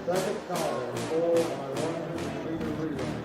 Second call, full by 100-meter relay.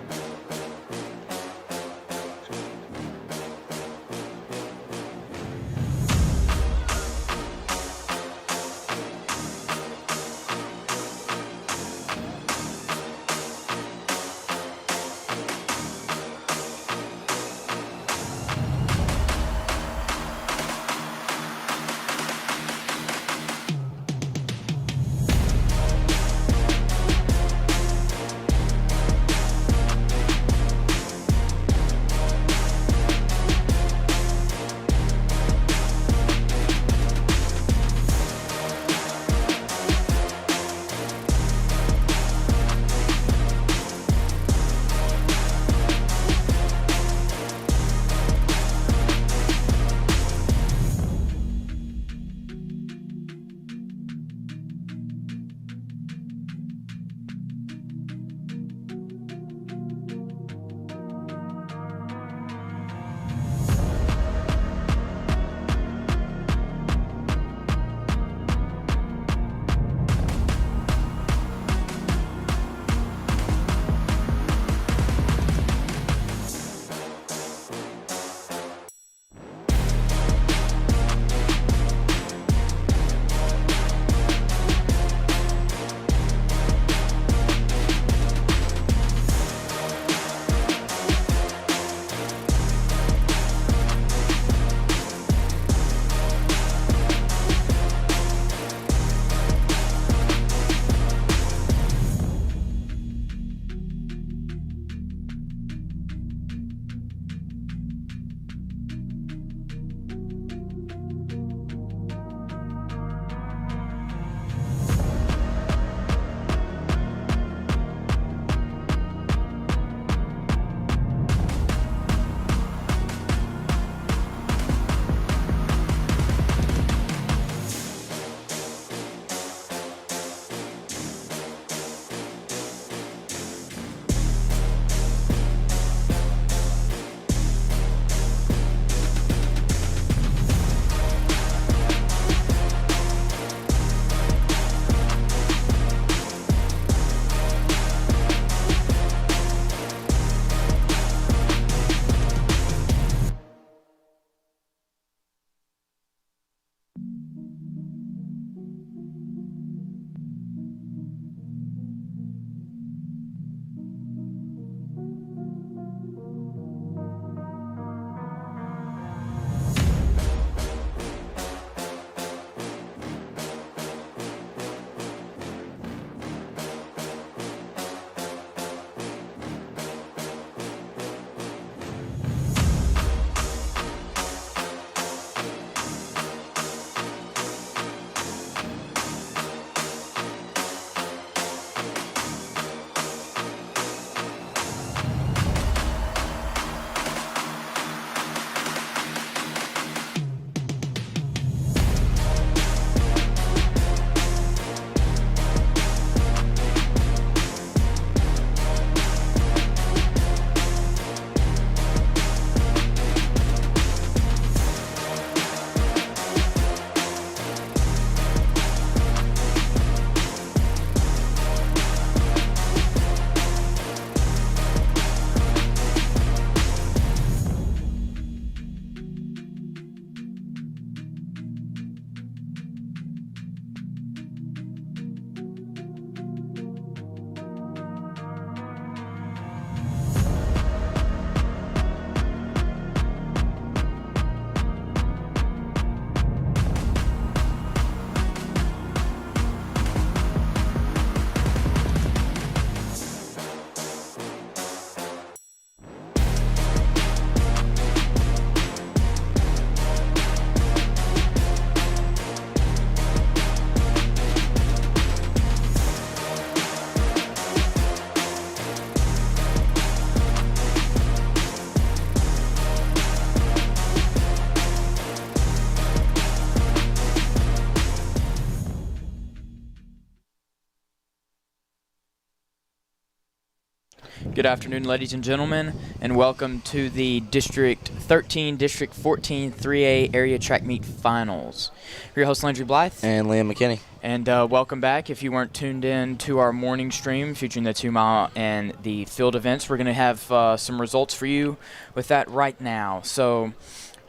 Good afternoon, ladies and gentlemen, and welcome to the District 13, District 14 3A Area Track Meet Finals. We're your host, Landry Blythe. And Liam McKinney. And welcome back. If you weren't tuned in to our morning stream featuring the 2 mile and the field events, we're going to have some results for you with that right now. So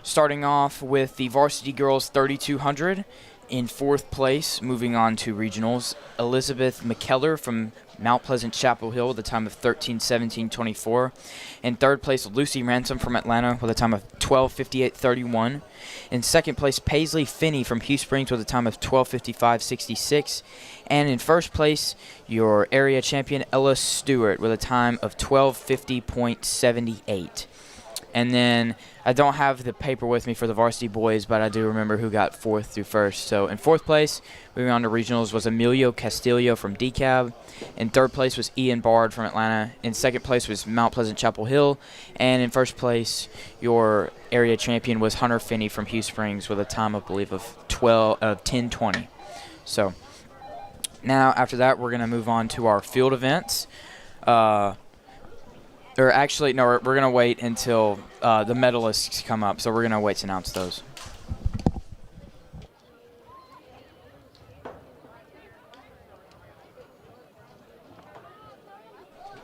starting off with the varsity girls 3200 in 4th place, moving on to regionals, Elizabeth McKellar from Mount Pleasant Chapel Hill with a time of 13:17:24. In 3rd place, Lucy Ransom from Atlanta with a time of 12:58:31. In 2nd place, Paisley Finney from Hugh Springs with a time of 12:55:66. And in 1st place, your area champion, Ella Stewart, with a time of 12:50.78. And then I don't have the paper with me for the varsity boys, but I do remember who got 4th through 1st. So in 4th place, moving on to regionals, was Emilio Castillo from DeKalb. In 3rd place was Ian Bard from Atlanta. In 2nd place was Mount Pleasant Chapel Hill. And in 1st place, your area champion was Hunter Finney from Hugh Springs with a time, I believe, of 10:20. So now after that, we're going to move on to our field events. Or actually, no, we're going to wait until the medalists come up. So we're going to wait to announce those.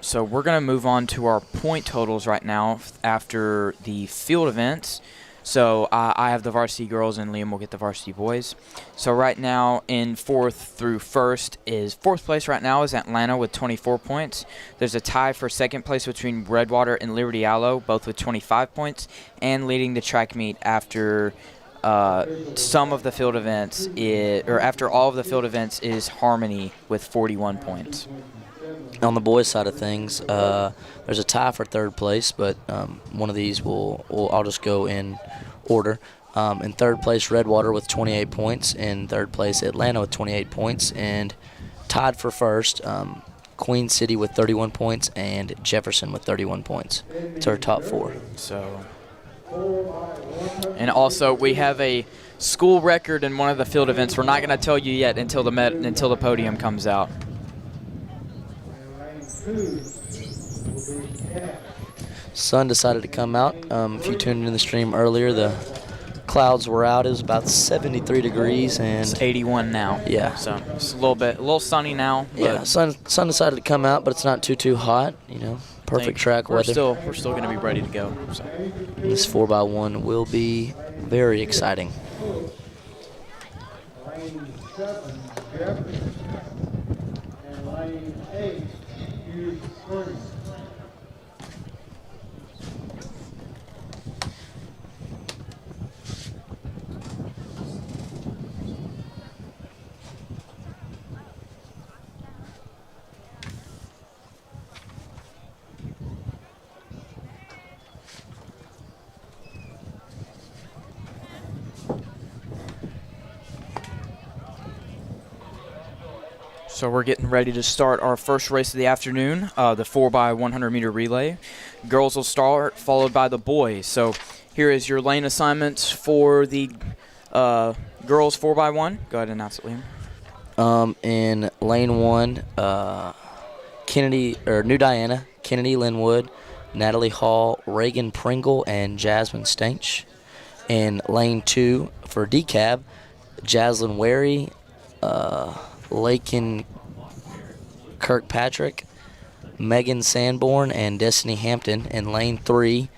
So we're going to move on to our point totals right now after the field events. So I have the varsity girls and Liam will get the varsity boys. So right now in 4th through 1st is 4th place right now is Atlanta with 24 points. There's a tie for 2nd place between Redwater and Liberty Allo, both with 25 points. And leading the track meet after some of the field events, after all of the field events is Harmony with 41 points. On the boys' side of things, there's a tie for 3rd place, but one of these I'll just go in order. In 3rd place, Redwater with 28 points. In 3rd place, Atlanta with 28 points. And tied for 1st, Queen City with 31 points and Jefferson with 31 points. It's our top 4. So, and also we have a school record in one of the field events. We're not going to tell you yet until the podium comes out. Sun decided to come out. If you tuned in the stream earlier, the clouds were out. It was about 73 degrees and it's 81 now. Yeah. So it's a little sunny now. Yeah. Sun decided to come out, but it's not too hot. Perfect track weather. We're still going to be ready to go. So. This 4x1 will be very exciting. Lane 7, Jefferson, and lane 8, Hughes Springs. So we're getting ready to start our first race of the afternoon, the 4x100 meter relay. Girls will start, followed by the boys. So here is your lane assignments for the girls 4x1. Go ahead and announce it, Liam. In lane 1, New Diana, Kennedy Linwood, Natalie Hall, Reagan Pringle, and Jasmine Stanch. In lane 2 for DeKalb, Jaslyn Wary, Lakin Kirkpatrick, Megan Sanborn, and Destiny Hampton. In lane 3,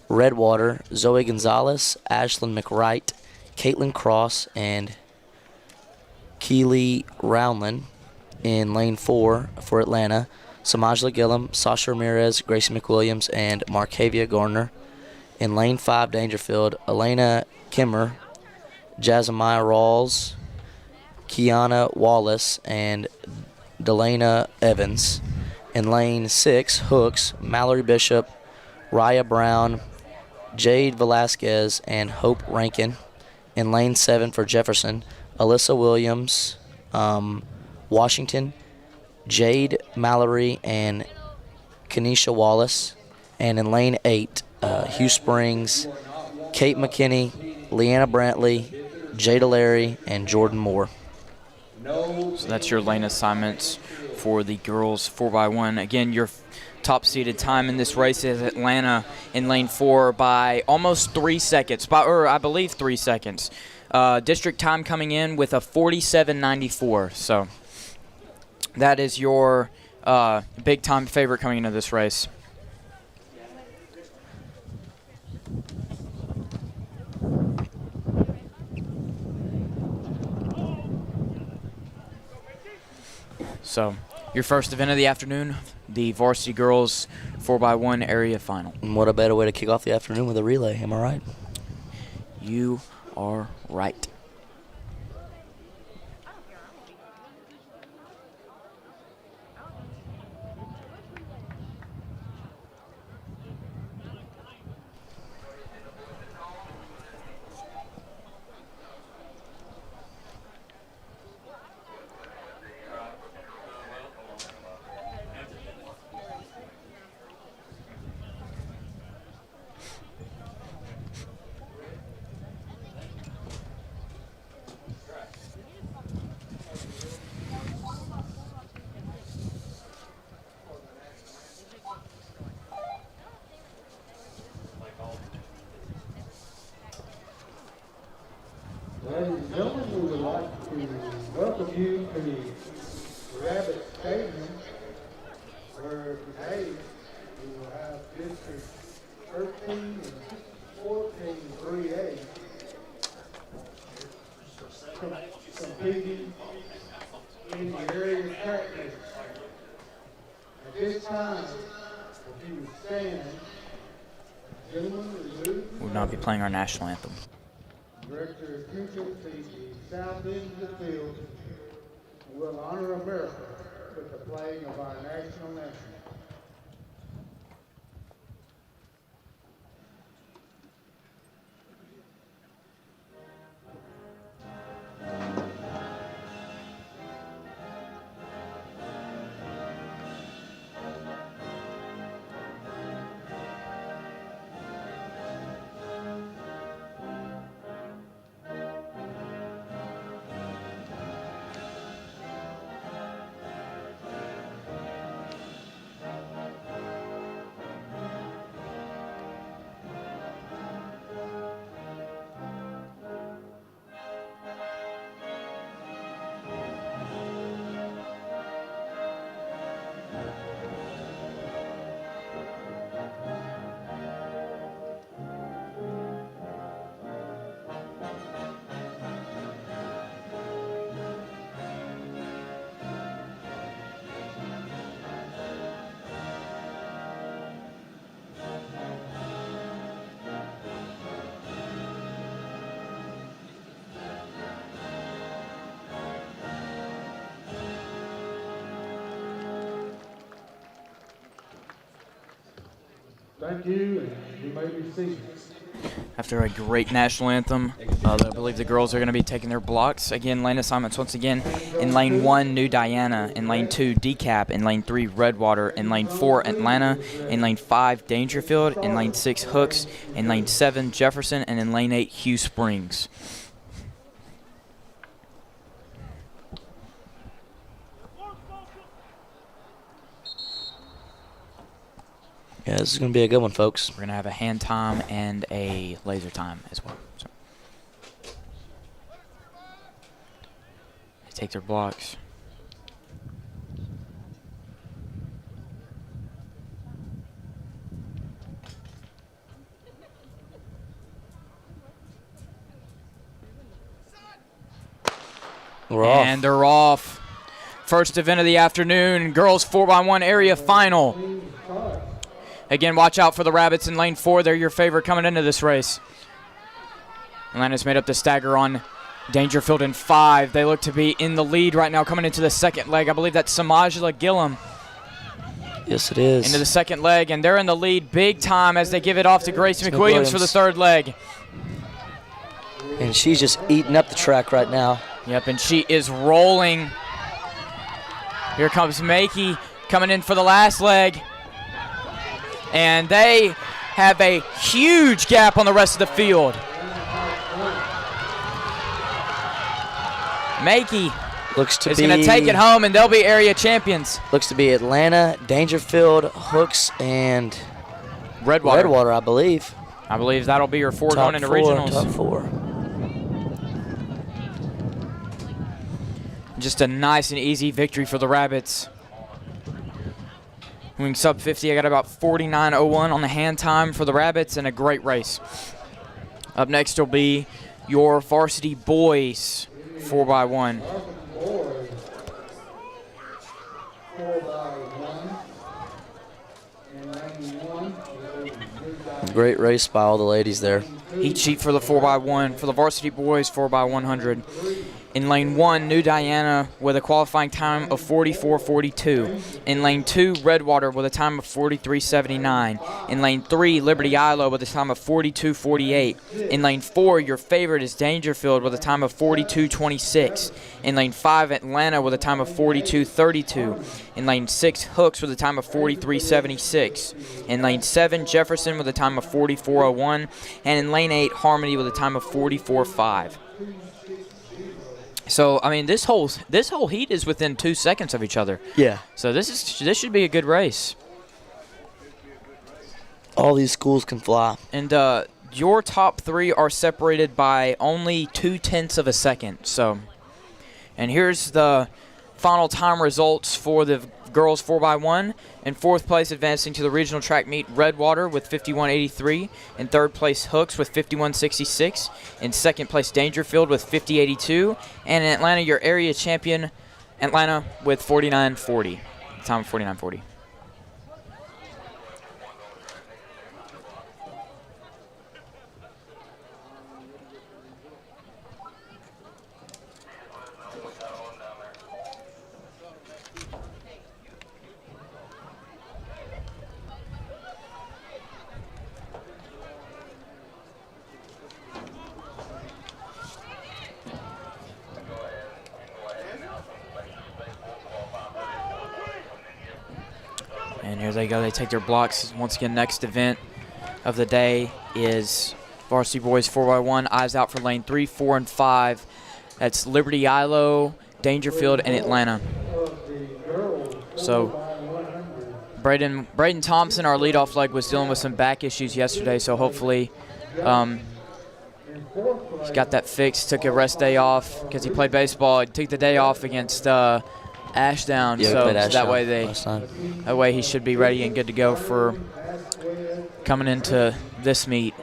Redwater, Zoe Gonzalez, Ashlyn McWright, Caitlin Cross, and Keely Roundland. In lane 4 for Atlanta, Samajla Gillum, Sasha Ramirez, Gracie McWilliams, and Markavia Garner. In lane 5, Dangerfield, Elena Kimmer, Jazamiah Rawls, Kiana Wallace, and Delana Evans. In lane 6, Hooks, Mallory Bishop, Raya Brown, Jade Velasquez, and Hope Rankin. In lane 7 for Jefferson, Alyssa Williams, Washington, Jade Mallory, and Kenesha Wallace. And in lane 8, Hugh Springs, Kate McKinney, Leanna Brantley, Jada Larry, and Jordan Moore. So that's your lane assignments for the girls 4x1. Again, your top seeded time in this race is Atlanta in lane 4 by almost 3 seconds, I believe 3 seconds. District time coming in with a 47.94. So that is your big time favorite coming into this race. So your first event of the afternoon, the varsity girls 4x1 area final. And what a better way to kick off the afternoon with a relay, am I right? You are right. Ladies and gentlemen, we would like to welcome you to Rabbit Stadium, where today we will have District 13 and 14 3A competing in the area track meets. At this time, if you would stand, gentlemen, remove. We will not be playing our national anthem. Director of Future to the south end of the field will honor America with the playing of our national anthem. Thank you, and you may be seated. After a great national anthem, I believe the girls are going to be taking their blocks. Again, lane assignments once again. In lane 1, New Diana. In lane 2, Decap. In lane 3, Redwater. In lane 4, Atlanta. In lane 5, Dangerfield. In lane 6, Hooks. In lane 7, Jefferson. And in lane 8, Hugh Springs. Yeah, this is going to be a good one, folks. We're going to have a hand time and a laser time as well. So they take their blocks. We're off. And they're off. First event of the afternoon, girls 4x1 area final. Again, watch out for the Rabbits in lane 4. They're your favorite coming into this race. Atlanta's made up the stagger on Dangerfield in 5. They look to be in the lead right now coming into the second leg. I believe that's Samajla Gillum. Yes, it is. Into the second leg, and they're in the lead big time as they give it off to Grace McWilliams for the third leg. And she's just eating up the track right now. Yep, and she is rolling. Here comes Makey coming in for the last leg. And they have a huge gap on the rest of the field. Makey is going to take it home, and they'll be area champions. Looks to be Atlanta, Dangerfield, Hooks, and Redwater, I believe. I believe that'll be your 4 going into regionals. Top 4. Just a nice and easy victory for the Rabbits. Moving sub 50, I got about 49.01 on the hand time for the Rabbits, and a great race. Up next will be your varsity boys 4x1. Great race by all the ladies there. Heat sheet for the 4x1 for the varsity boys 4x100. In lane 1, New Diana with a qualifying time of 44.42. In lane 2, Redwater with a time of 43.79. In lane 3, Liberty Ilo with a time of 42.48. In lane 4, your favorite is Dangerfield with a time of 42.26. In lane 5, Atlanta with a time of 42.32. In lane 6, Hooks with a time of 43.76. In lane 7, Jefferson with a time of 44.01. And in lane 8, Harmony with a time of 44.5. So I mean, this whole heat is within 2 seconds of each other. Yeah. So this should be a good race. All these schools can fly. And your top 3 are separated by only 0.2 of a second. So, and here's the final time results for the girls 4x1. In 4th place, advancing to the regional track meet, Redwater with 51.83. In 3rd place, Hooks with 51.66. In 2nd place, Dangerfield with 50.82. And in Atlanta, your area champion, Atlanta with 49.40. Time of 49.40. And here they go. They take their blocks. Once again, next event of the day is varsity boys 4x1. Eyes out for lane 3, 4, and 5. That's Liberty Ilo, Dangerfield, and Atlanta. So Braden Thompson, our leadoff leg, was dealing with some back issues yesterday, so hopefully he's got that fixed. Took a rest day off because he played baseball. He took the day off against Ashdown, Yeah, so Ashdown that way he should be ready and good to go for coming into this meet.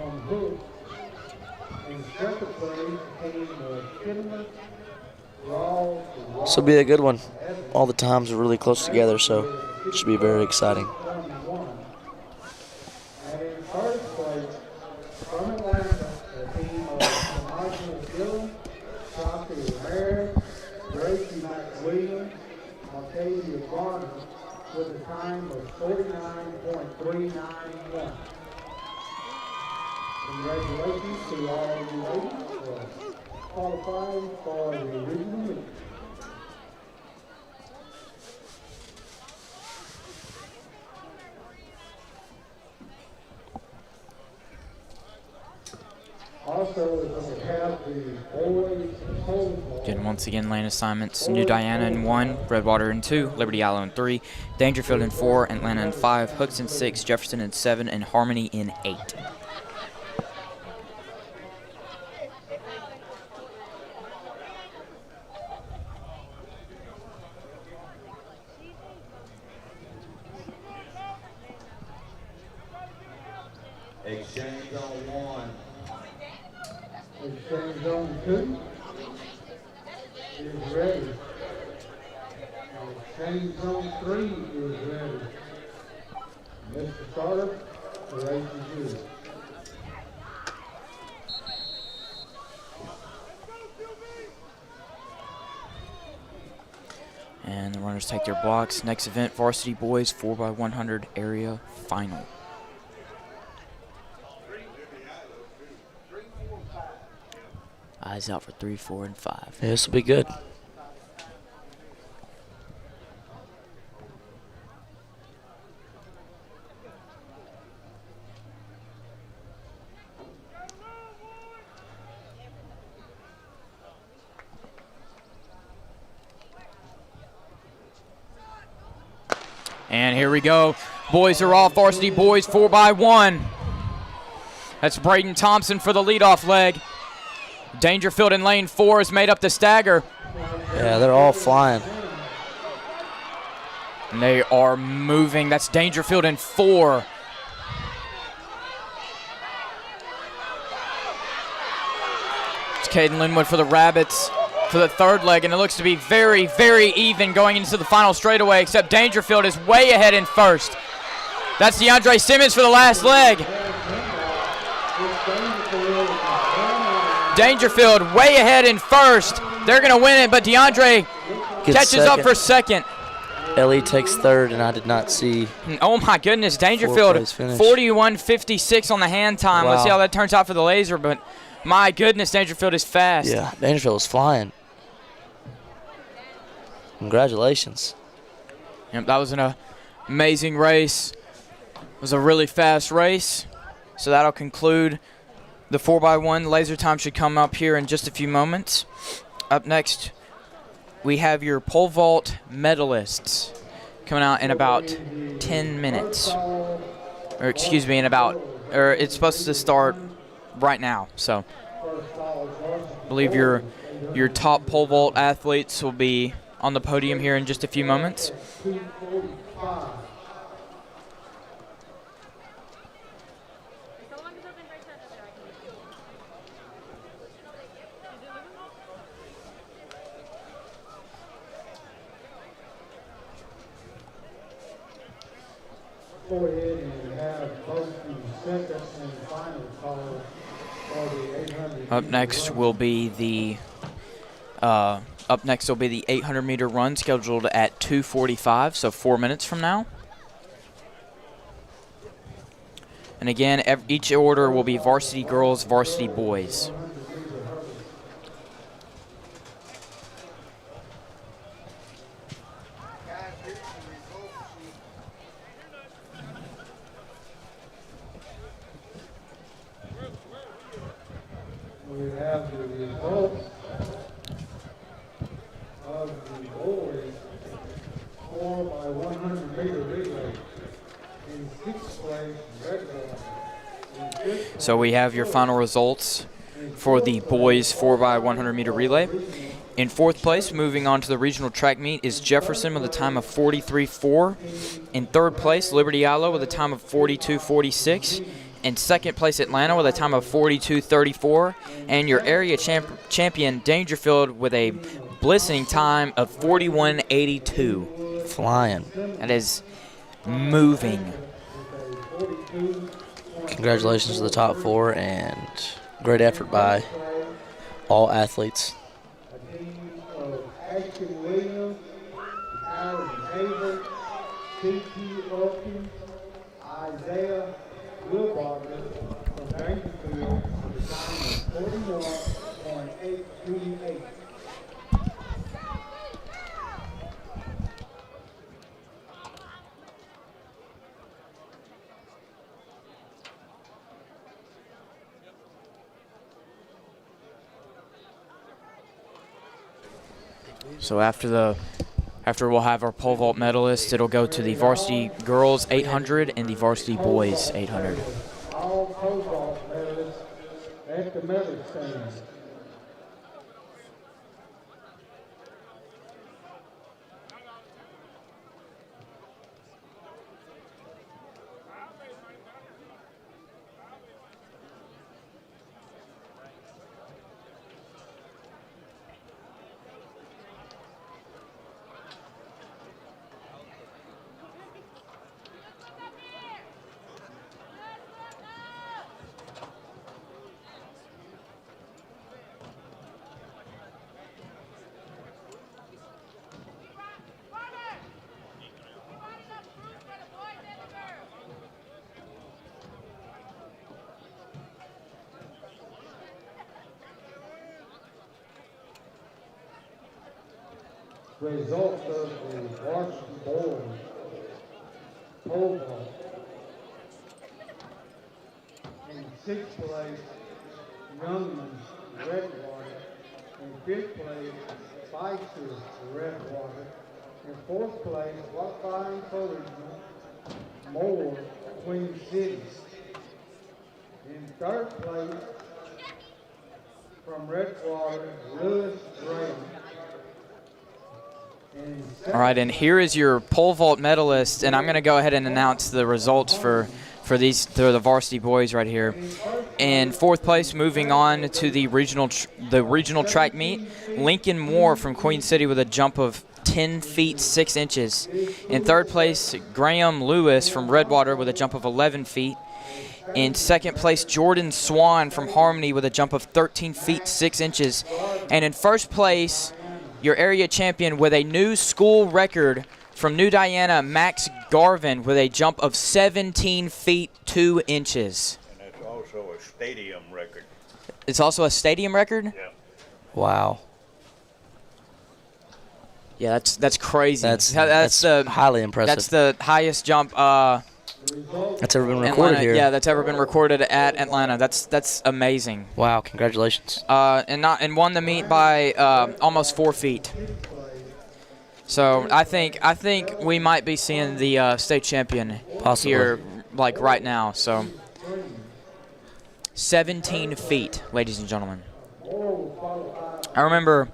This will be a good one. All the times are really close together, so it should be very exciting. With a time of 49.391. Congratulations to all of you ladies for qualifying for the regional meet. Also, we have the boys pole vault. And once again, lane assignments: New Diana in 1, Redwater in 2, Liberty Ilo in 3, Dangerfield in 4, Atlanta in 5, Hooks in 6, Jefferson in 7, and Harmony in 8. Exchange on 1. Exchange zone 2 is ready. Exchange zone 3 is ready. Mr. Carter, the race is yours. And the runners take their blocks. Next event, varsity boys 4x100 area final. Eyes out for 3, 4, and 5. Yeah, this will be good. And here we go. Boys are off. Varsity boys 4x1. That's Braden Thompson for the leadoff leg. Dangerfield in lane 4 has made up the stagger. Yeah, they're all flying. And they are moving. That's Dangerfield in 4. It's Caden Linwood for the Rabbits for the third leg, and it looks to be very, very even going into the final straightaway, except Dangerfield is way ahead in first. That's DeAndre Simmons for the last leg. Dangerfield way ahead in first. They're going to win it, but DeAndre catches up for second. Ellie takes third, and I did not see. Oh, my goodness. Dangerfield 41.56 on the hand time. Wow. Let's see how that turns out for the laser, but my goodness, Dangerfield is fast. Yeah, Dangerfield was flying. Congratulations. Yep, that was an amazing race. It was a really fast race. So that'll conclude the 4x1. Laser time should come up here in just a few moments. Up next, we have your pole vault medalists coming out in about 10 minutes. Or excuse me, it's supposed to start right now. So I believe your top pole vault athletes will be on the podium here in just a few moments. Go ahead and have both the second and final call for the 800. Up next will be the 800-meter run scheduled at 2:45, so 4 minutes from now. And again, each order will be varsity girls, varsity boys. We have the results of the boys 4x100-meter relay. In 6th place, Redwater. So we have your final results for the boys 4x100-meter relay. In 4th place, moving on to the regional track meet, is Jefferson with a time of 43.4. In 3rd place, Liberty Islo with a time of 42.46. In 2nd place, Atlanta with a time of 42.34. And your area champion, Dangerfield, with a blistering time of 41.82. Flying. That is moving. Congratulations to the top 4, and great effort by all athletes. A team of Ashton Williams, Aaron Haver, C.T. Elkins, Isaiah Wilbarger from Dangerfield with a time of 41.828. So after we'll have our pole vault medalists, it'll go to the varsity girls 800 and the varsity boys 800. All pole vault medalists at the medal stand. Results of the varsity boys pole vault. In 6th place, Youngman Redwater. In 5th place, Spicer Redwater. In 4th place, What by Encouragement, Moore, Queen Cities. In 3rd place, from Redwater, Lewis Graham. All right, and here is your pole vault medalist, and I'm going to go ahead and announce the results for the varsity boys right here. In fourth place, moving on to the regional track meet, Lincoln Moore from Queen City with a jump of 10 feet 6 inches. In third place, Graham Lewis from Redwater with a jump of 11 feet. In second place, Jordan Swan from Harmony with a jump of 13 feet 6 inches. And in first place, your area champion with a new school record from New Diana, Max Garvin with a jump of 17 feet 2 inches. And it's also a stadium record. It's also a stadium record? Yeah. Wow. Yeah, that's crazy. That's the highly impressive. That's the highest jump that's ever been recorded Atlanta, here. Yeah, that's ever been recorded at Atlanta. That's amazing. Wow, congratulations. And won the meet by almost 4 feet. So I think we might be seeing the state champion Possibly. here like right now. So 17 feet, ladies and gentlemen. I remember,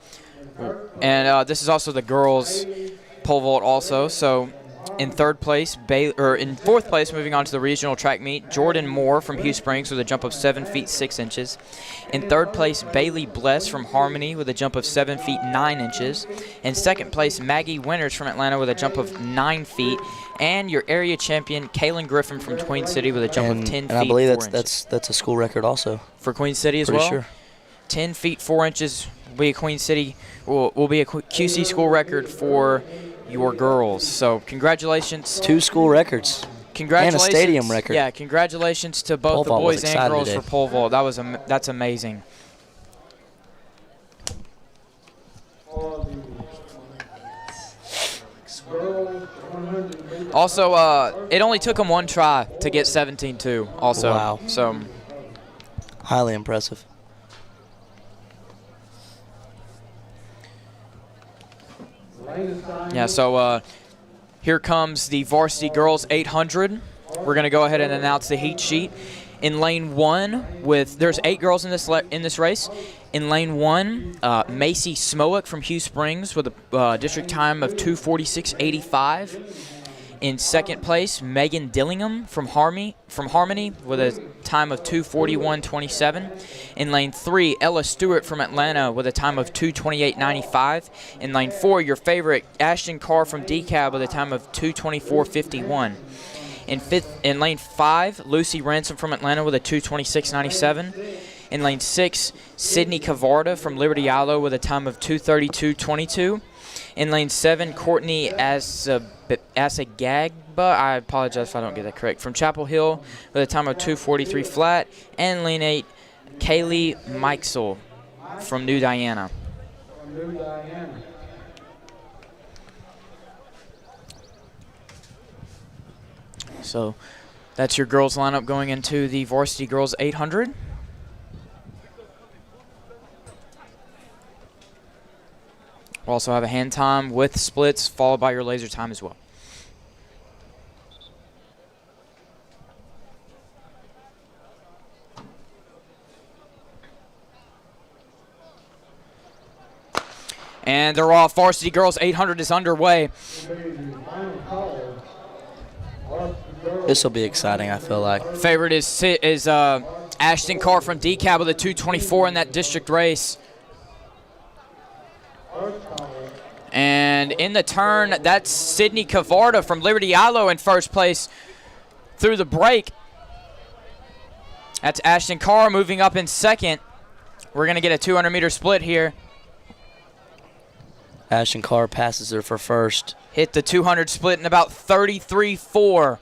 and this is also the girls' pole vault also. So in fourth place, moving on to the regional track meet, Jordan Moore from Hugh Springs with a jump of 7 feet 6 inches. In third place, Bailey Bless from Harmony with a jump of 7 feet 9 inches. In second place, Maggie Winters from Atlanta with a jump of 9 feet. And your area champion, Kaylin Griffin from Queen City with a jump of 10 feet 4 inches. And I believe inches. that's a school record also. For Queen City as Pretty well? Sure. 10 feet 4 inches will be a Queen City, will be a QC school record for your girls. So congratulations. 2 school records. Congratulations. And a stadium record. Yeah, congratulations to both Pole the vault was boys and excited girls today. for pole vault. That's amazing. Also, it only took them one try to get 17-2 also. Wow. So Highly impressive. yeah, so here comes the varsity girls 800. We're going to go ahead and announce the heat sheet. In lane 1, there's 8 girls in this race. In lane 1, Macy Smowick from Hugh Springs with a district time of 2:46.85. In second place, Megan Dillingham from Harmony with a time of 2:41.27. In lane 3, Ella Stewart from Atlanta with a time of 2:28.95. In lane 4, your favorite, Ashton Carr from DeKalb with a time of 2:24.51. In lane 5, Lucy Ransom from Atlanta with a 2:26.97. In lane 6, Sydney Cavarda from Liberty Islo with a time of 2:32.22. In lane 7, Courtney Asagagba, I apologize if I don't get that correct, from Chapel Hill with a time of 2:43 flat. And lane 8, Kaylee Mikesel from New Diana. So that's your girls lineup going into the varsity girls 800. We'll also have a hand time with splits followed by your laser time as well. And they're off. Varsity girls 800 is underway. This will be exciting, I feel like. Favorite is Ashton Carr from DeKalb with a 2:24 in that district race. And in the turn, that's Sydney Cavarda from Liberty Islo in first place through the break. That's Ashton Carr moving up in second. We're going to get a 200-meter split here. Ashton Carr passes her for first. Hit the 200 split in about 33.4.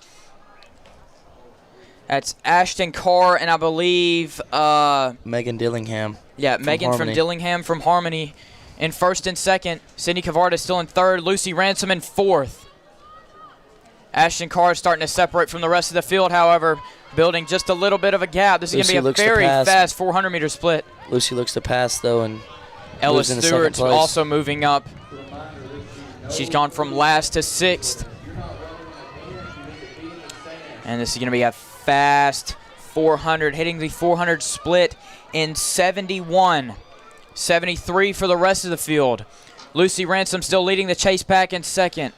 That's Ashton Carr and I believe Megan Dillingham. Yeah, Megan from Dillingham from Harmony in first and second. Sydney Cavarda still in third. Lucy Ransom in fourth. Ashton Carr starting to separate from the rest of the field, however, building just a little bit of a gap. This is going to be a very fast 400-meter split. Lucy looks to pass, though, and Ella Stewart's also moving up. She's gone from last to sixth. And this is going to be a fast 400, hitting the 400 split in 71. 73 for the rest of the field. Lucy Ransom still leading the chase pack in second.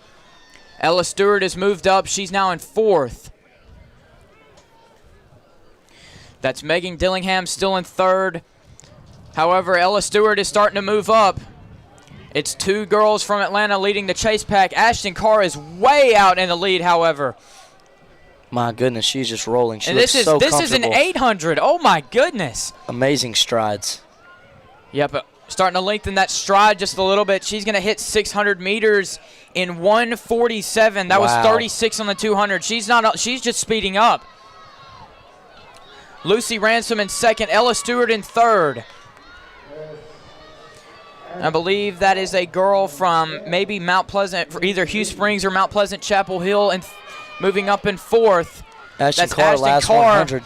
Ella Stewart has moved up. She's now in fourth. That's Megan Dillingham still in third. However, Ella Stewart is starting to move up. It's 2 girls from Atlanta leading the chase pack. Ashton Carr is way out in the lead, however. My goodness, she's just rolling. She And looks so this is an comfortable. 800. Oh, my goodness. Amazing strides. Yep, starting to lengthen that stride just a little bit. She's going to hit 600 meters in 1:47. That was Wow. 36 on the 200. She's just speeding up. Lucy Ransom in second. Ella Stewart in third. I believe that is a girl from maybe Mount Pleasant, for either Hugh Springs or Mount Pleasant Chapel Hill, and moving up in fourth. Ashton That's Carr, Ashton last Carr 100.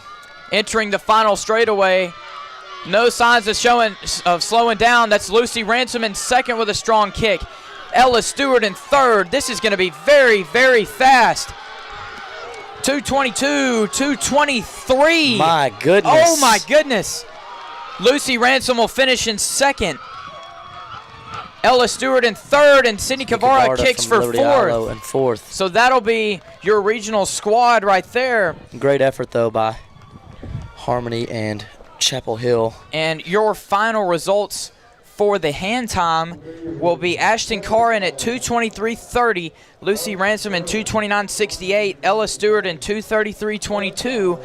entering the final straightaway. No signs of slowing down. That's Lucy Ransom in second with a strong kick. Ella Stewart in third. This is going to be very, very fast. 222, 223. My goodness. Oh, my goodness. Lucy Ransom will finish in second. Ella Stewart in third, and Sydney Cavara kicks from for Liberty Islo in fourth. fourth. So that'll be your regional squad right there. Great effort, though, by Harmony and Chapel Hill. And your final results for the hand time will be Ashton Carr in at 2:23.30, Lucy Ransom in 2:29.68, Ella Stewart in 2:33.22,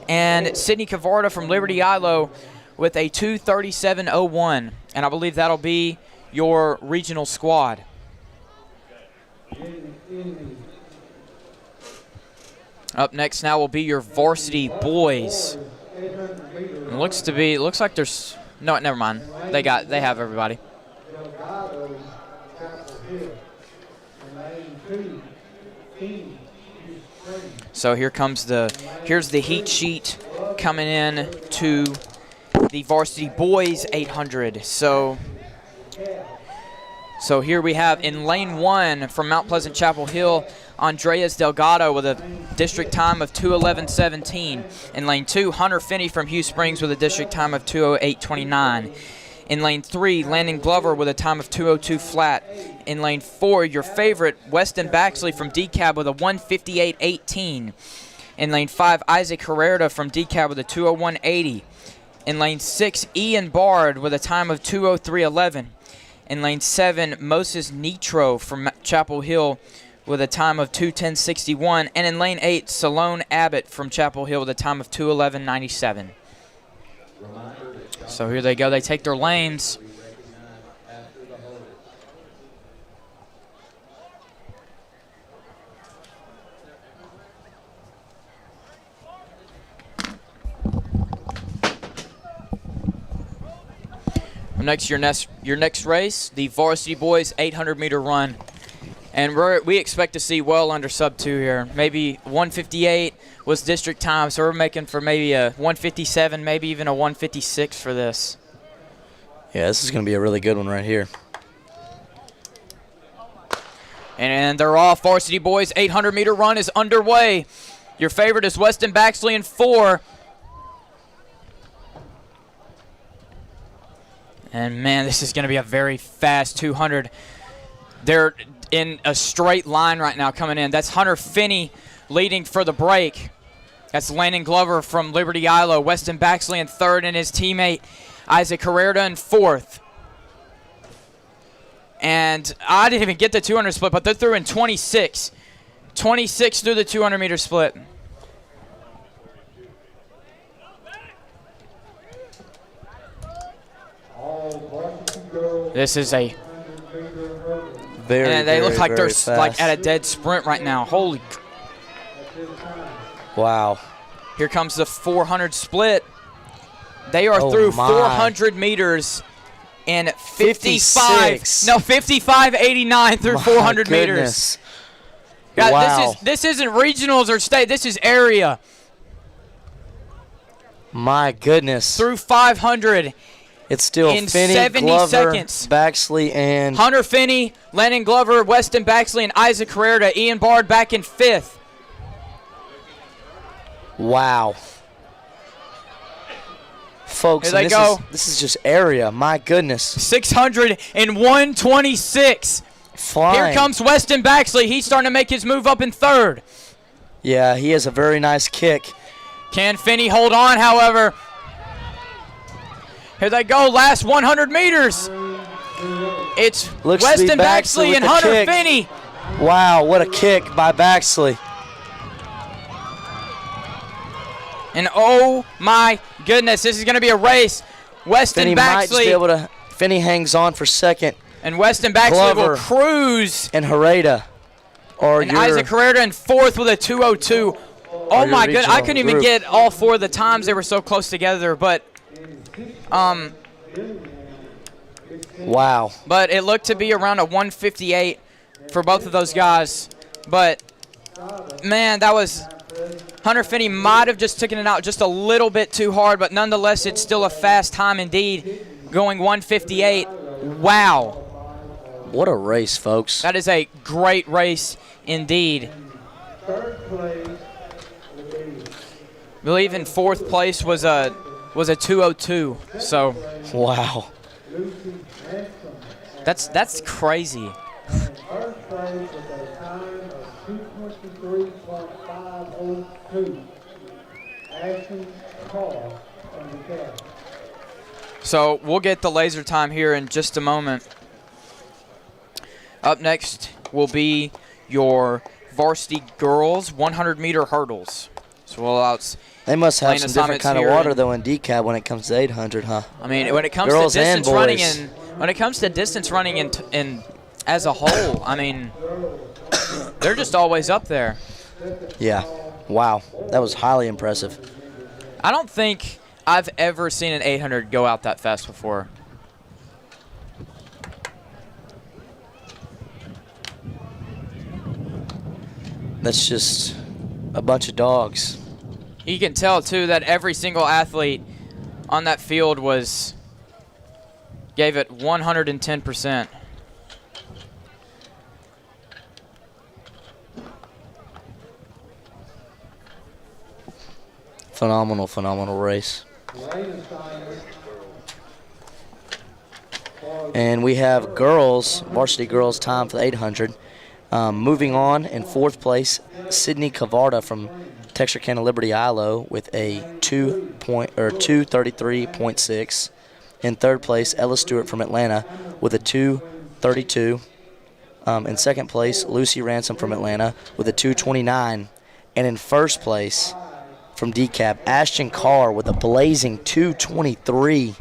and Sydney Cavarda from Liberty Islo with a 2:37.01. And I believe that'll be your regional squad. Up next now will be your varsity boys. It looks like there's no, never mind. They have everybody. So here's the heat sheet coming in to the varsity boys 800. So here we have in lane 1 from Mount Pleasant Chapel Hill, Andreas Delgado with a district time of 2:11.17. In lane 2, Hunter Finney from Hugh Springs with a district time of 2:08.29. In lane 3, Landon Glover with a time of 2:02 flat. In lane 4, your favorite, Weston Baxley from DeKalb with a 1:58.18. In lane 5, Isaac Herrera from DeKalb with a 2:01.80. In lane 6, Ian Bard with a time of 2:03.11. In lane 7, Moses Nitro from Chapel Hill with a time of 2:10.61. And in lane 8, Salone Abbott from Chapel Hill with a time of 2:11.97. So here they go. They take their lanes. Next, your next race, the varsity boys 800-meter run. And we expect to see well under sub 2 here. Maybe 1:58 was district time, so we're making for maybe a 1:57, maybe even a 1:56 for this. Yeah, this is going to be a really good one right here. And they're off. Varsity boys 800-meter run is underway. Your favorite is Weston Baxley in 4. And, man, this is going to be a very fast 200. They're in a straight line right now coming in. That's Hunter Finney leading for the break. That's Landon Glover from Liberty Islo. Weston Baxley in 3rd, and his teammate Isaac Herrera in 4th. And I didn't even get the 200 split, but they're through in 26. 26 through the 200-meter split. This is a Very, and they very, look like they're very like fast. at a dead sprint right now. Holy. Wow. Here comes the 400 split. They are Oh through my. 400 meters in 55. 56. No, 55.89 through My 400 meters. goodness. Yeah, Wow. this isn't regionals or state. This is area. My goodness. Through 500. It's still in Finney, 70 Glover, seconds. Baxley, and Hunter Finney, Landon Glover, Weston Baxley, and Isaac Herrera. Ian Bard back in 5th. wow. folks. Here they And go. This is just area. My goodness. 600 and 126. Flying. Here comes Weston Baxley. He's starting to make his move up in third. Yeah, he has a very nice kick. Can Finney hold on, however? Here they go, last 100 meters. It's Looks to be Weston Baxley with and the Hunter kick. Finney. Wow, what a kick by Baxley. And oh my goodness, this is going to be a race. Weston Finney might just be Baxley able to. Finney hangs on for second. and Weston Baxley Glover will cruise. And Hereda. Or And Isaac Herrera in fourth with a 2:02. Oh my goodness, I couldn't even get all four of the times. They were so close together, but wow. But it looked to be around a 158 for both of those guys. But man, that was Hunter Finney might have just taken it out just a little bit too hard, but nonetheless, it's still a fast time indeed, going 158. Wow. What a race, folks. That is a great race indeed. Third place will be I believe in fourth place was a 2:02. So Wow. Lucy Ransom. that's crazy. First place with a time of 2:23.502. Ashton Carr from the cab. So we'll get the laser time here in just a moment. Up next will be your varsity girls 100-meter hurdles. So we'll out. They must have Lane some different assignments kind of here water and- though in decab when it comes to 800, huh? I mean, when it comes Girls to and distance running boys. and when it comes to distance running in as a whole, I mean, they're just always up there. Yeah. Wow. That was highly impressive. I don't think I've ever seen an 800 go out that fast before. That's just a bunch of dogs. You can tell too that every single athlete on that field gave it 110%. Phenomenal race. Lane assignment. And we have girls, varsity girls time for the 800. Moving on in fourth place, Sydney Cavarda from Texarkana Liberty ILO with a 2:33.6. In third place, Ella Stewart from Atlanta with a 2:32. In second place, Lucy Ransom from Atlanta with a 2:29. And in first place, from DCAB, Ashton Carr with a blazing 2:23.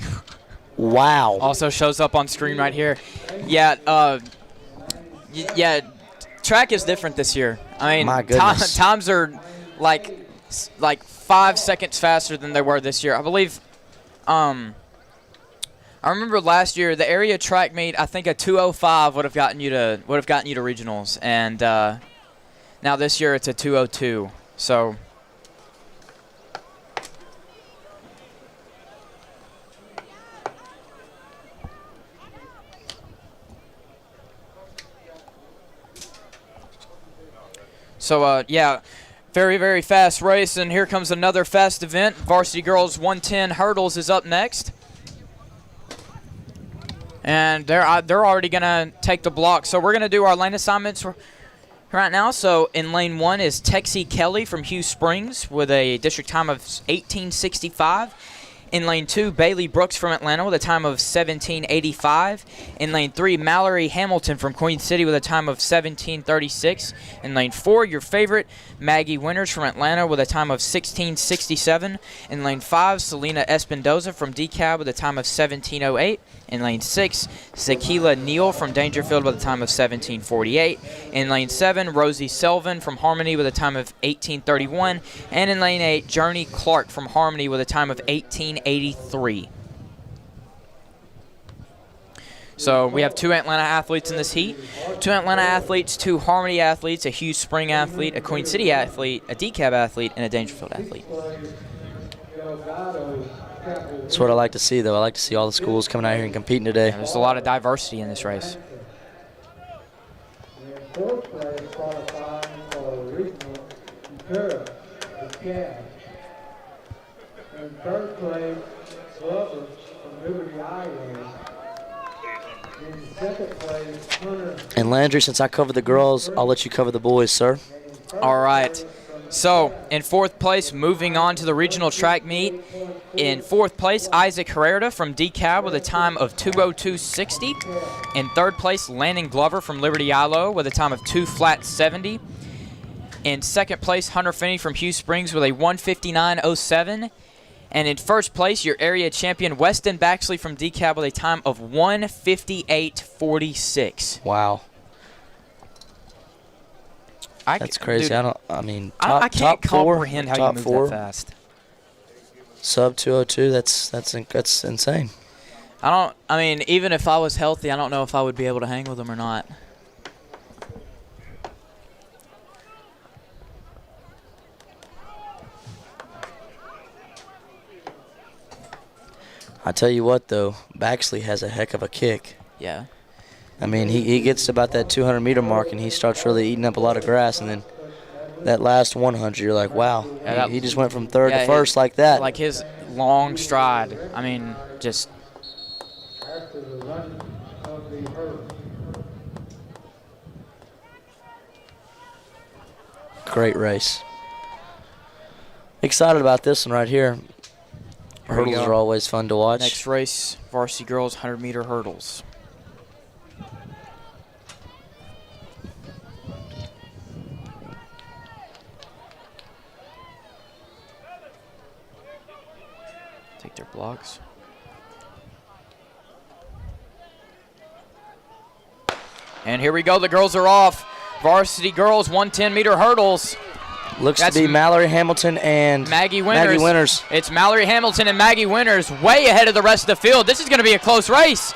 Wow. Also shows up on screen right here. Yeah, yeah. Track is different this year. I mean, My goodness. times are like 5 seconds faster than they were this year. I believe. I remember last year the area track meet. I think a 2:05 would have gotten you to regionals, and now this year it's a 2:02. So. So, yeah, very, very fast race, and here comes another fast event. Varsity Girls 110 Hurdles is up next. And they're already going to take the block. So we're going to do our lane assignments right now. So in lane 1 is Texie Kelly from Hughes Springs with a district time of 18:65. In lane 2, Bailey Brooks from Atlanta with a time of 17:85. In lane 3, Mallory Hamilton from Queen City with a time of 17:36. In lane 4, your favorite, Maggie Winters from Atlanta with a time of 16:67. In lane 5, Selena Espindoza from DeKalb with a time of 17:08. In lane 6, Zakila Neal from Dangerfield with a time of 17:48. In lane 7, Rosie Selvin from Harmony with a time of 18:31. And in lane 8, Journey Clark from Harmony with a time of 18:83. So we have 2 Atlanta athletes in this heat. 2 Atlanta athletes, 2 Harmony athletes, a Hughes Spring athlete, a Queen City athlete, a DeKalb athlete, and a Dangerfield athlete. That's what I like to see, though. I like to see all the schools coming out here and competing today. There's a lot of diversity in this race. In fourth place, qualifying for regional Impera, the cab. In third place, second place, Hunter. And Landry, since I covered the girls, I'll let you cover the boys, sir. All right. So, in fourth place, moving on to the regional track meet. In fourth place, Isaac Herrera from DeKalb with a time of 2:02.60. In third place, Landon Glover from Liberty ILO with a time of 2:70. In second place, Hunter Finney from Hugh Springs with a 1:59.07. And in first place, your area champion, Weston Baxley from DeKalb with a time of 1:58.46. Wow. That's crazy. Dude, I can't top four, comprehend how top you move four, that fast. Sub 202. That's insane. I mean, even if I was healthy, I don't know if I would be able to hang with them or not. I tell you what, though, Baxley has a heck of a kick. Yeah. I mean, he gets to about that 200-meter mark, and he starts really eating up a lot of grass, and then that last 100, you're like, wow. Yeah, he just went from third to first like that. Like his long stride. I mean, just. After the run of the hurdle. Great race. Excited about this one right here. Here we Hurdles go. are always fun to watch. Next race, varsity girls 100-meter hurdles. Take their blocks. And here we go. The girls are off. Varsity girls 110-meter hurdles. Looks to be Mallory Hamilton and Maggie Winters. It's It's Mallory Hamilton and Maggie Winters way ahead of the rest of the field. This is going to be a close race.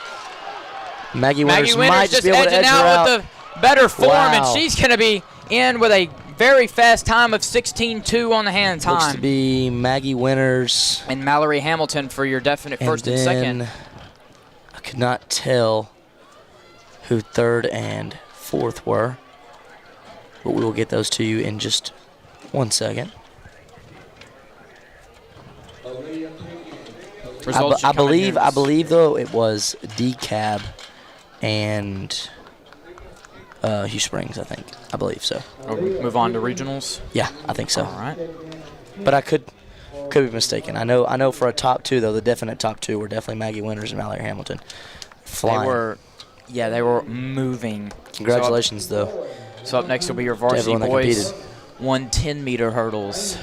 Maggie Winters might just be able to edging edge her out out. with the better form, Wow. and she's going to be in with a very fast time of 16:2 on the hand time. Looks to be Maggie Winters. And Mallory Hamilton for your definite first and second. I could not tell who third and fourth were, but we will get those to you in just 1 second. Results I should come in believe here. though it was DeKalb and Hugh Springs. I believe so. Oh, we move on to regionals. Yeah, I think so. All right. But I could be mistaken. I know for a top two though, the definite top two were definitely Maggie Winters and Mallory Hamilton. Flying. They were moving. Congratulations though. So up next will be your varsity everyone that boys competed. 110-meter hurdles.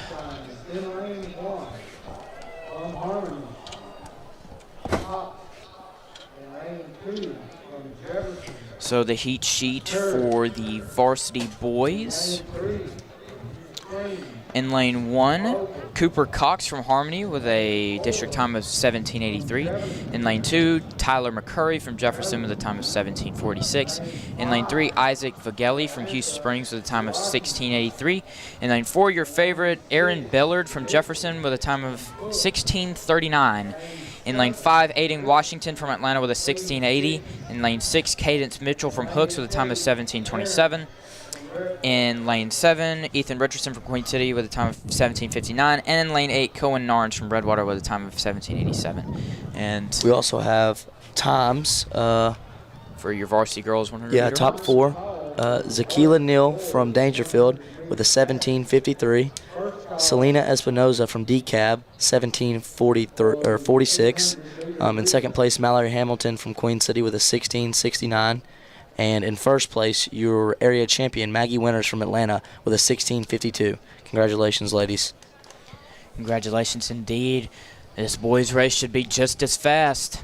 In lane 1, from Harmony. Top. In lane 2, from Jefferson. So the heat sheet for the varsity boys. Lane 3, In lane 1, Cooper Cox from Harmony with a district time of 17:83. In lane 2, Tyler McCurry from Jefferson with a time of 17:46. In lane 3, Isaac Vagelli from Houston Springs with a time of 16:83. In lane 4, your favorite, Aaron Bellard from Jefferson with a time of 16:39. In lane 5, Aiden Washington from Atlanta with a 16:80. In lane 6, Cadence Mitchell from Hooks with a time of 17:27. In lane 7, Ethan Richardson from Queen City with a time of 17:59. And in lane 8, Cohen Narns from Redwater with a time of 17:87. And We also have times. for your varsity girls 100 Yeah, meter top hurdles. 4. Zakila Neal from Dangerfield with a 17:53. Selena Espinoza from DeKalb, 17:46. In second place, Mallory Hamilton from Queen City with a 16:69. And in first place, your area champion, Maggie Winters from Atlanta with a 16:52. Congratulations, ladies. Congratulations indeed. This boys' race should be just as fast.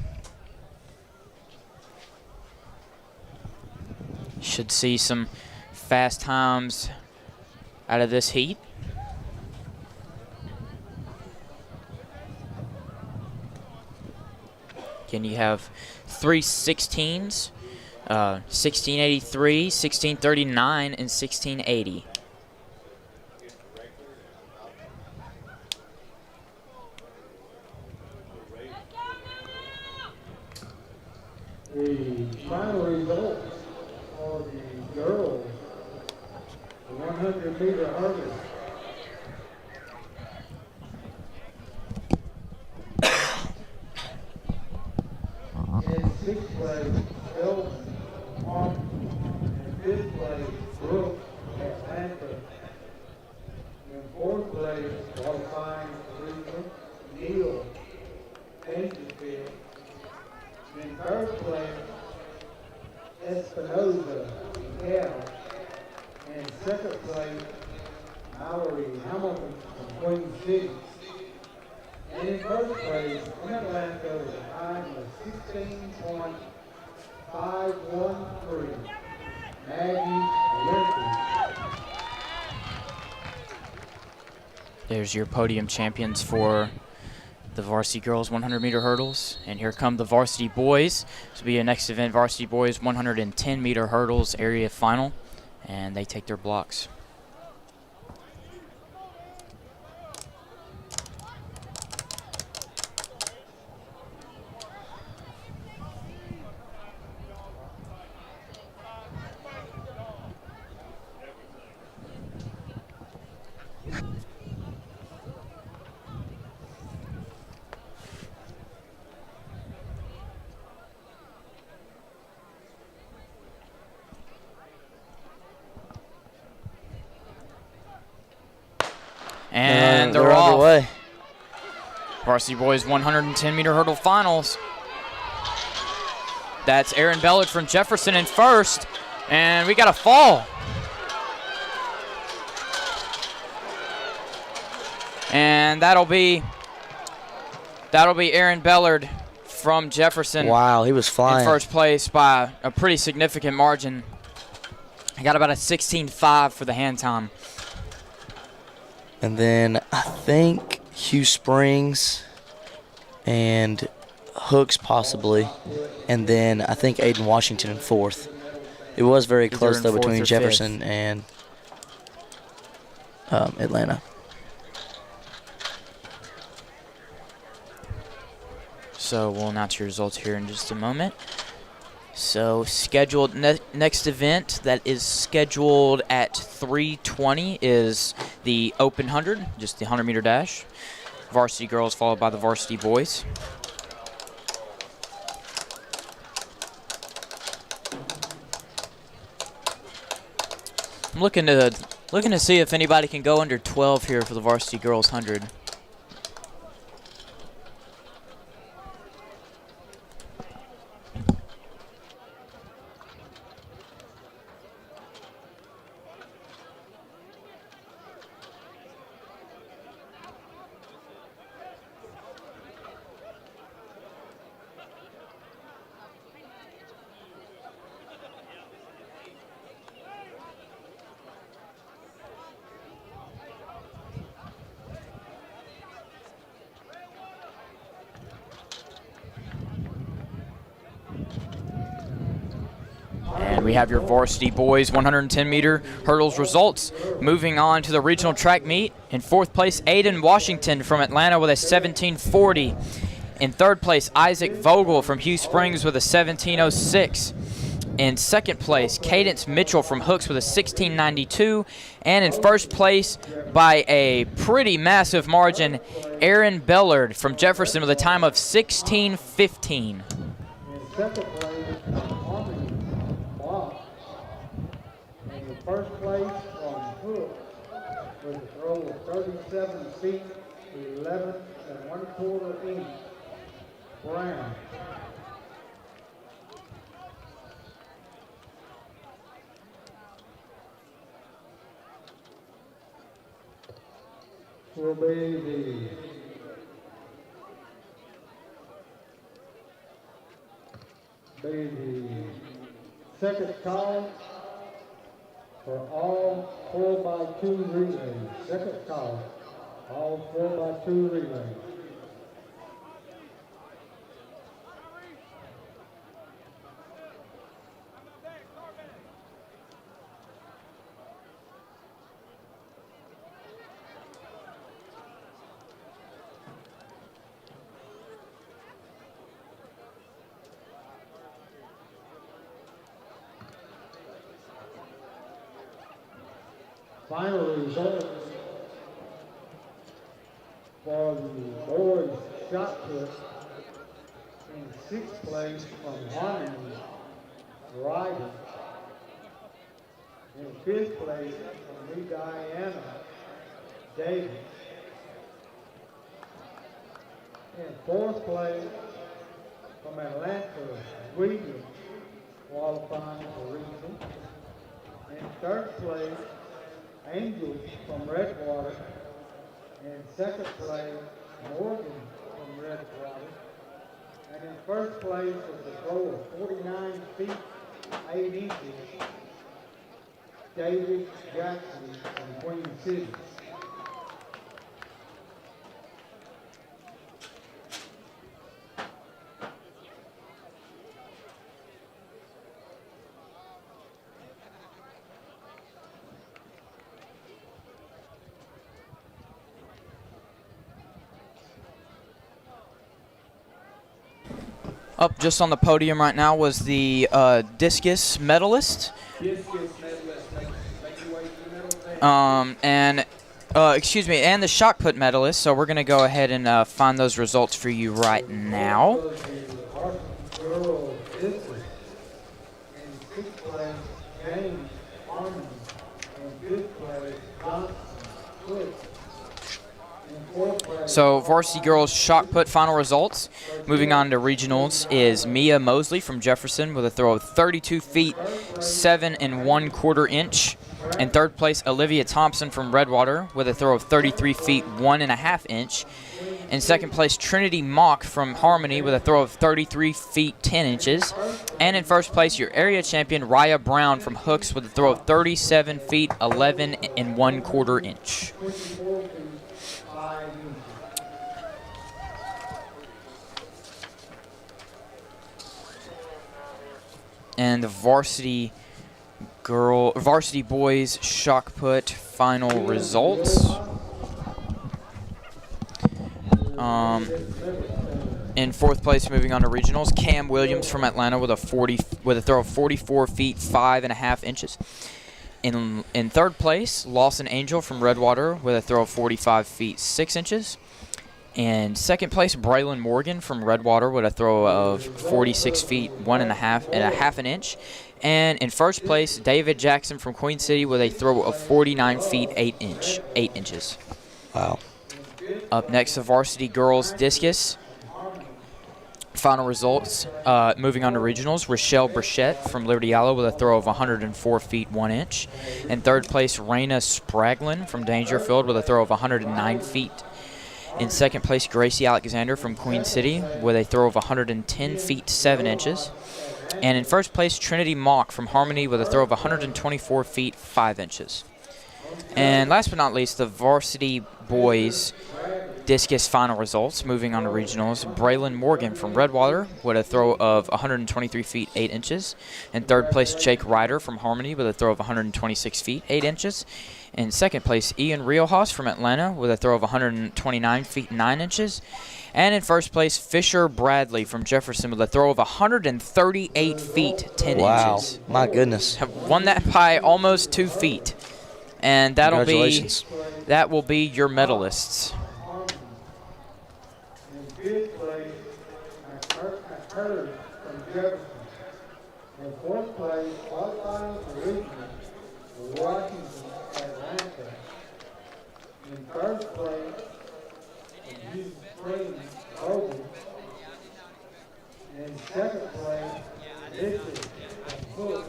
Should see some fast times out of this heat. Again, you have 3 16s, 1683, 1639, and 1680. The final results for the girls, the 100-meter hurdle. In sixth place, Elton second place, Mallory Hamilton from Queen City. And in first place, from Atlanta, with a time of 16.513, Maggie Lincoln. There's your podium champions for the varsity girls 100-meter hurdles. And here come the varsity boys. This will be your next event, varsity boys 110-meter hurdles area final. And they take their blocks. And they're off. Underway. Varsity boys 110-meter hurdle finals. That's Aaron Bellard from Jefferson in first, and we got a fall. And that'll be Aaron Bellard from Jefferson. Wow, he was flying. In first place by a pretty significant margin. I got about a 16.5 for the hand time. And then I think Hugh Springs and Hooks possibly. And then I think Aiden Washington in fourth. It was very close, though, between Jefferson and Atlanta. So we'll announce your results here in just a moment. So scheduled next event that is scheduled at 3:20 is the Open 100, just the 100-meter dash. Varsity girls followed by the varsity boys. I'm looking to see if anybody can go under 12 here for the varsity girls 100. And we have your varsity boys 110-meter hurdles results. Moving on to the regional track meet. In fourth place, Aiden Washington from Atlanta with a 17:40. In third place, Isaac Vogel from Hugh Springs with a 17:06. In second place, Cadence Mitchell from Hooks with a 16:92. And in first place, by a pretty massive margin, Aaron Bellard from Jefferson with a time of 16:15. In second place, Harmony Block. And in first place from Hook with a throw of 37 feet, 11 1/4 inch. Brown. Will be the second call for all 4x2 relays. Second call, all 4x2 relays. Final results for the boys shot put. In sixth place from Harmony Ryder. In fifth place from New Diana Davis. In fourth place from Atlanta Williams, qualifying for regional. In third place Angels from Redwater. In second place, Morgan from Redwater. And in first place with a throw of 49 feet, 8 inches, David Jackson from Queen City. Up just on the podium right now was the discus medalist. And the shot put medalist. So we're going to go ahead and find those results for you right now. So varsity girls shot put final results. Moving on to regionals is Mia Mosley from Jefferson with a throw of 32 feet, 7 1/4 inch. In third place, Olivia Thompson from Redwater with a throw of 33 feet, 1 1/2 inch. In second place, Trinity Mock from Harmony with a throw of 33 feet, 10 inches. And in first place, your area champion, Raya Brown from Hooks with a throw of 37 feet, 11 1/4 inch. And the varsity boys shock put final results. In fourth place, moving on to regionals, Cam Williams from Atlanta with a throw of 44 feet 5 1/2 inches. In third place, Lawson Angel from Redwater with a throw of 45 feet 6 inches. In second place, Braylon Morgan from Redwater with a throw of 46 feet 1 1/2 inch. And in first place, David Jackson from Queen City with a throw of 49 feet 8 inches. Wow. Up next, the varsity girls discus. Final results, moving on to regionals, Rochelle Burchette from Liberty Isle with a throw of 104 feet 1 inch. In third place, Raina Spraglin from Dangerfield with a throw of 109 feet. In second place, Gracie Alexander from Queen City with a throw of 110 feet 7 inches. And in first place, Trinity Mock from Harmony with a throw of 124 feet 5 inches. And last but not least, the varsity boys discus final results. Moving on to regionals, Braylon Morgan from Redwater with a throw of 123 feet 8 inches. In third place, Jake Ryder from Harmony with a throw of 126 feet 8 inches. In second place, Ian Riojas from Atlanta with a throw of 129 feet 9 inches. And in first place, Fisher Bradley from Jefferson with a throw of 138 feet 10 inches. Wow, my goodness. Have won that by almost 2 feet. And that will be your medalists. In fifth place, Curtis from Jefferson. In fourth place, qualifying for regional, Washington, Atlanta. In third place, Houston Springs, Oval. In second place, Richard from Hook.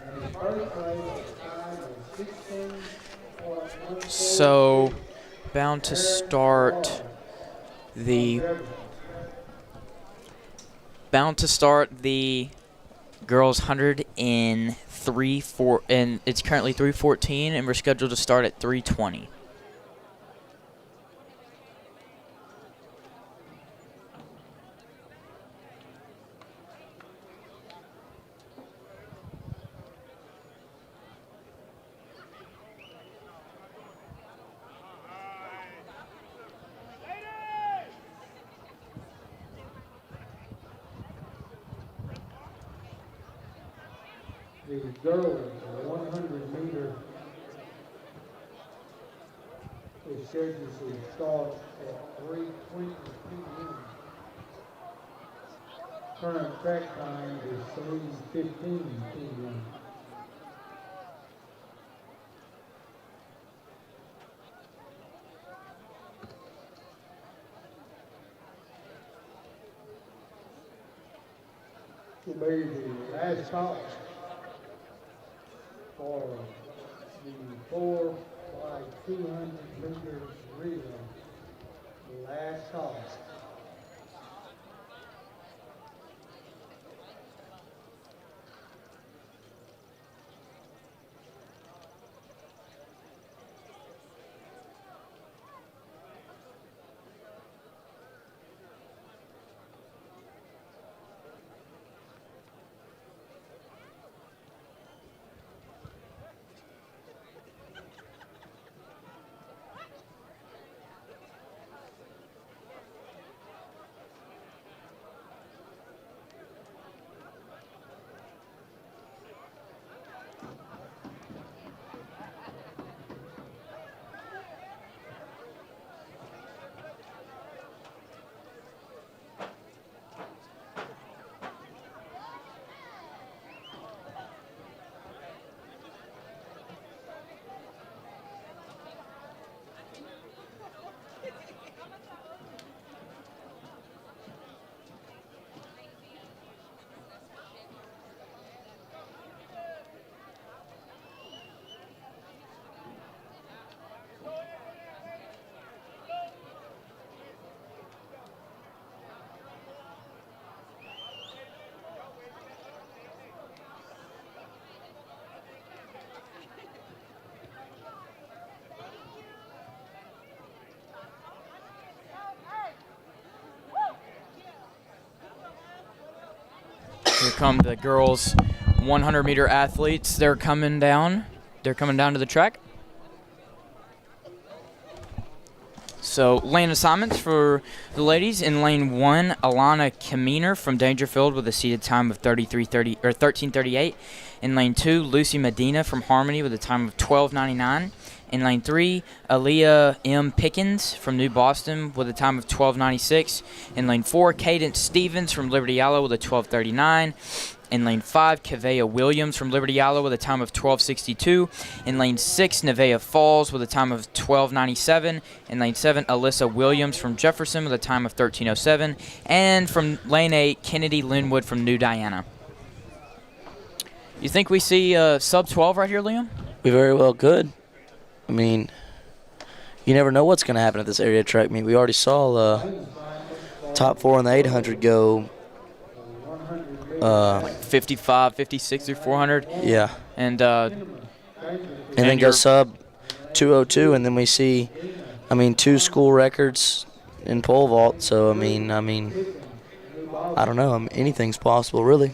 And in first place, a time of 16.14. So, bound to start the girls 100 in 3-4, and it's currently 3:14, and we're scheduled to start at 3:20. The girls 100-meter is scheduled to start at 3:20 p.m. Current track time is 3:15 p.m. Will be the last stop for the 4 200-meter relay. Last call. Here come the girls' 100-meter athletes. They're coming down. They're coming down to the track. So lane assignments for the ladies. In lane 1, Alana Kaminer from Dangerfield with a seated time of 13:38. In lane 2, Lucy Medina from Harmony with a time of 12:99. In lane 3, Aaliyah M. Pickens from New Boston with a time of 12:96. In lane 4, Cadence Stevens from Liberty Yellow with a 12:39. In lane 5, Kavea Williams from Liberty Yellow with a time of 12:62. In lane 6, Nevaeh Falls with a time of 12:97. In lane 7, Alyssa Williams from Jefferson with a time of 13:07. And from lane 8, Kennedy Linwood from New Diana. You think we see sub 12 right here, Liam? We very well could. I mean, you never know what's going to happen at this area track meet. We already saw top 4 in the 800 go. 55, 56 through 400. Yeah. And then go sub 202, and then we see, 2 school records in pole vault. So I mean, I don't know. Anything's possible, really.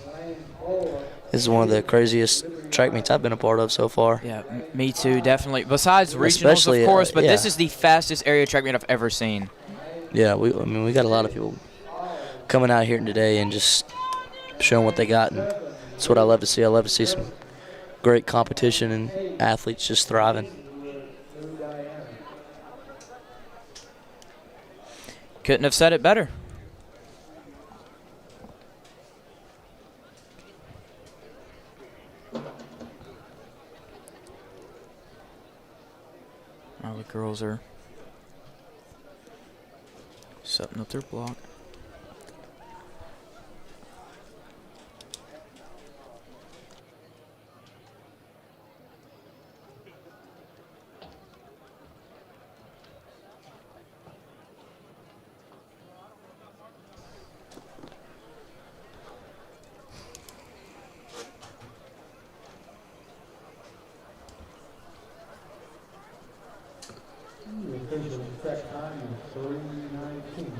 This is one of the craziest track meets I've been a part of so far. Yeah, me too, definitely. Besides regionals, of course, but this is the fastest area track meet I've ever seen. Yeah, we got a lot of people coming out here today and just showing what they got, and that's what I love to see. I love to see some great competition and athletes just thriving. Couldn't have said it better. Now the girls are setting up their block. The official track time is 3:19.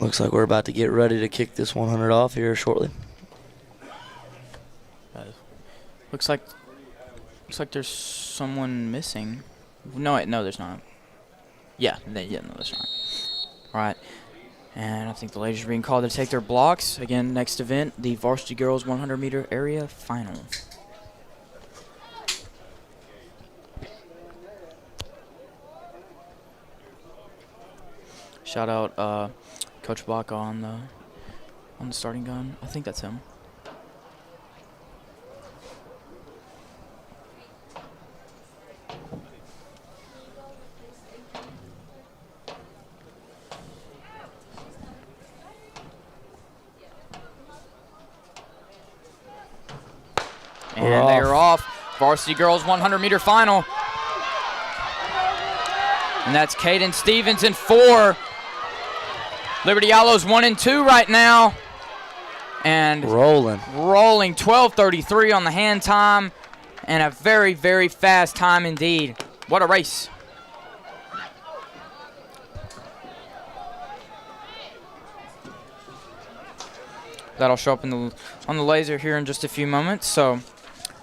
Looks like we're about to get ready to kick this 100 off here shortly. Looks like there's someone missing. No, wait, no, there's not. Yeah, no, there's not. All right. And I think the ladies are being called to take their blocks. Again, next event, the varsity girls 100-meter area final. Shout out Coach Block on the starting gun. I think that's him. And they are off. Varsity girls 100-meter final. And that's Caden Stevens in 4. Liberty Yellows 1 and 2 right now. And rolling 12:33 on the hand time. And a very, very fast time indeed. What a race. That'll show up on the laser here in just a few moments. So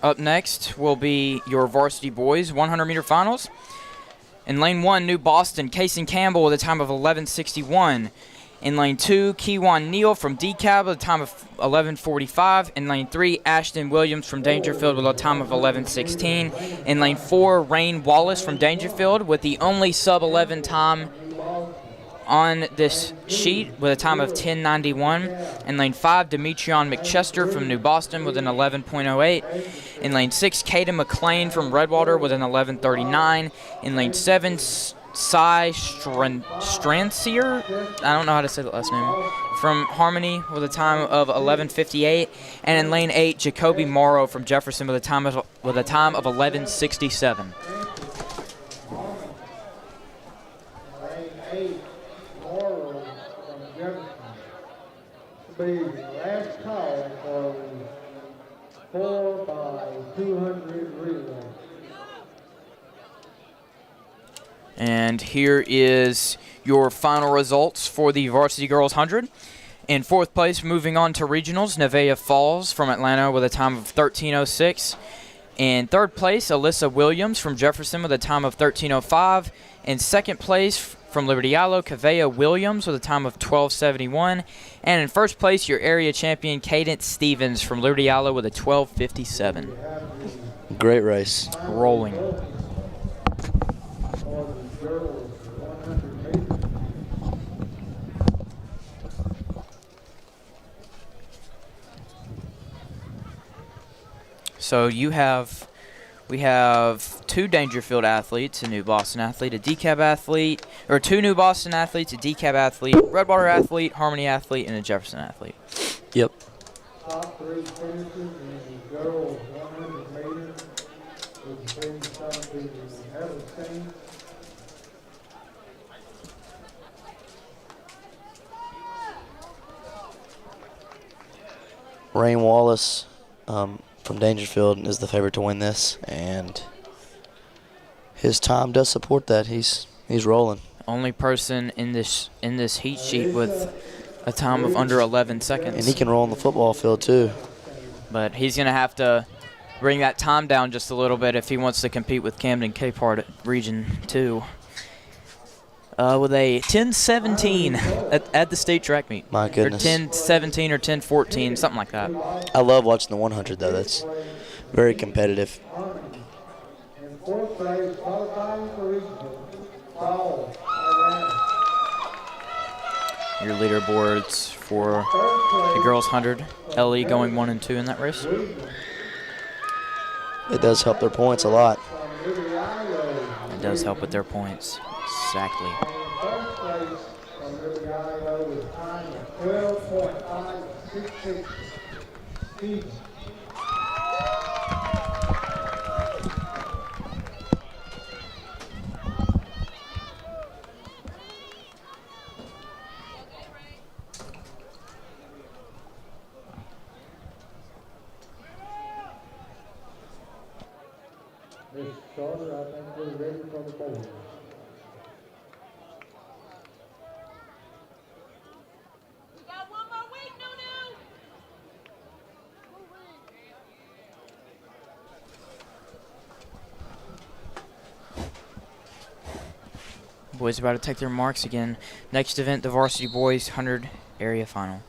up next will be your varsity boys 100-meter finals. In lane 1, New Boston, Kason Campbell with a time of 11:61. In lane 2, Keywan Neal from DeKalb with a time of 11:45. In lane 3, Ashton Williams from Dangerfield with a time of 11:16. In lane 4, Rain Wallace from Dangerfield with the only sub-11 time on this sheet with a time of 10:91. In lane 5, Demetrion McChester from New Boston with an 11:08. In lane 6, Caden McLean from Redwater with an 11:39. In lane 7, Cy Strancier, I don't know how to say the last name, from Harmony with a time of 11:58. And in lane 8, Jacoby Morrow from Jefferson with a time of 11:67. Be last call for 4 by 200 relay. And here is your final results for the varsity girls 100. In 4th place, moving on to regionals, Nevaeh Falls from Atlanta with a time of 13:06. In 3rd place, Alyssa Williams from Jefferson with a time of 13:05. In 2nd place, from Liberty Yellow, Kavea Williams with a time of 12:71. And in 1st place, your area champion, Cadence Stevens from Liberty Yellow with a 12:57. Great race. Rolling. So we have 2 Dangerfield athletes, a New Boston athlete, a DeKalb athlete, or 2 New Boston athletes, a DeKalb athlete, Redwater athlete, Harmony athlete, and a Jefferson athlete. Yep. Top 3 finishes in the girls 100 meters with the 37 we haven't seen. Rain Wallace from Dangerfield is the favorite to win this, and his time does support that. He's rolling. Only person in this heat sheet with a time of under 11 seconds. And he can roll on the football field too. But he's going to have to bring that time down just a little bit if he wants to compete with Camden Capehart Region 2. With a 10:17 at the state track meet. My goodness. Or 10:17 or 10:14, something like that. I love watching the 100 though. That's very competitive. In 4th place, qualifying for regional, Paul. Your leaderboards for the girls 100. Ellie going 1 and 2 in that race. It does help their points a lot. It does help with their points. Exactly. First place from Liberty Iowa with time of 12.566. Steve. Miss Carter, I think we're ready for the board. Boys about to take their marks again. Next event, the varsity boys 100 area final.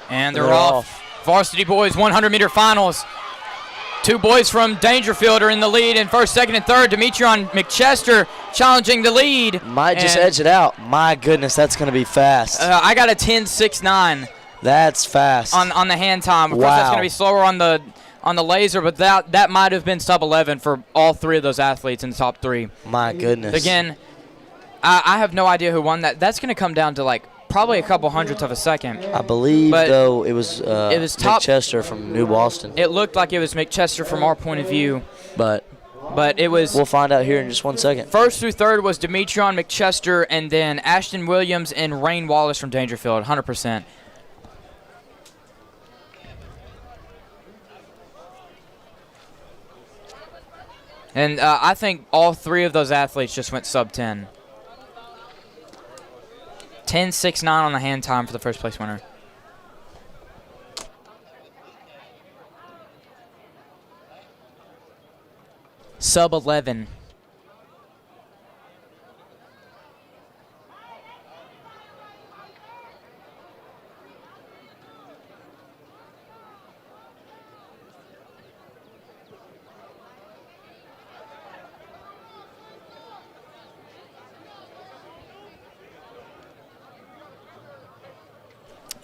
And they're off. Varsity boys 100-meter finals. Two boys from Dangerfield are in the lead in first, second, and third. Demetrion McChester challenging the lead. Might just edge it out. My goodness, that's going to be fast. I got a 10.69. That's fast. On the hand time. Of course, that's going to be slower on the laser, but that might have been sub 11 for all three of those athletes in the top three. My goodness. Again, I have no idea who won that. That's going to come down to like probably a couple hundredths of a second. I believe, though, it was top McChester from New Boston. It looked like it was McChester from our point of view. But it was. We'll find out here in just 1 second. First through third was Demetrion McChester, and then Ashton Williams and Rain Wallace from Dangerfield, 100%. And I think all three of those athletes just went sub 10. 10.69 on the hand time for the first place winner. Sub 11.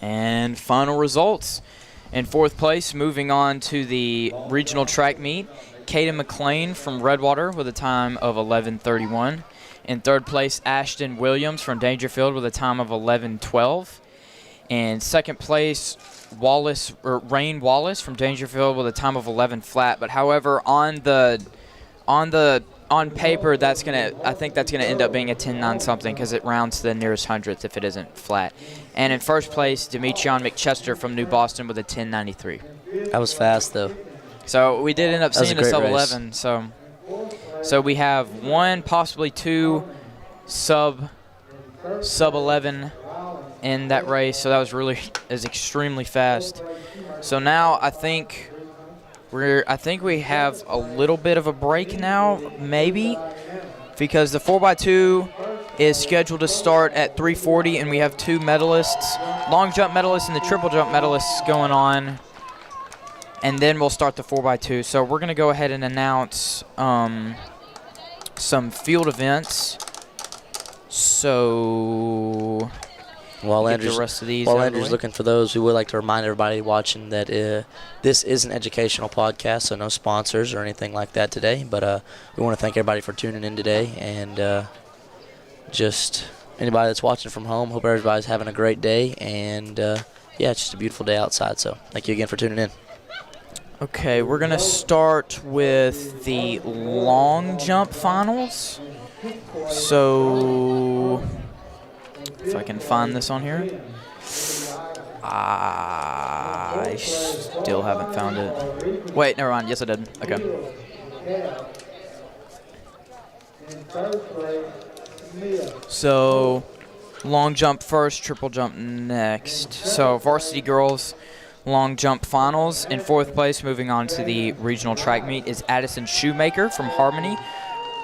And final results. In fourth place, moving on to the regional track meet, Kaden McLean from Redwater with a time of 11:31. In third place, Ashton Williams from Dangerfield with a time of 11:12. In second place, Rain Wallace from Dangerfield with a time of 11 flat. But however, on paper, I think that's gonna end up being a 10.9 something because it rounds to the nearest hundredth if it isn't flat. And in first place, Demetrion McChester from New Boston with a 10.93. That was fast, though. So we did end up seeing a sub race. 11. So we have one, possibly two sub 11 in that race. So that was extremely fast. So now I think we have a little bit of a break now, maybe, because the 4x2 is scheduled to start at 3:40, and we have two medalists, long jump medalists and the triple jump medalists going on, and then we'll start the 4x2. So we're going to go ahead and announce some field events. So while get the rest of these while out of the Andrew's way. looking for those, we would like to remind everybody watching that this is an educational podcast, so no sponsors or anything like that today. But we want to thank everybody for tuning in today, and just anybody that's watching from home, hope everybody's having a great day. And, yeah, it's just a beautiful day outside, so thank you again for tuning in. Okay, we're going to start with the long jump finals. So if I can find this on here. I still haven't found it. Wait, never mind. Yes, I did. Okay. So long jump first, triple jump next. So varsity girls long jump finals. In fourth place, moving on to the regional track meet, is Addison Shoemaker from Harmony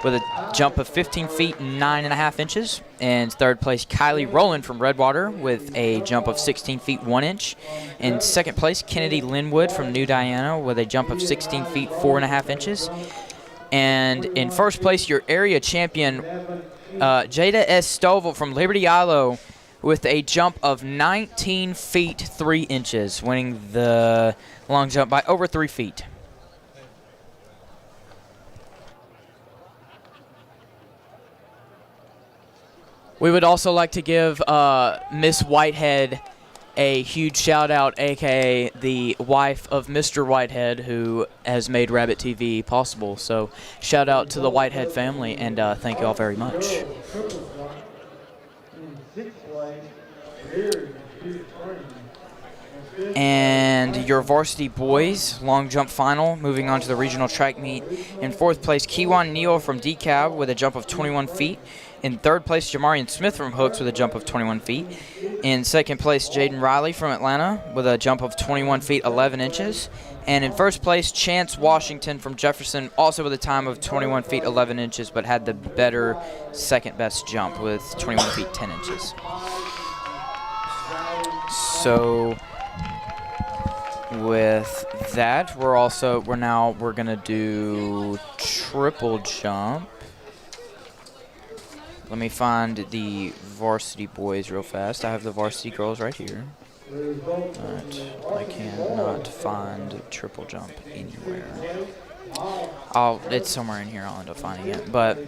with a jump of 15 feet 9.5 inches. And third place, Kylie Rowland from Redwater with a jump of 16 feet 1 inch. In second place, Kennedy Linwood from New Diana with a jump of 16 feet 4.5 inches. And in first place, your area champion, Jada S. Stovall from Liberty Ilo with a jump of 19 feet 3 inches, winning the long jump by over 3 feet. We would also like to give Miss Whitehead a huge shout out, aka the wife of Mr. Whitehead, who has made Rabbit TV possible. So shout out to the Whitehead family, and thank you all very much. Triple jump in sixth place, Leary Hugh Springs. And your varsity boys long jump final, moving on to the regional track meet. In fourth place, Kewan Neal from DeKalb with a jump of 21 feet. In third place, Jamarian Smith from Hooks with a jump of 21 feet. In second place, Jaden Riley from Atlanta with a jump of 21 feet 11 inches. And in first place, Chance Washington from Jefferson, also with a time of 21 feet 11 inches, but had the better second best jump with 21 feet 10 inches. So with that, we're gonna do triple jump. Let me find the varsity boys real fast. I have the varsity girls right here. But I cannot find triple jump anywhere. It's somewhere in here. I'll end up finding it. But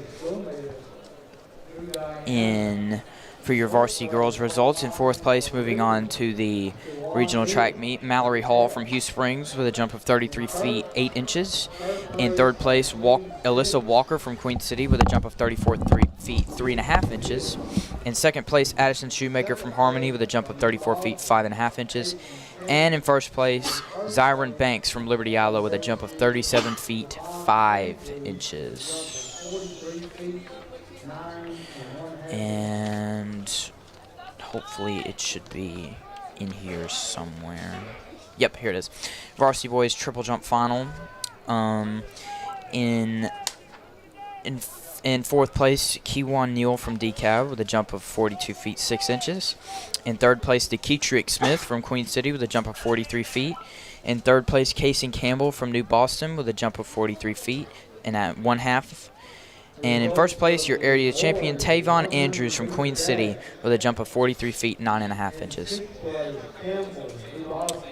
for your varsity girls results, in fourth place, moving on to the regional track meet, Mallory Hall from Hugh Springs with a jump of 33 feet 8 inches. In third place, Alyssa Walker from Queen City with a jump of 34 feet 3.5 inches. In second place, Addison Shoemaker from Harmony with a jump of 34 feet 5.5 inches. And in first place, Zyron Banks from Liberty Isle with a jump of 37 feet 5 inches. And hopefully it should be in here somewhere. Yep, here it is. Varsity boys triple jump final. In fourth place, Kewan Neal from DeKalb with a jump of 42 feet 6 inches. In third place, Deketrick Smith from Queen City with a jump of 43 feet. In third place, Casey Campbell from New Boston with a jump of 43 feet and at 1/2. And in first place, your area champion, Tavon Andrews from Queen City with a jump of 43 feet 9.5 inches.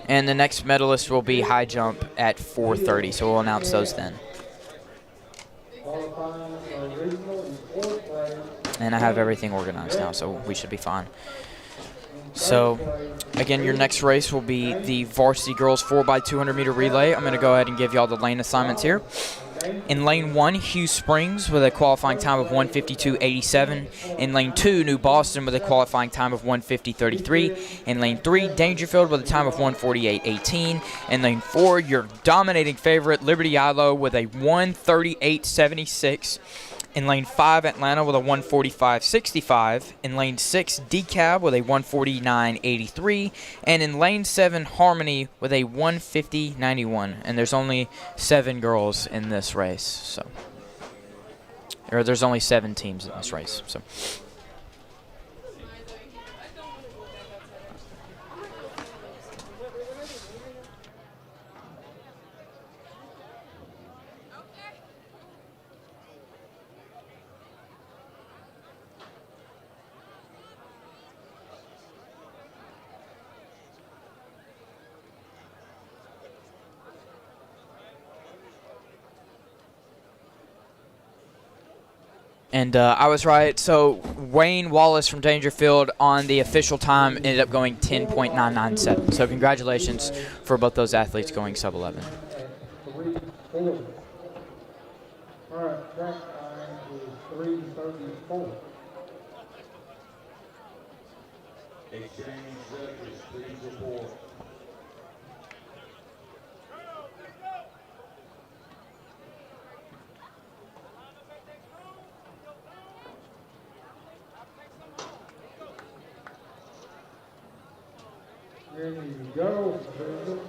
And the next medalist will be high jump at 4:30, so we'll announce those then. And I have everything organized now, so we should be fine. So, again, your next race will be the varsity girls 4x200 meter relay. I'm going to go ahead and give y'all the lane assignments here. In lane 1, Hugh Springs with a qualifying time of 1:52.87. In lane 2, New Boston with a qualifying time of 1:50.33. In lane 3, Dangerfield with a time of 1:48.18. In lane 4, your dominating favorite, Liberty Isle with a 1:38.76. In lane 5, Atlanta with a 1:45.65. In lane 6, DeKalb with a 1:49.83. And in lane 7, Harmony with a 1:50.91. And there's only 7 girls in this race, or there's only 7 teams in this race. So. And I was right. So Wayne Wallace from Dangerfield on the official time ended up going 10.997. So congratulations for both those athletes going sub-11. All right, track time is 3:34. Exchange judges, please report. In the girls division,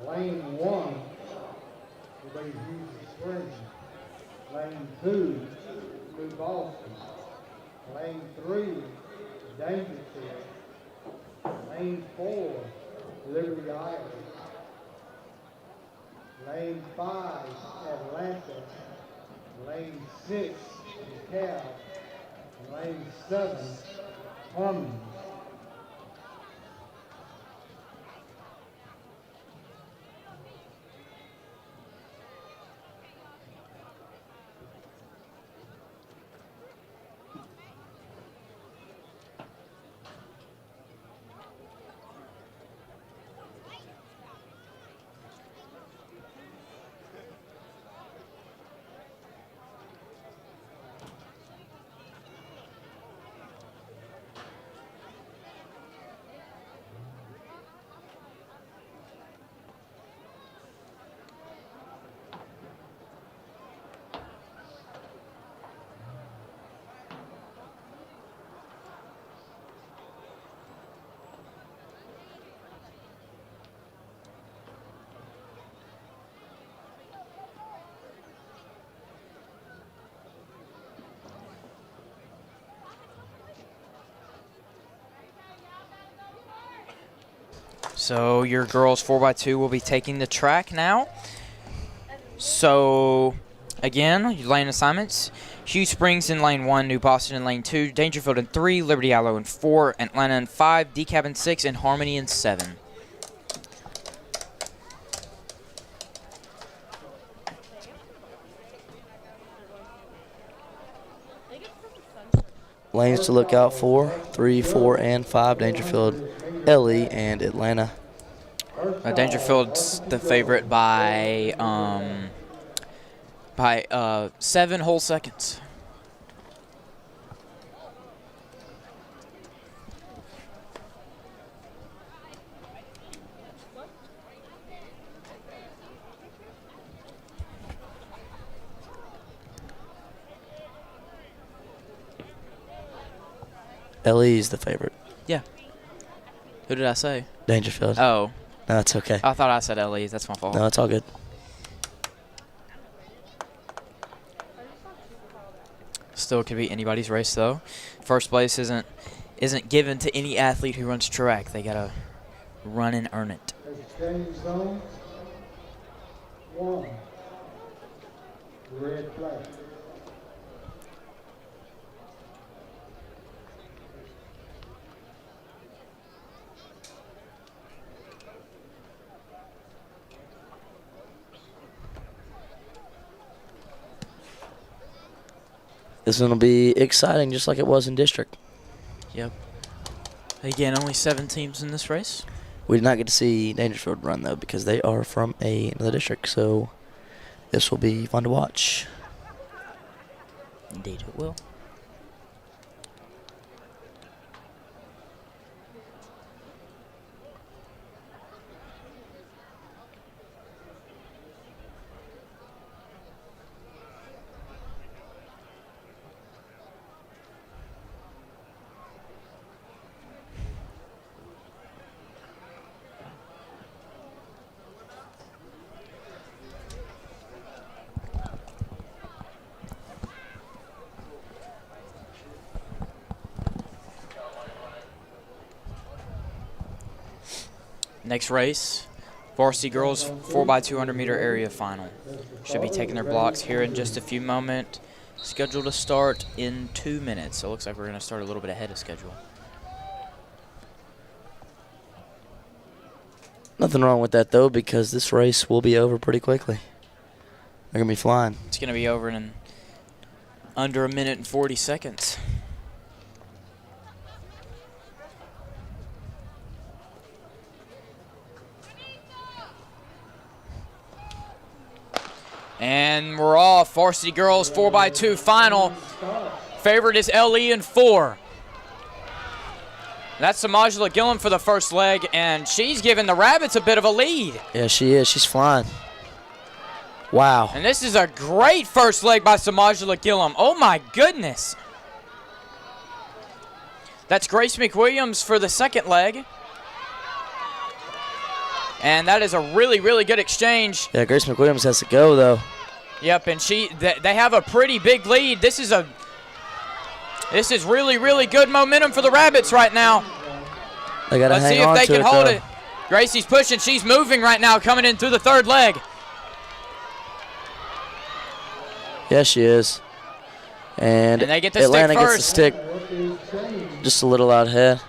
lane 1 will be Houston Springs. Lane 2, New Boston. Lane 3, Dangerfield. Lane 4, Liberty Isle. Lane 5, Atlanta. Lane 6, DeKalb. Lane 7, Harmony. So your girls 4x2 will be taking the track now. So again, your lane assignments. Hugh Springs in lane 1, New Boston in lane 2, Dangerfield in 3, Liberty Allo in 4, Atlanta in 5, DeKalb in 6, and Harmony in 7. Lanes to look out for: 3, 4, and 5. Dangerfield, LE, and Atlanta. Dangerfield's the favorite by 7 whole seconds. LE is the favorite. Yeah. Who did I say? Dangerfield. Oh, No, it's okay. I thought I said LEs. That's my fault. No, it's all good. Still could be anybody's race though. First place isn't given to any athlete who runs track. They gotta run and earn it. Exchange zone. 1. Red flag. This one will be exciting, just like it was in district. Yep. Again, only 7 teams in this race. We did not get to see Dangerfield run, though, because they are from another district, so this will be fun to watch. Indeed it will. Next race, varsity girls 4x200 meter area final. Should be taking their blocks here in just a few moments. Scheduled to start in 2 minutes. So it looks like we're going to start a little bit ahead of schedule. Nothing wrong with that, though, because this race will be over pretty quickly. They're going to be flying. It's going to be over in under 1 minute and 40 seconds. And we're off. Varsity girls 4x2 final. Favorite is LE in 4. That's Samajla Gillum for the first leg, and she's giving the Rabbits a bit of a lead. Yeah, she is. She's flying. Wow. And this is a great first leg by Samajla Gillum. Oh, my goodness. That's Grace McWilliams for the second leg. And that is a really, really good exchange. Yeah, Grace McWilliams has to go, though. Yep, and they have a pretty big lead. This is really, really good momentum for the Rabbits right now. They got to Let's hang see if on they to can it, hold though. it. Gracie's pushing. She's moving right now, coming in through the third leg. Yeah, she is. And they get the Atlanta stick gets first. the stick just a little out ahead.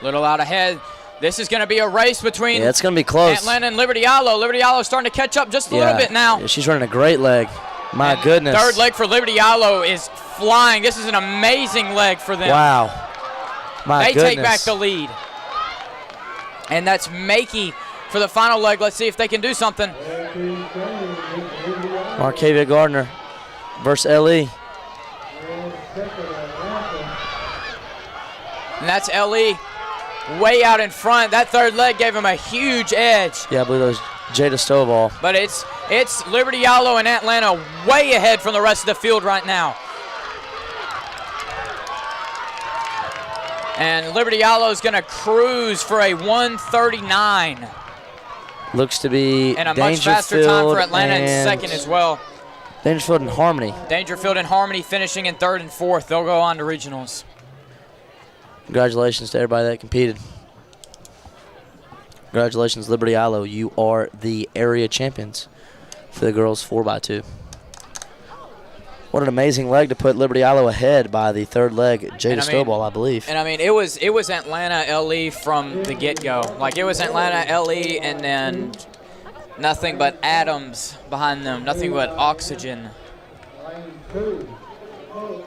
Little out ahead. This is going to be a race between Yeah, it's going to be close. Atlanta and Liberty Allo. Liberty Allo starting to catch up just a little bit now. Yeah, she's running a great leg. My And goodness. Third leg for Liberty Allo is flying. This is an amazing leg for them. Wow. My They goodness. take back the lead. And that's Makey for the final leg. Let's see if they can do something. Marcavia Gardner versus LE. And that's LE way out in front. That third leg gave him a huge edge. Yeah, I believe that was Jada Stovall. But it's Liberty Allo and Atlanta way ahead from the rest of the field right now. And Liberty Allo is going to cruise for a 1:39. Looks to be And a much faster time for Atlanta in and second as well. Dangerfield and Harmony. Dangerfield and Harmony finishing in third and fourth. They'll go on to regionals. Congratulations to everybody that competed. Congratulations, Liberty Ilo. You are the area champions for the girls 4x2. What an amazing leg to put Liberty Ilo ahead by the third leg, Jada Stoball, I believe. And I mean, it was Atlanta LE from the get-go. Like, it was Atlanta LE and then nothing but atoms behind them, nothing but oxygen.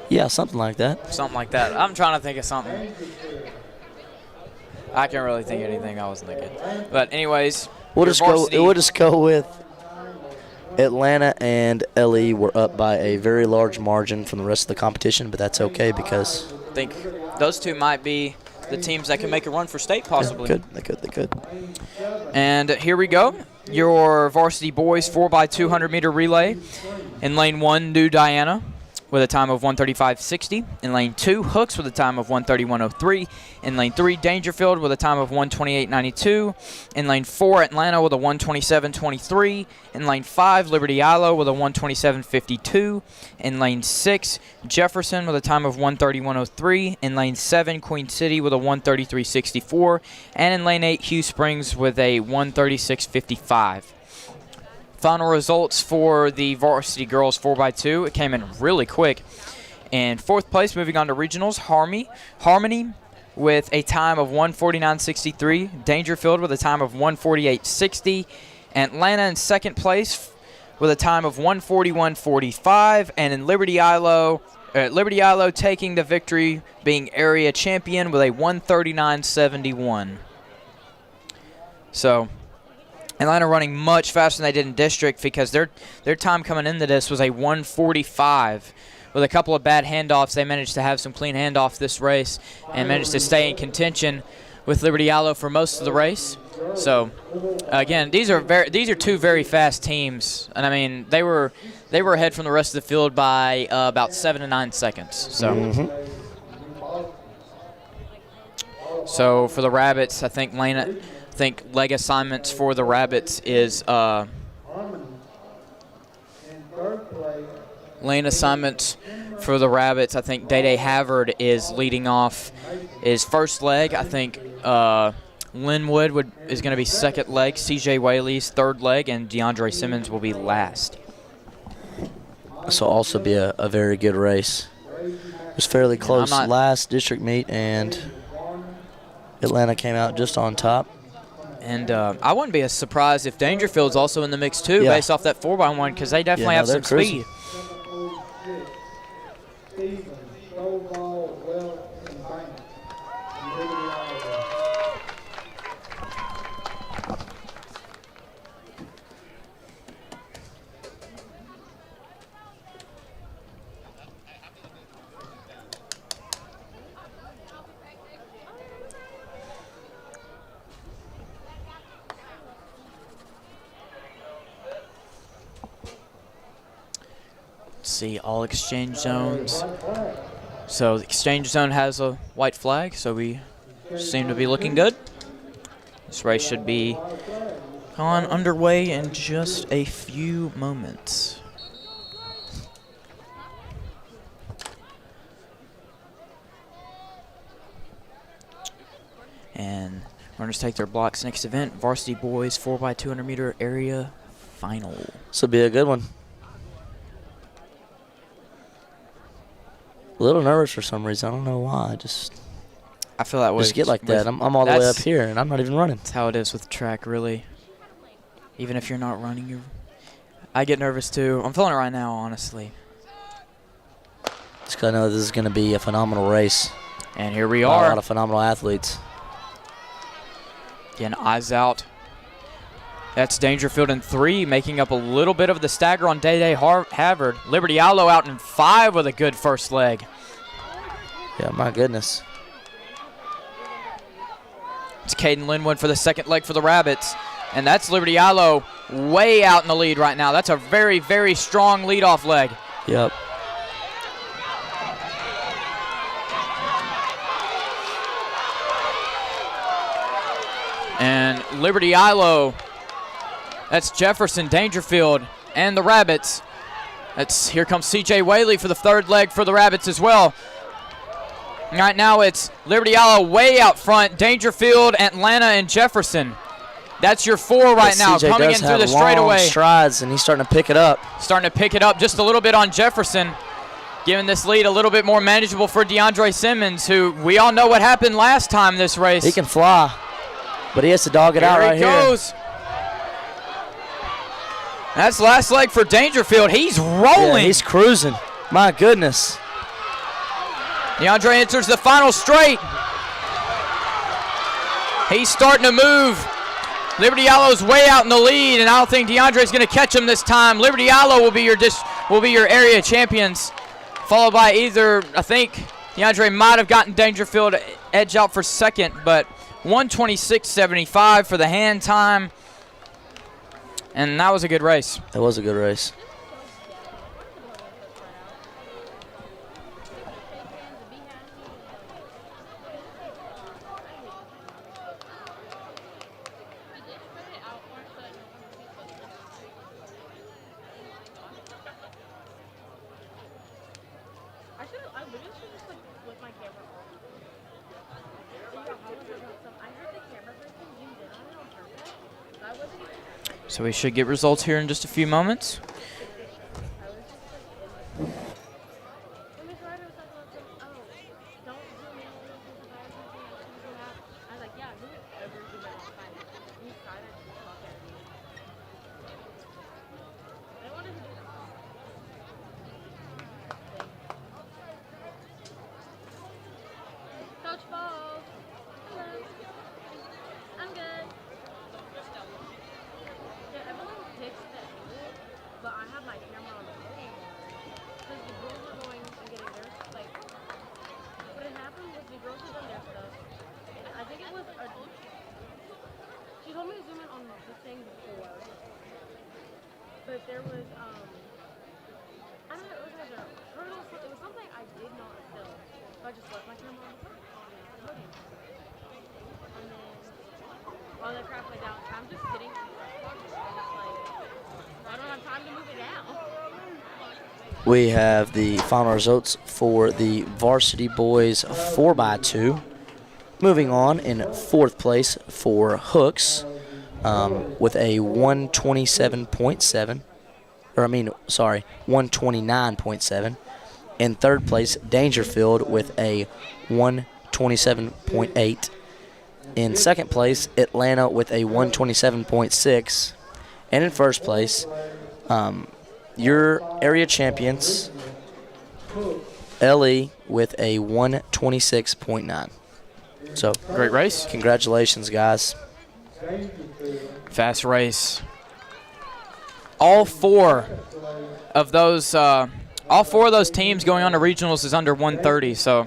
Yeah, something like that. Something like that. I'm trying to think of something. I can't really think of anything I was thinking. But anyways, we'll just go with Atlanta and LE were up by a very large margin from the rest of the competition, but that's okay because I think those two might be the teams that can make a run for state, possibly. They could. And here we go. Your varsity boys 4x200 meter relay. In lane 1, New Diana with a time of 1:35.60. In lane 2, Hooks with a time of 1:31.03. In lane 3, Dangerfield with a time of 1:28.92. In lane 4, Atlanta with a 1:27.23. In lane 5, Liberty Ilo with a 1:27.52. In lane 6, Jefferson with a time of 1:31.03. In lane 7, Queen City with a 1:33.64. And in lane 8, Hugh Springs with a 1:36.55. Final results for the varsity girls 4x2. It came in really quick. In 4th place, moving on to regionals, Harmony with a time of 1:49.63. Dangerfield with a time of 1:48.60. Atlanta in 2nd place with a time of 1:41.45. And in Liberty Ilo taking the victory, being area champion with a 1:39.71. So Atlanta running much faster than they did in district because their time coming into this was a 1:45. With a couple of bad handoffs, they managed to have some clean handoff this race and managed to stay in contention with Liberty Ilo for most of the race. So again, these are two very fast teams, and I mean they were ahead from the rest of the field by about 7 to 9 seconds. So. So for the Rabbits, I think leg assignments for the Rabbits is lane assignments for the Rabbits. I think Day Havard is leading off his first leg. I think Linwood is going to be second leg. CJ Whaley's third leg, and DeAndre Simmons will be last. This will also be a very good race. It was fairly close last district meet, and Atlanta came out just on top. And I wouldn't be as surprised if Dangerfield's also in the mix too, based off that 4x1, because they definitely have some speed. See all exchange zones. So the exchange zone has a white flag, so we seem to be looking good. This race should be underway in just a few moments. And runners take their blocks. Next event, varsity boys 4x200 meter area final. This will be a good one. A little nervous for some reason. I don't know why. I feel that way. Just get like that. I'm all the way up here, and I'm not even running. That's how it is with track, really. Even if you're not running, I get nervous too. I'm feeling it right now, honestly. Just because I know this is going to be a phenomenal race. And here we are. A lot of phenomenal athletes. Again, eyes out. That's Dangerfield in 3, making up a little bit of the stagger on Day Havard. Liberty Ilo out in 5 with a good first leg. Yeah, my goodness. It's Caden Linwood for the second leg for the Rabbits. And that's Liberty Ilo way out in the lead right now. That's a very, very strong leadoff leg. Yep. And Liberty Ilo, that's Jefferson, Dangerfield, and the Rabbits. Here comes CJ Whaley for the third leg for the Rabbits as well. Right now it's Liberty Ilo way out front, Dangerfield, Atlanta, and Jefferson. That's your 4 right now, CJ coming in does through have the long straightaway. strides, and he's starting to pick it up. Starting to pick it up just a little bit on Jefferson, giving this lead a little bit more manageable for DeAndre Simmons, who we all know what happened last time this race. He can fly, but he has to dog it out right here. Here he goes. That's last leg for Dangerfield. He's rolling. Yeah, he's cruising. My goodness. DeAndre enters the final straight. He's starting to move. Liberty Yellow's way out in the lead, and I don't think DeAndre's going to catch him this time. Liberty Yellow will be your area champions, followed by either, I think DeAndre might have gotten Dangerfield edge out for second, but 1:26.75 for the hand time, and that was a good race. That was a good race. So we should get results here in just a few moments. Coach Ball. Hello. I'm good. Yeah, everyone picks the angle, but I have my camera on the wall. Because the girls were going and getting their, like, what had happened was the girls had done their stuff. And I think it was she told me to zoom in on the thing before. But there was, I don't know, it was like a hurdle, it was something I did not film. So I just left my camera on the podium. And then all that crap went down. I'm just sitting in the press box and I'm just like, I don't have time to move it down. We have the final results for the varsity boys 4x2. Moving on in fourth place for Hooks with a 127.7. 129.7. In third place, Dangerfield with a 127.8. In second place, Atlanta with a 127.6. And in first place, your area champions, LE, with a 126.9. So, great race. Congratulations, guys. Fast race. All four of those teams going on to regionals is under 130, so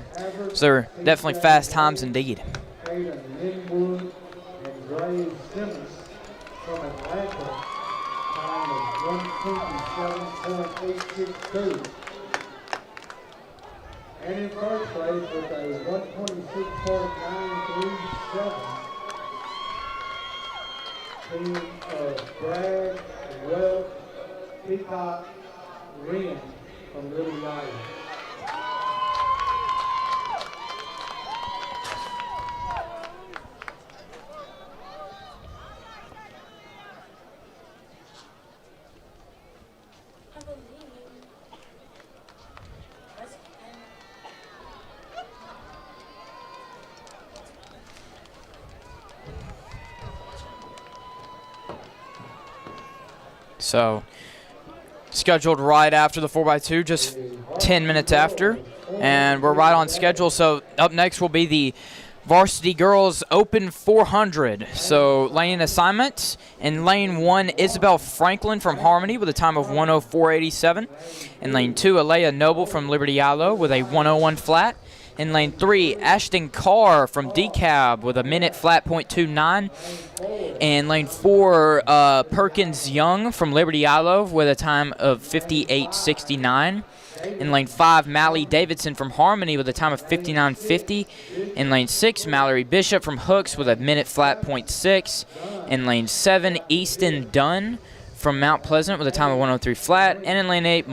they're definitely fast times indeed. Linwood and Gray Simmons from Atlanta, time of 127.862. And in first place with a 126.937. Team of Bragg, Welch, Peacock, Wren from Little Lion. So, scheduled right after the 4x2, just 10 minutes after, and we're right on schedule. So, up next will be the Varsity Girls Open 400. So, lane assignments. In lane 1, Isabel Franklin from Harmony with a time of 104.87. In lane 2, Alea Noble from Liberty Yellow with a 101 flat. In lane 3, Ashton Carr from DeKalb with a minute flat .29. In lane 4, Perkins Young from Liberty Yellow with a time of 58.69. In lane 5, Mally Davidson from Harmony with a time of 59.50. In lane 6, Mallory Bishop from Hooks with a minute flat .6. In lane 7, Easton Dunn from Mount Pleasant with a time of 103 flat. And in lane 8,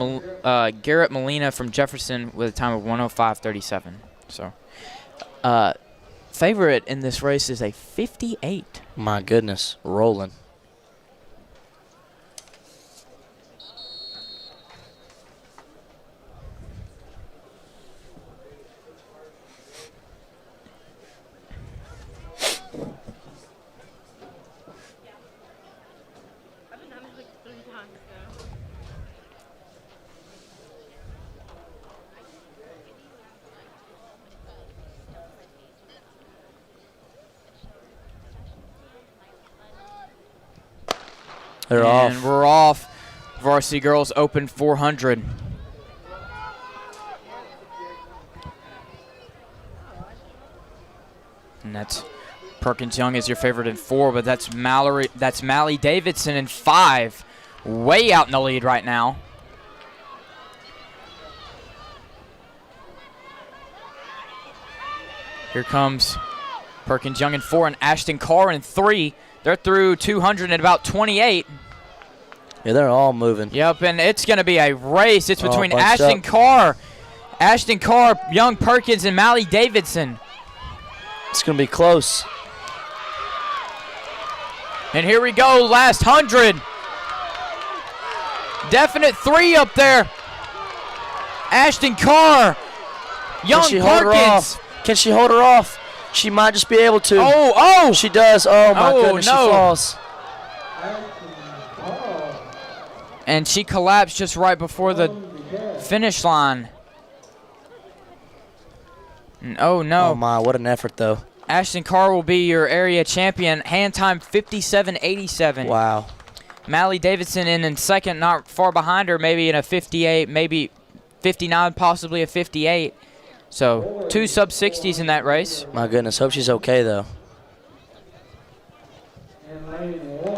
Garrett Molina from Jefferson with a time of 105.37. So, favorite in this race is a 58. My goodness, rolling. I've been damaged like 3 times now. They're And off. we're off. Varsity Girls Open 400. And that's Perkins Young is your favorite in 4, but that's Mally Davidson in 5. Way out in the lead right now. Here comes Perkins Young in 4 and Ashton Carr in 3. They're through 200 at about 28. Yeah, they're all moving. Yep, and it's going to be a race. It's All between bunched Ashton Carr, Young Perkins, and Mally Davidson. It's going to be close. And here we go, last 100. Definite 3 up there. Ashton Carr, Young Can she hold her Perkins. off? Can she hold her off? She might just be able to. Oh! She does. Oh, my Oh, goodness, no. she falls. And she collapsed just right before the finish line. Oh, no. Oh, my, what an effort, though. Ashton Carr will be your area champion. Hand time 57.87. Wow. Mally Davidson in second, not far behind her, maybe in a 58, maybe 59, possibly a 58. So 2 sub-60s in that race. My goodness, hope she's okay, though. In lane 1,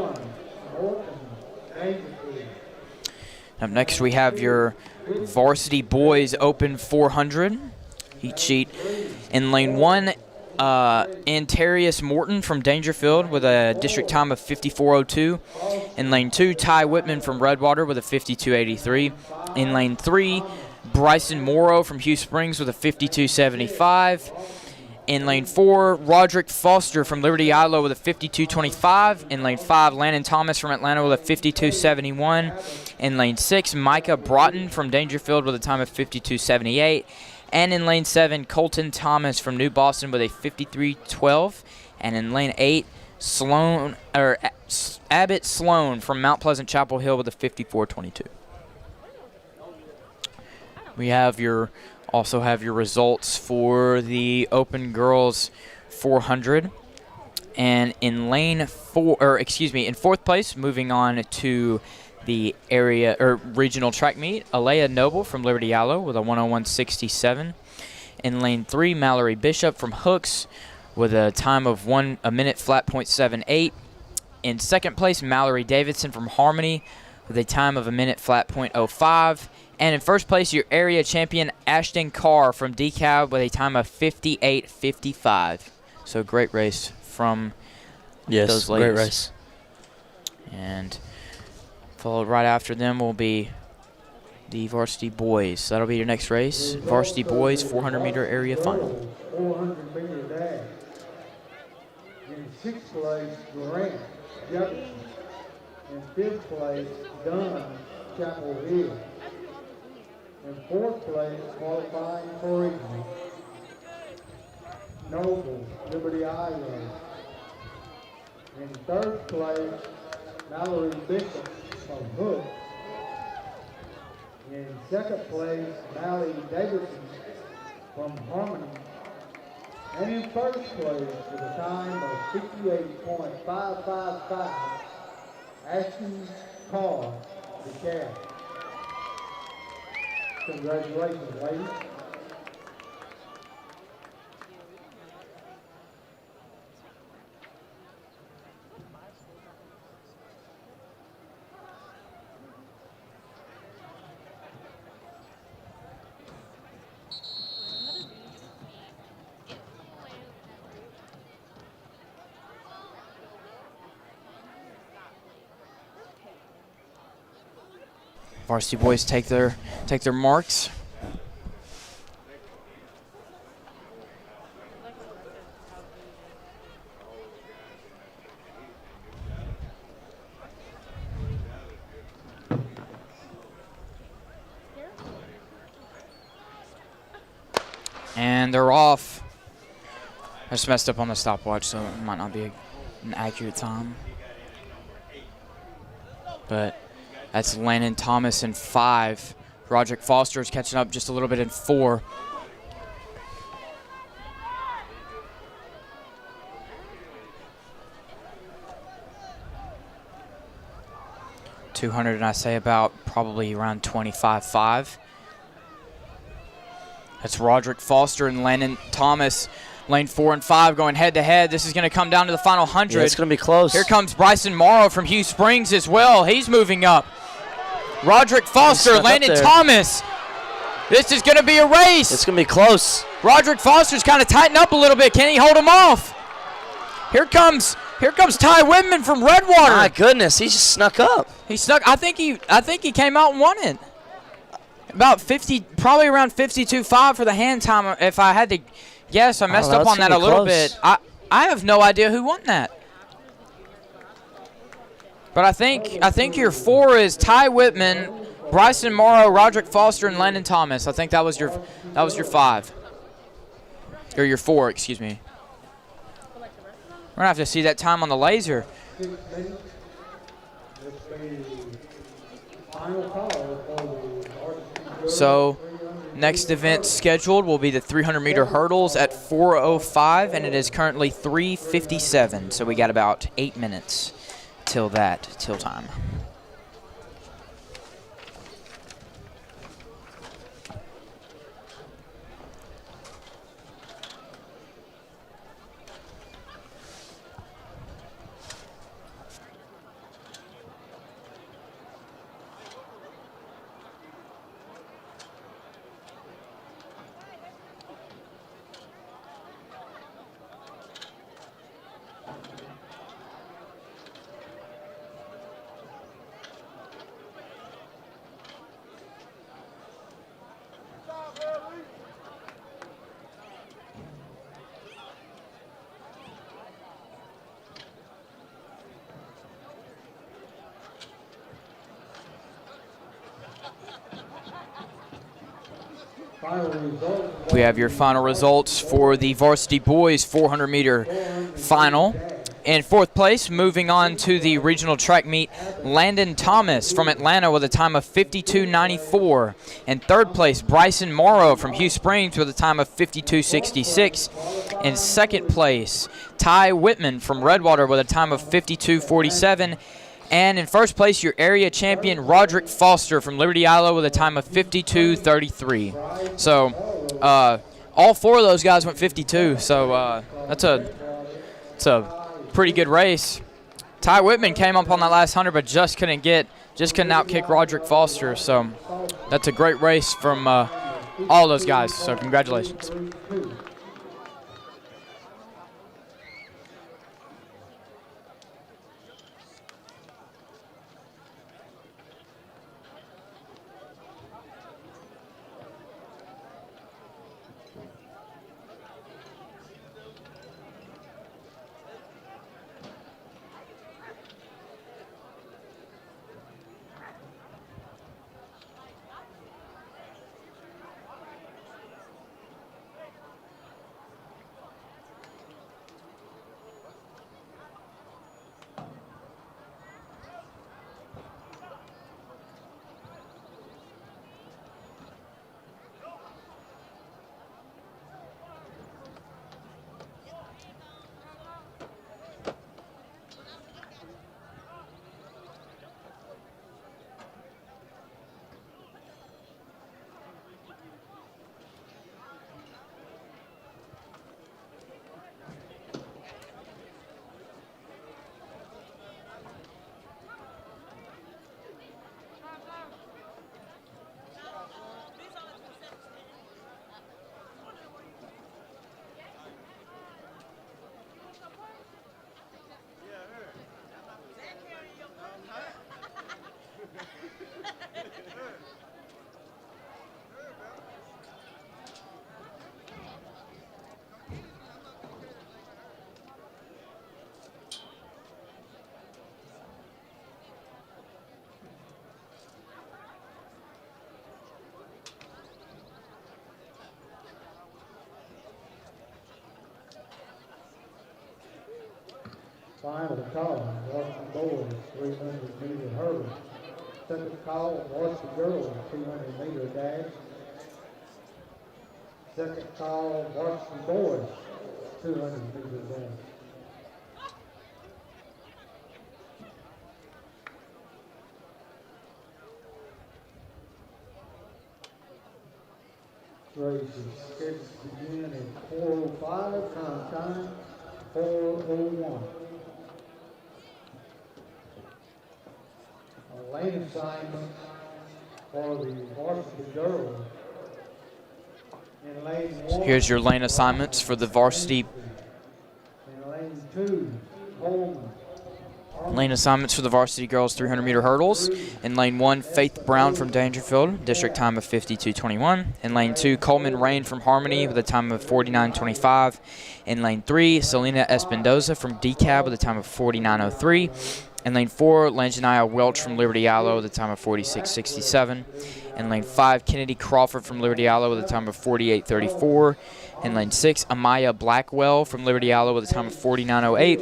Morton, Dangerfield. Up next we have your Varsity Boys Open 400 heat sheet. In lane 1, Antarius Morton from Dangerfield with a district time of 54.02. In lane 2, Ty Whitman from Redwater with a 52.83. In lane 3, Bryson Morrow from Hugh Springs with a 52.75. In lane 4, Roderick Foster from Liberty Ilo with a 52.25. In lane 5, Landon Thomas from Atlanta with a 52.71. In lane 6, Micah Broughton from Dangerfield with a time of 52.78. And in lane 7, Colton Thomas from New Boston with a 53.12. And in lane 8, Abbott Sloan from Mount Pleasant Chapel Hill with a 54.22. We also have your results for the Open Girls 400. And in in fourth place, moving on to the area or regional track meet, Alea Noble from Liberty Ilo with a 101.67. In lane 3, Mallory Bishop from Hooks with a time of 1 minute flat .78. In second place, Mallory Davidson from Harmony with a time of 1 minute flat .05. And in first place, your area champion, Ashton Carr from DeKalb with a time of 58.55. So great race from those ladies. Great race. And followed right after them will be the Varsity Boys. That'll be your next race. Varsity Boys 400-meter area final. 400-meter dash. In 6th place, Grant Jefferson. In 5th place, Dunn Chapel Hill. In 4th place, qualifying for regional, Noble, Liberty Iowa. In 3rd place, Mallory Bishop from Hook. In 2nd place, Mally Davidson from Harmony. And in 1st place, with a time of 58.555, Ashton Carr, the cat. Congratulations, ladies. Varsity Boys take their marks. And they're off. I just messed up on the stopwatch, so it might not be an accurate time. But that's Landon Thomas in 5. Roderick Foster is catching up just a little bit in 4. .200, and I say about probably around 25.5. That's Roderick Foster and Landon Thomas, lane 4 and 5 going head to head. This is going to come down to the final 100. Yeah, it's going to be close. Here comes Bryson Morrow from Hugh Springs as well. He's moving up. Roderick Foster, Landon Thomas. This is going to be a race. It's going to be close. Roderick Foster's kind of tightened up a little bit. Can he hold him off? Here comes Ty Whitman from Redwater. My goodness, he just snuck up. He snuck. I think he came out and won it. About 50, probably around 52.5 for the hand time. If I had to guess, I messed up on that a little bit. I have no idea who won that. But I think your 4 is Ty Whitman, Bryson Morrow, Roderick Foster, and Landon Thomas. I think that was your 5. Or your 4, excuse me. We're going to have to see that time on the laser. So, next event scheduled will be the 300-meter hurdles at 4:05, and it is currently 3:57. So we got about 8 minutes till time. We have your final results for the varsity boys 400-meter final. In 4th place, moving on to the regional track meet, Landon Thomas from Atlanta with a time of 52.94. In 3rd place, Bryson Morrow from Hugh Springs with a time of 52.66. In 2nd place, Ty Whitman from Redwater with a time of 52.47. And in 1st place, your area champion, Roderick Foster from Liberty Isle with a time of 52.33. So all 4 of those guys went 52. So that's a pretty good race. Ty Whitman came up on that last 100, but just couldn't outkick Roderick Foster. So that's a great race from all those guys. So congratulations. Final call, varsity boys, 300-meter hurdle. Second call, varsity girls, 200-meter dash. Second call, varsity boys, 200-meter dash. Race is scheduled to begin at 4:05, current time 4:01. A lane assignment for the varsity girls. In lane 1. Here's your lane assignments for the varsity. In lane 2, Coleman. Lane assignments for the varsity girls 300-meter hurdles. In lane 1, Faith Brown from Dangerfield, district time of 52:21. In lane 2, Coleman Rain from Harmony with a time of 49:25. In lane 3, Selena Espindoza from DeKalb with a time of 49:03. In lane 4, Lanjanaya Welch from Liberty Allo with a time of 46:67. In lane 5, Kennedy Crawford from Liberty Allo with a time of 48:34. In lane 6, Amaya Blackwell from Liberty Allo with a time of 49:08.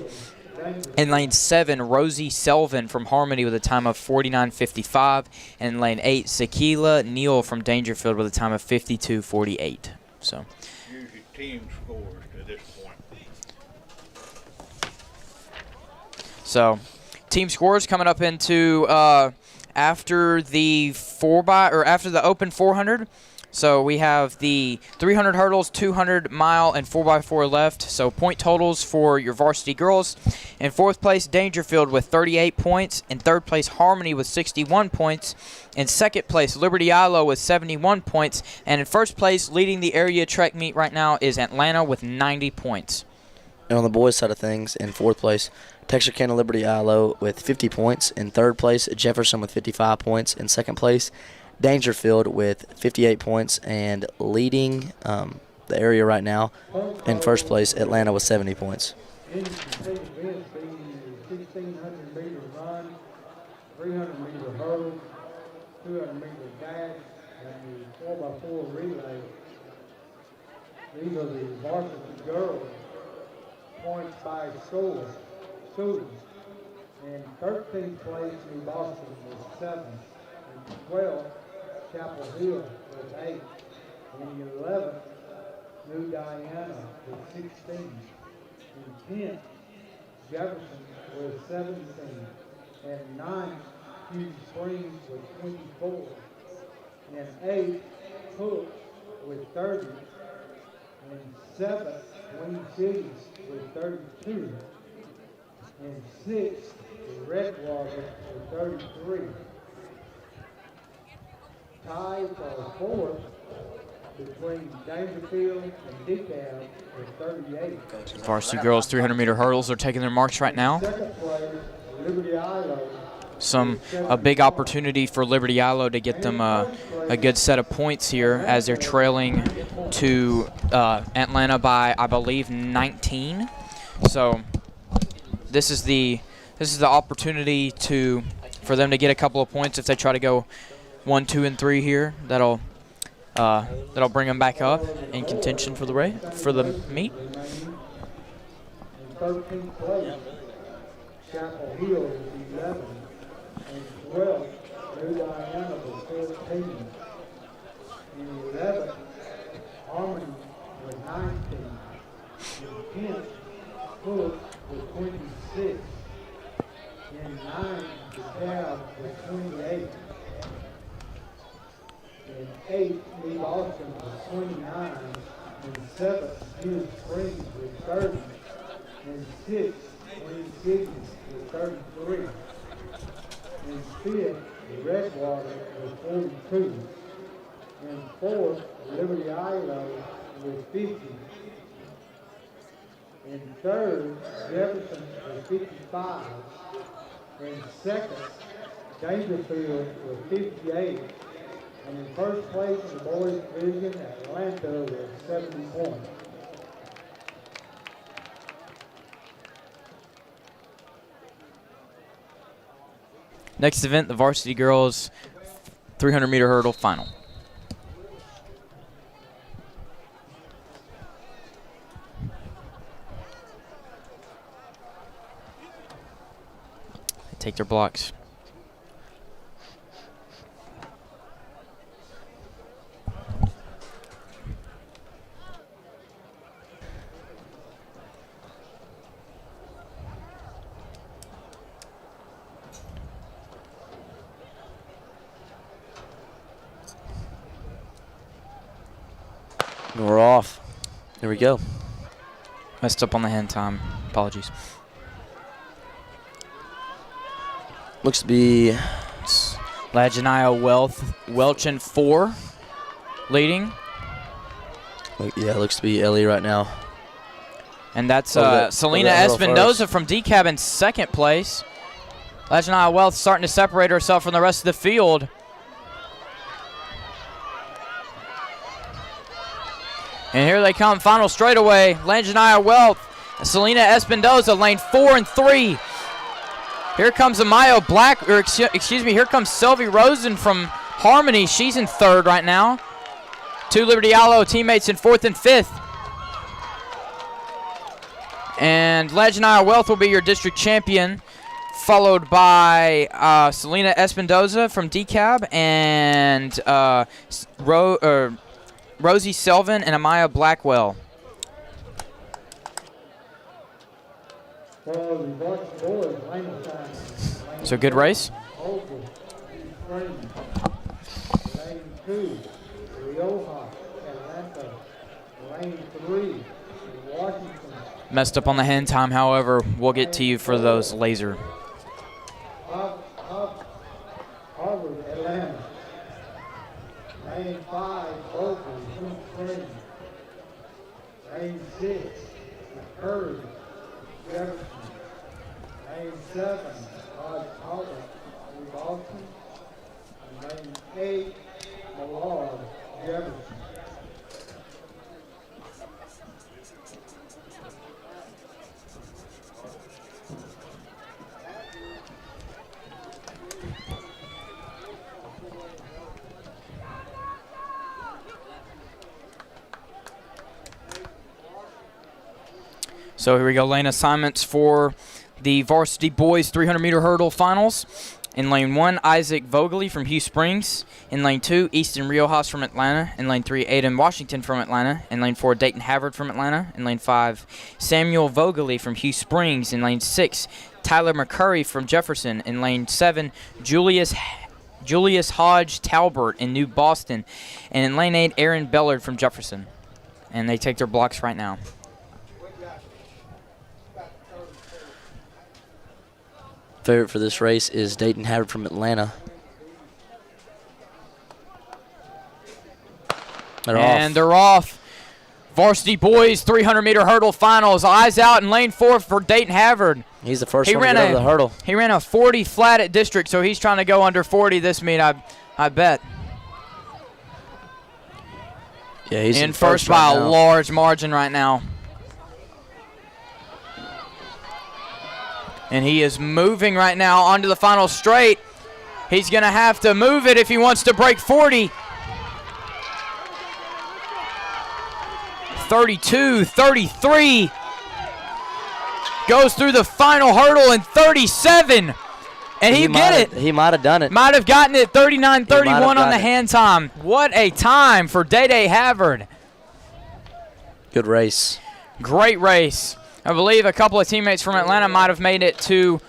In lane 7, Rosie Selvin from Harmony with a time of 49:55. And in lane 8, Sakila Neal from Dangerfield with a time of 52:48. So, Use your team scores to this point. So, team scores coming up into after the after the open 400. So we have the 300 hurdles, 200 mile, and 4x4 left. So point totals for your varsity girls. In fourth place, Dangerfield with 38 points. In third place, Harmony with 61 points. In second place, Liberty Islo with 71 points. And in first place, leading the area track meet right now is Atlanta with 90 points. And on the boys' side of things, in fourth place, Texarkana Liberty Ilo with 50 points. In third place, Jefferson with 55 points. In second place, Dangerfield with 58 points. And leading the area right now, in first place, Atlanta with 70 points. In the events being the 1,600-meter run, 300-meter hurdle, 200-meter dash, and the 4x4 relay. These are the varsity girls. Points by score, students. In 13th place, New Boston was 7. In 12th, Chapel Hill was 8. In 11th, New Diana was 16. In 10th, Jefferson was 17. And 9th, Hughes Springs was 24. And 8th, Hook with 30. And 7th, Twin Cities with 32. And 6th, Redwater with 33. Tied for 4th between Dangerfield and DeKalb with 38. Varsity girls 300-meter hurdles are taking their marks right now. Second place, Liberty Islo. A big opportunity for Liberty Islo to get them a good set of points here as they're trailing to Atlanta by, I believe, 19. So this is the opportunity for them to get a couple of points if they try to go 1, 2, and 3 here. That'll bring them back up in contention for the meet. In 13th place, Chapel Hill was 11. And 12th, New Diana was 14. In 11th, Harmony was 19. In 10th, Hook was 26. In 9th, DeKalb was 28. In 8th, New Boston was 29. In 7th, Hughes Springs was 30. In 6th, Twin Cities was 33. In 5th, Redwater was 42. In 4th, Liberty Islo was 50. In 3rd, Jefferson was 55. In 2nd, Dangerfield was 58. And in first place in the boys division, Atlanta was 70 points. Next event, the varsity girls 300-meter hurdle final. take their blocks. And we're off. Here we go. Messed up on the hand time. Apologies. Looks to be Lagenia Welch in 4, leading. Yeah, looks to be Ellie right now. And that's that Selena hurdle Espinoza first. from DCAB in 2nd place. Lagenia Welch starting to separate herself from the rest of the field. And here they come, final straightaway. Lagenia Welch, Selena Espinoza, lane 4 and 3. Here comes Amayo Black, or excuse me, here comes Sylvie Rosen from Harmony. She's in 3rd right now. 2 Liberty Allo teammates in 4th and 5th. And Lagenia Welch will be your district champion, followed by Selena Espinoza from DCAB and Rosie Selvin and Amaya Blackwell. So good race. Lane 2, Rioja, Atlanta. Lane 3, Washington. Messed up on the hand time, however, we'll get to you for those laser. Harvard, Atlanta. Lane 5, Oakland, Spring. Lane 6, McCurry, Jefferson. Lane 7, Albert, Boston. And lane 8, Millard, Jefferson. So here we go, lane assignments for the varsity boys 300-meter hurdle finals. In lane 1, Isaac Vogely from Hugh Springs. In lane 2, Easton Riojas from Atlanta. In lane 3, Aiden Washington from Atlanta. In lane 4, Dayton Havard from Atlanta. In lane 5, Samuel Vogely from Hugh Springs. In lane 6, Tyler McCurry from Jefferson. In lane 7, Julius Hodge Talbert in New Boston. And in lane 8, Aaron Bellard from Jefferson. And they take their blocks right now. Favorite for this race is Dayton Havard from Atlanta. They're off. Varsity boys 300-meter hurdle finals. Eyes out in lane 4 for Dayton Havard. He's the first one to get over the hurdle. He ran a 40 flat at district, so he's trying to go under 40 this meet, I bet. Yeah, he's in first by a large margin right now. And he is moving right now onto the final straight. He's going to have to move it if he wants to break 40. 32, 33. Goes through the final hurdle in 37. And he get it. He might have done it. Might have gotten it 39-31 on the hand time. What a time for Day Havard. Good race. Great race. I believe a couple of teammates from Atlanta might have made it to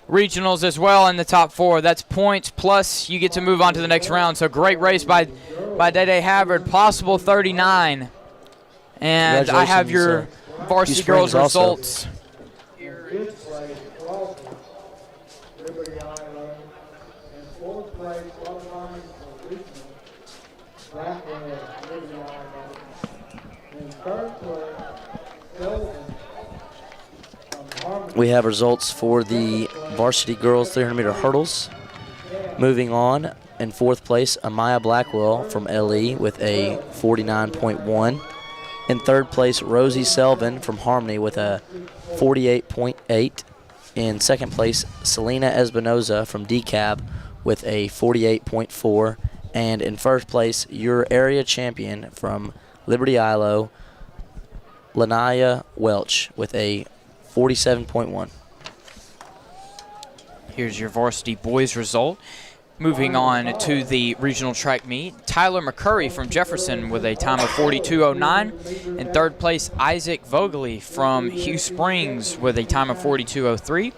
regionals as well in the top 4. That's points plus you get to move on to the next round. So great race by Day Havard, possible 39. And I have your varsity girls results. We have results for the varsity girls 300-meter hurdles. Moving on, in 4th place, Amaya Blackwell from LE with a 49.1. In 3rd place, Rosie Selvin from Harmony with a 48.8. In 2nd place, Selena Espinoza from DCAB with a 48.4. And in 1st place, your area champion from Liberty Ilo, Lagenia Welch with a 47.1. Here's your varsity boys result. Moving on to the regional track meet, Tyler McCurry from Jefferson with a time of 42:09. In third place, Isaac Vogely from Hugh Springs with a time of 42:03.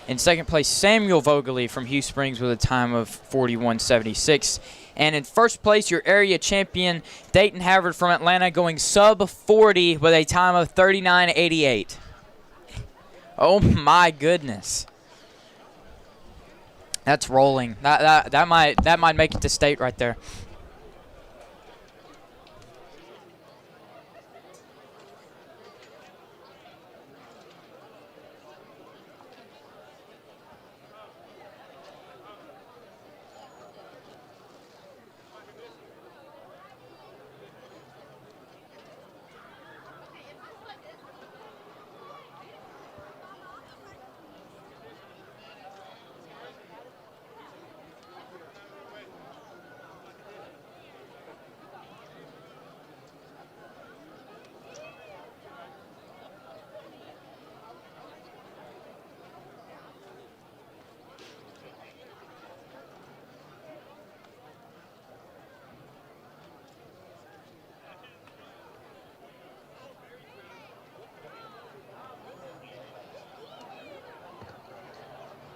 In second place, Samuel Vogely from Hugh Springs with a time of 41:76. And in first place, your area champion, Dayton Havard from Atlanta, going sub 40 with a time of 39:88. Oh my goodness. That's rolling. That might make it to state right there.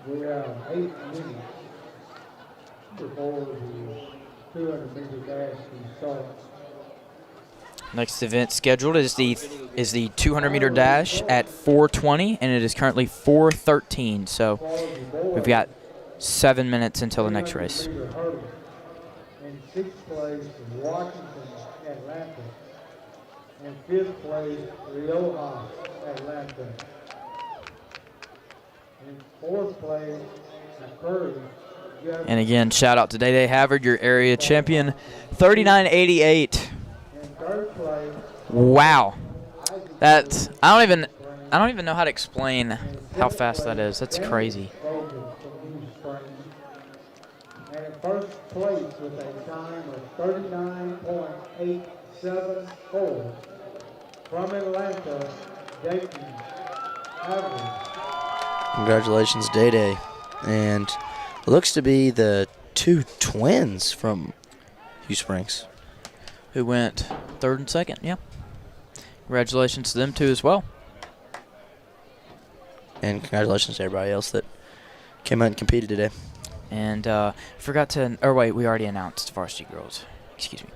We have 8 minutes before the 200-meter dash starts. Next event scheduled is the 200-meter dash at 4:20, and it is currently 4:13. So we've got 7 minutes until the next race. In 6th place, Washington, Atlanta. In 5th place, Rioja, Atlanta. In 4th place, McCurry. And again, shout out to Day Havard, your area champion, 39:88. In 3rd place, Wow, that's I don't even know how to explain how fast that is. That's crazy. And in 1st place with a time of 39.874 from Atlanta, Dayton Havard. Congratulations, Day Day. And it looks to be the 2 twins from Hugh Springs. Who went 3rd and 2nd, yeah. Congratulations to them too as well. And congratulations to everybody else that came out and competed today. And forgot to, or wait, we already announced varsity girls. Excuse me.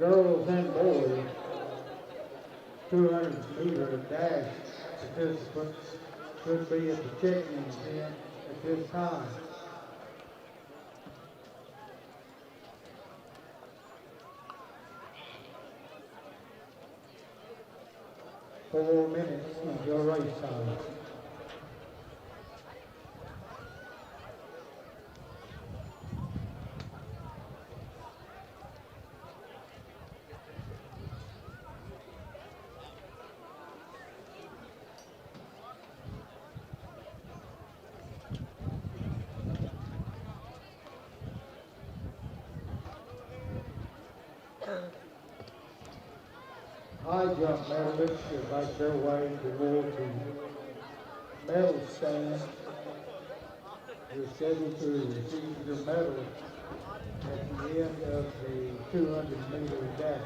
girls and boys 200-meter dash participants should be at the check-in tent at this time. Four minutes is your race time. High jump medalists should make their way toward the medal stand. You're scheduled to receive your medal at the end of the 200-meter dash.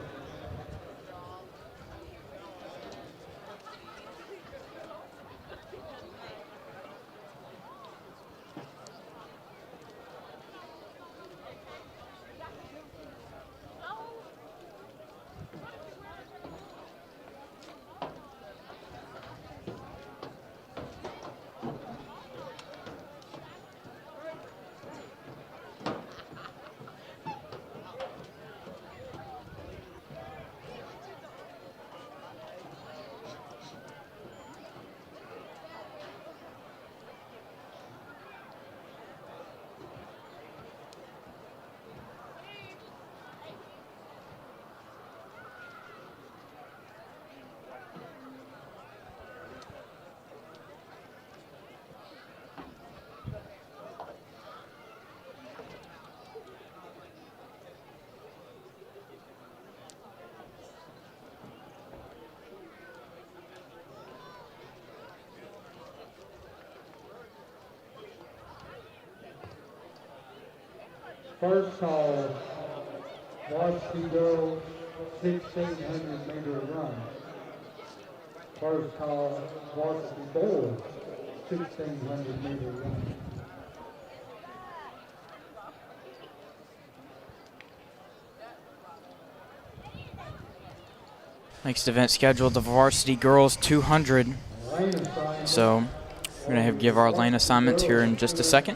First call, varsity girls 1,600-meter run. First call, varsity boys 1,600-meter run. Next event scheduled, the varsity girls 200. So we're going to give our lane assignments here in just a second.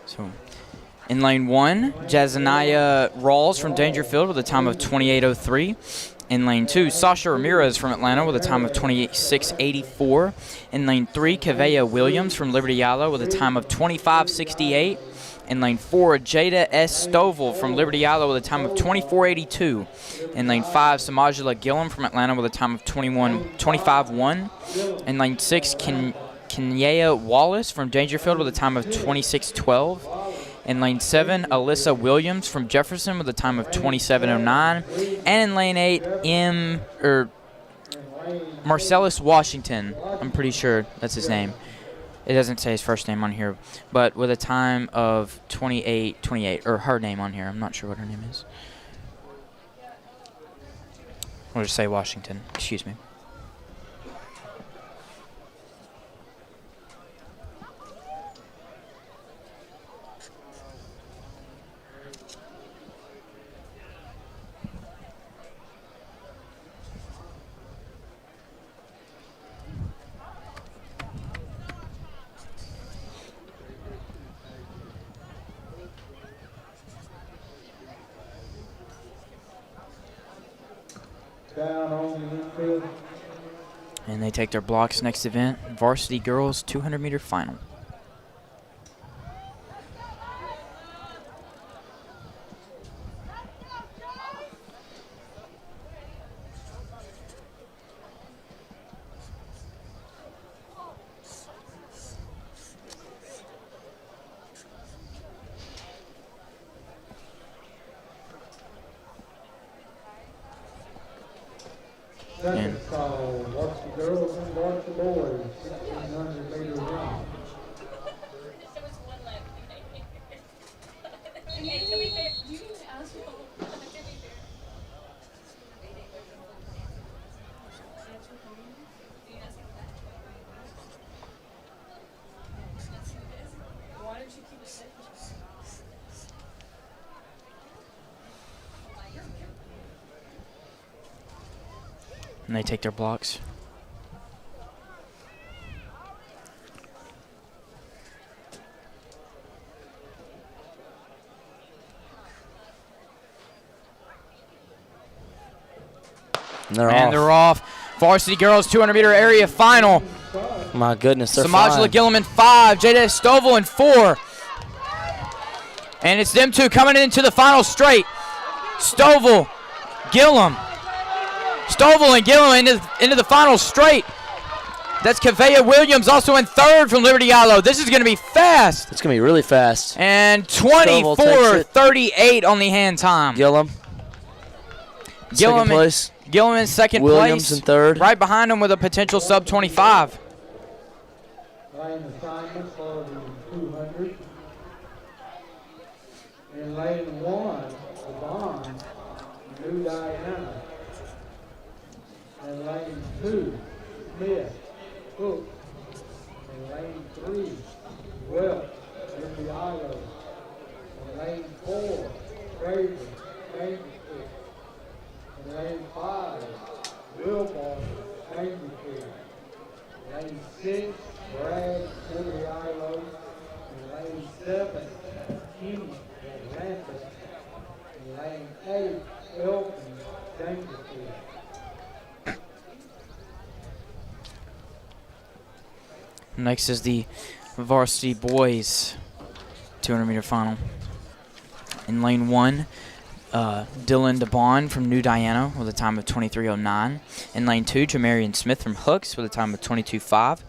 So in lane 1, Jazaniah Rawls from Dangerfield with a time of 28:03. In lane 2, Sasha Ramirez from Atlanta with a time of 26:84. In lane 3, Kavea Williams from Liberty Yalo with a time of 25:68. In lane 4, Jada S. Stovall from Liberty Yalo with a time of 24:82. In lane 5, Samajula Gillum from Atlanta with a time of 25:1. In lane 6, Kenyea Wallace from Dangerfield with a time of 26:12. In lane 7, Alyssa Williams from Jefferson with a time of 27:09. And in lane 8, Marcellus Washington, I'm pretty sure that's his name. It doesn't say his first name on here, but with a time of 28:28, or her name on here. I'm not sure what her name is. I'll just say Washington. Excuse me. Down on the infield. And they take their blocks next event, varsity girls 200-meter final. Second call, varsity girls and varsity boys 1,600-meter run. Why don't you keep it safe? And they take their blocks. And they're And off. they're off. Varsity girls 200-meter area final. My goodness, they're Samajla flying. Gillum in 5, Jada Stovall in 4. And it's them two coming into the final straight. Stovall, Gillum. Stovall and Gillum into the final straight. That's Kavea Williams also in 3rd from Liberty Yalo. This is going to be fast. It's going to be really fast. And Stovall takes it. 24:38 on the hand time. Gillum. Second place. Gillum in 2nd Williams place. in 3rd. Right behind him with a potential sub 25. Lane assignment for the 200. In lane 1, the Bond, New Diana. In lane 2, Smith, Cook. In lane 3, Welch, Liberty Island. In lane 4, Fraser, Dangerfield. In lane 5, Wilborn, Dangerfield. Lane 6, Bragg, Liberty Island. In lane 7, Kenney, Atlanta. In lane 8, Elton, Dangerfield. Next is the varsity boys 200-meter final. In lane 1, Dylan DeBond from New Diana with a time of 23:09. In lane 2, Jamarian Smith from Hooks with a time of 22:05.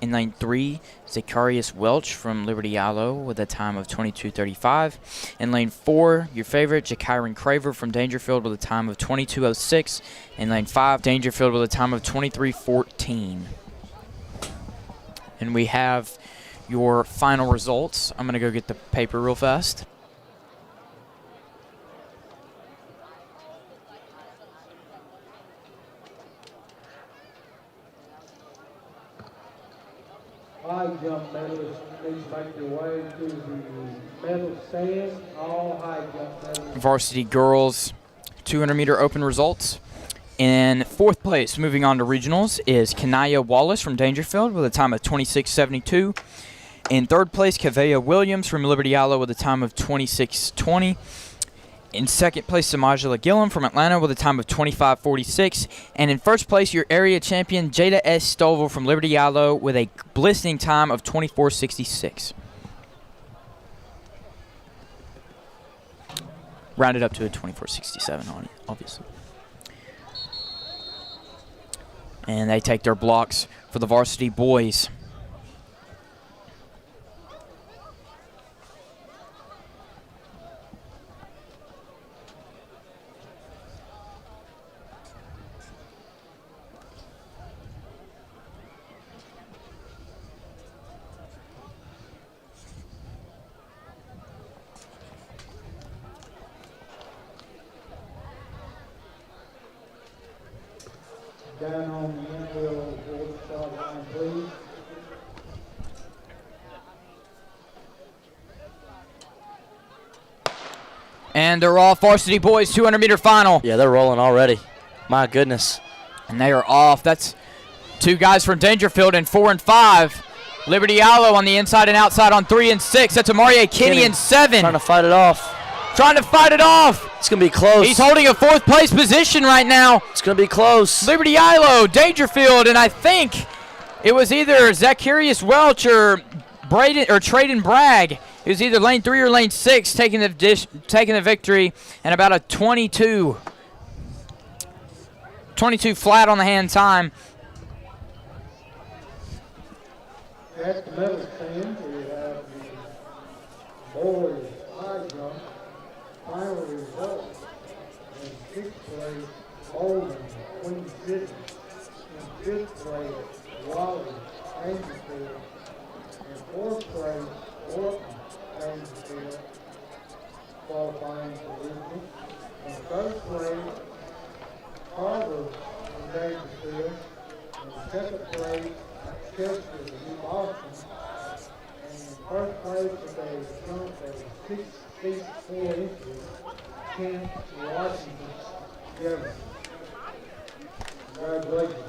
In lane 3, Zacharias Welch from Liberty Yalo with a time of 22:35. In lane 4, your favorite, Jakyron Craver from Dangerfield with a time of 22:06. In lane 5, Dangerfield with a time of 23:14. And we have your final results. I'm going to go get the paper real fast. High jump medalists, please make your way to the medal stand. All high jump medalists. Varsity girls 200-meter open results. In 4th place, moving on to regionals, is Kanaya Wallace from Dangerfield with a time of 26:72. In 3rd place, Kavea Williams from Liberty Yalo with a time of 26:20. In 2nd place, Samajla Gillum from Atlanta with a time of 25:46. And in 1st place, your area champion, Jada S. Stovall from Liberty Yalo with a blistering time of 24:66. Rounded up to a 24:67 on it, obviously. And they take their blocks for the varsity boys. Down on the infield, board start line, please. And they're off. Varsity boys 200-meter final. Yeah, they're rolling already. My goodness. And they are off. That's 2 guys from Dangerfield in 4 and 5. Liberty Yalo on the inside and outside on 3 and 6. That's Amarie Kinney in 7. Trying to fight it off. Trying to fight it off. It's going to be close. He's holding a 4th place position right now. It's going to be close. Liberty Yalo, Dangerfield, and I think it was either Zacharias Welch or Traden Bragg. It was either lane 3 or lane 6 taking the victory, and about a 22 flat on the hand time. At the medal stand, we have the boys high jump. Final result in 6th place, Holden, Queen City. In 5th place, Raleigh, Dangerfield. In 4th place, Orton, Dangerfield, qualifying for regional. In 3rd place, Carver from Dangerfield. In 2nd place, Chester, New Boston. And in 1st place with a jump of 6 feet 4 inches, Kent, Washington, Jefferson. Congratulations.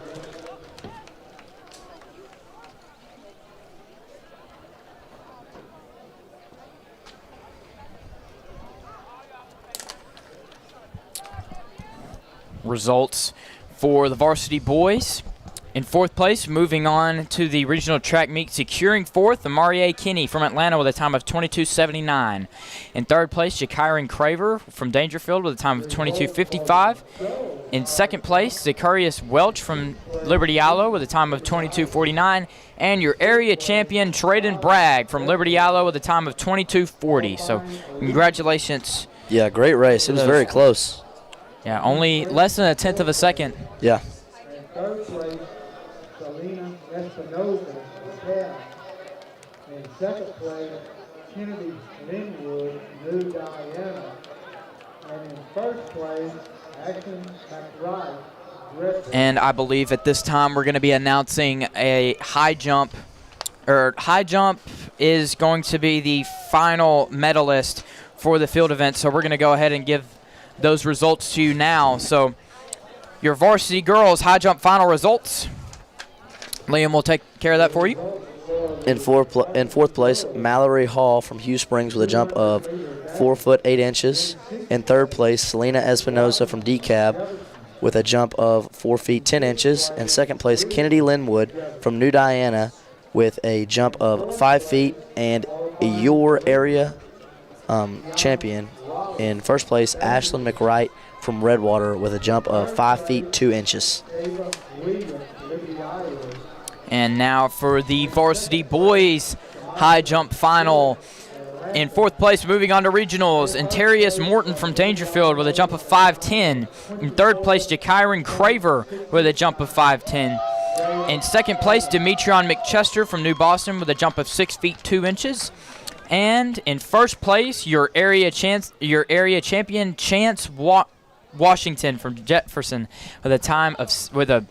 Results for the varsity boys. In fourth place, moving on to the regional track meet, securing fourth, Amari Kinney from Atlanta with a time of 22:79. In third place, Jakiron Craver from Dangerfield with a time of 22:55. In second place, Zacharias Welch from Liberty Allo with a time of 22:49. And your area champion, Traden Bragg from Liberty Allo with a time of 22:40. So congratulations. Yeah, great race. It was very close. Yeah, only less than a tenth of a second. Yeah. In third place, Selena Espinoza from Cal. In second place, Kennedy Linwood, New Diana. And in first place, Ashton McBride. And I believe at this time we're going to be announcing a high jump. High jump is going to be the final medalist for the field event. So we're going to go ahead and give those results to you now. So your varsity girls high jump final results. Liam will take care of that for you. In fourth place, Mallory Hall from Hugh Springs with a jump of 4 foot 8 inches. In third place, Selena Espinoza from DeKalb with a jump of 4 feet 10 inches. In second place, Kennedy Linwood from New Diana with a jump of 5 feet. And your area champion in first place, Ashlyn McWright from Redwater with a jump of 5 feet 2 inches. And now for the varsity boys high jump final. In fourth place, moving on to regionals, Antarius Morton from Dangerfield with a jump of 5'10". In third place, Jakiron Craver with a jump of 5'10". In second place, Demetrion McChester from New Boston with a jump of 6 feet 2 inches. And in first place, your area champion, Chance Washington from Jefferson with a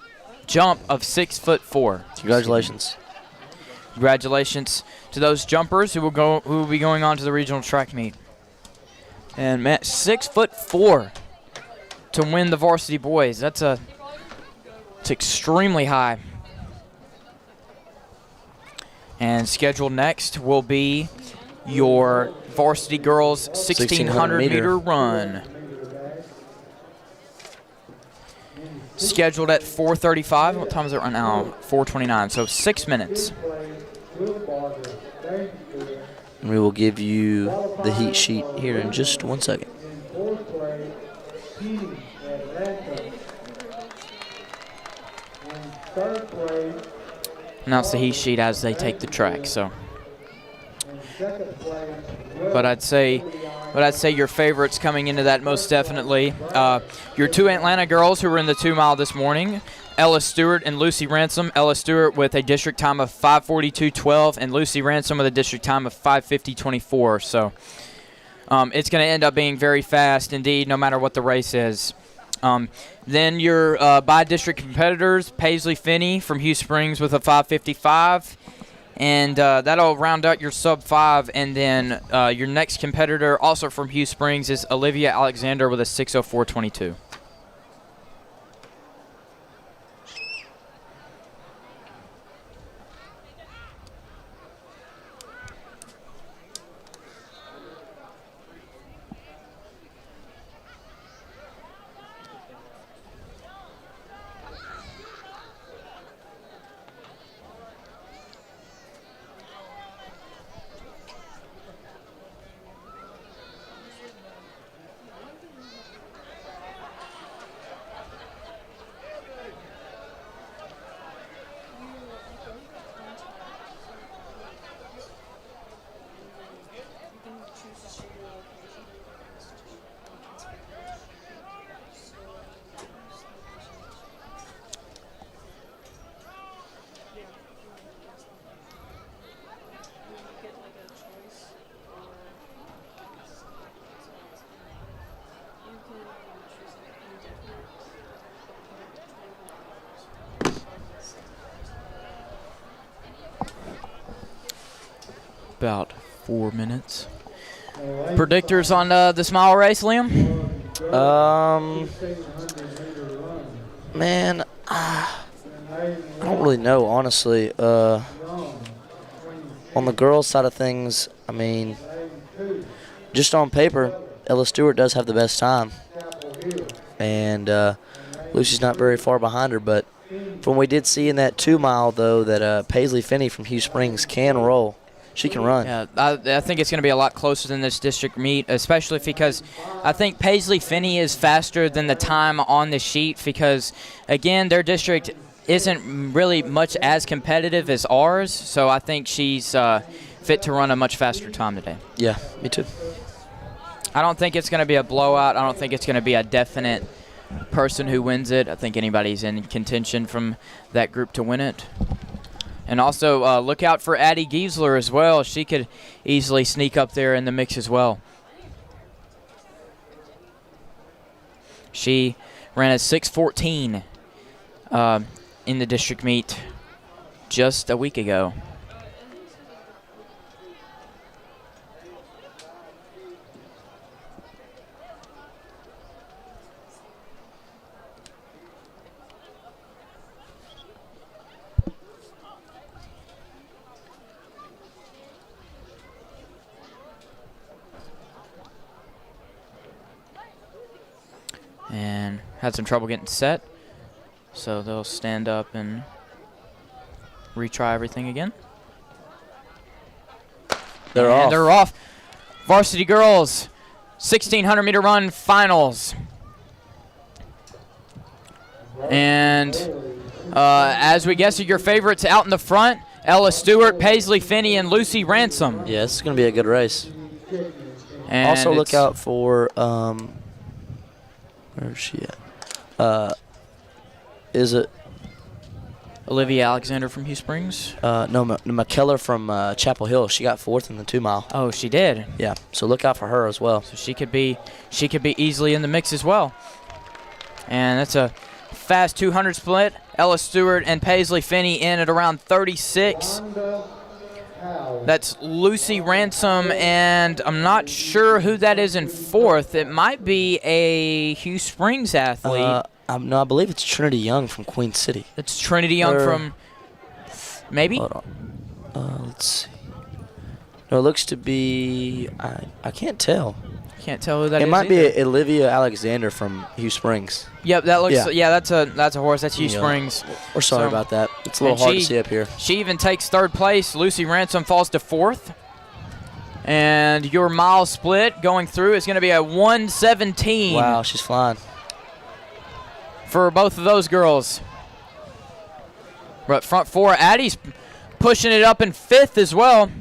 jump of 6'4". Congratulations. Congratulations to those jumpers who will be going on to the regional track meet. And man, 6'4" to win the varsity boys. It's extremely high. And scheduled next will be your varsity girls 1600 meter run. Scheduled at 4:35. What time is it right now? 4:29. So 6 minutes. And we will give you the heat sheet here in just 1 second. Announce the heat sheet as they take the track. So, but I'd say your favorites coming into that most definitely. Your two Atlanta girls who were in the 2 mile this morning, Ella Stewart and Lucy Ransom. Ella Stewart with a district time of 5:42.12 and Lucy Ransom with a district time of 5:50.24. So it's going to end up being very fast indeed, no matter what the race is. Then your by-district competitors, Paisley Finney from Hugh Springs with a 5:55. And that'll round out your sub-5. And then your next competitor, also from Hugh Springs, is Olivia Alexander with a 6:04.22. About 4 minutes. Predictors on this mile race, Liam? Man, I don't really know, honestly. On the girls' side of things, I mean, just on paper, Ella Stewart does have the best time. And Lucy's not very far behind her. But from what we did see in that 2 mile, though, that Paisley Finney from Hugh Springs can roll. She can run. Yeah, I think it's going to be a lot closer than this district meet, especially because I think Paisley Finney is faster than the time on the sheet because, again, their district isn't really much as competitive as ours, so I think she's fit to run a much faster time today. Yeah, me too. I don't think it's going to be a blowout. I don't think it's going to be a definite person who wins it. I think anybody's in contention from that group to win it. And also look out for Addie Giesler as well. She could easily sneak up there in the mix as well. She ran a 6:14 in the district meet just a week ago. And had some trouble getting set, so they'll stand up and retry everything again. They're off. They're off. Varsity girls, 1,600 meter run finals. And as we guess, your favorites out in the front: Ella Stewart, Paisley Finney, and Lucy Ransom. Yeah, it's going to be a good race. And also look out for where is she at? Is it Olivia Alexander from Hugh Springs? no, McKellar from Chapel Hill. She got 4th in the 2 mile. Oh, she did. Yeah, so look out for her as well. So she could be easily in the mix as well. And that's a fast 200 split. Ella Stewart and Paisley Finney in at around 36. That's Lucy Ransom, and I'm not sure who that is in 4th. It might be a Hugh Springs athlete. No, I believe it's Trinity Young from Queen City. It's Trinity Young from maybe? Hold on. Let's see. No, it looks to be I can't tell. Can't tell who that is. It might either. be Olivia Alexander from Hugh Springs. Yep, that looks. Yeah. Yeah, that's a horse. That's Hugh Yeah. Springs. We're sorry So- about that. It's a little and hard to see up here. She even takes 3rd place. Lucy Ransom falls to 4th. And your mile split going through is going to be a 1:17. Wow, she's flying. For both of those girls. But front 4, Addie's pushing it up in 5th as well.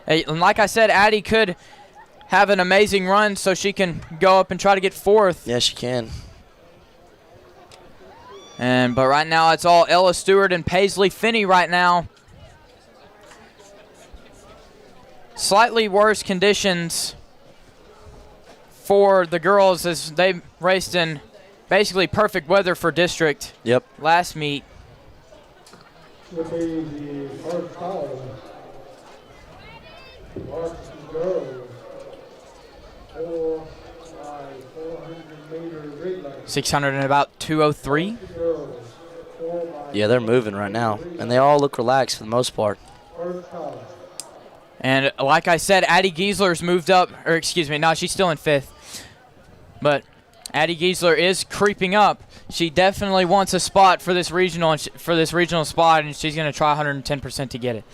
And like I said, Addie could have an amazing run so she can go up and try to get 4th. Yeah, she can. But right now it's all Ella Stewart and Paisley Finney right now. Slightly worse conditions for the girls as they raced in basically perfect weather for district. Yep. Last meet. Would be the first call. Varsity girls. 400 meter relay. 600 and about 2:03. Girls. 4 by Yeah, they're moving right now, and they all look relaxed for the most part. first call. And like I said, Addie Giesler's moved up, or excuse me, no, she's still in 5th. But Addie Giesler is creeping up. She definitely wants a spot for this regional spot, and she's going to try 110% to get it.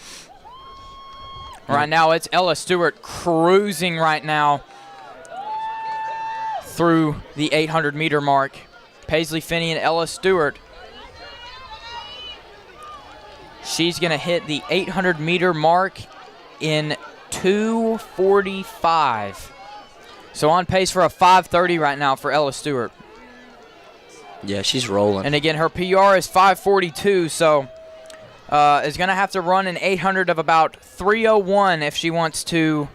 Right now, it's Ella Stewart cruising right now through the 800 meter mark. Paisley Finney and Ella Stewart. She's going to hit the 800 meter mark in 2:45. So on pace for a 5:30 right now for Ella Stewart. Yeah, she's rolling. And again, her PR is 5:42, so is going to have to run an 800 of about 3:01 if she wants to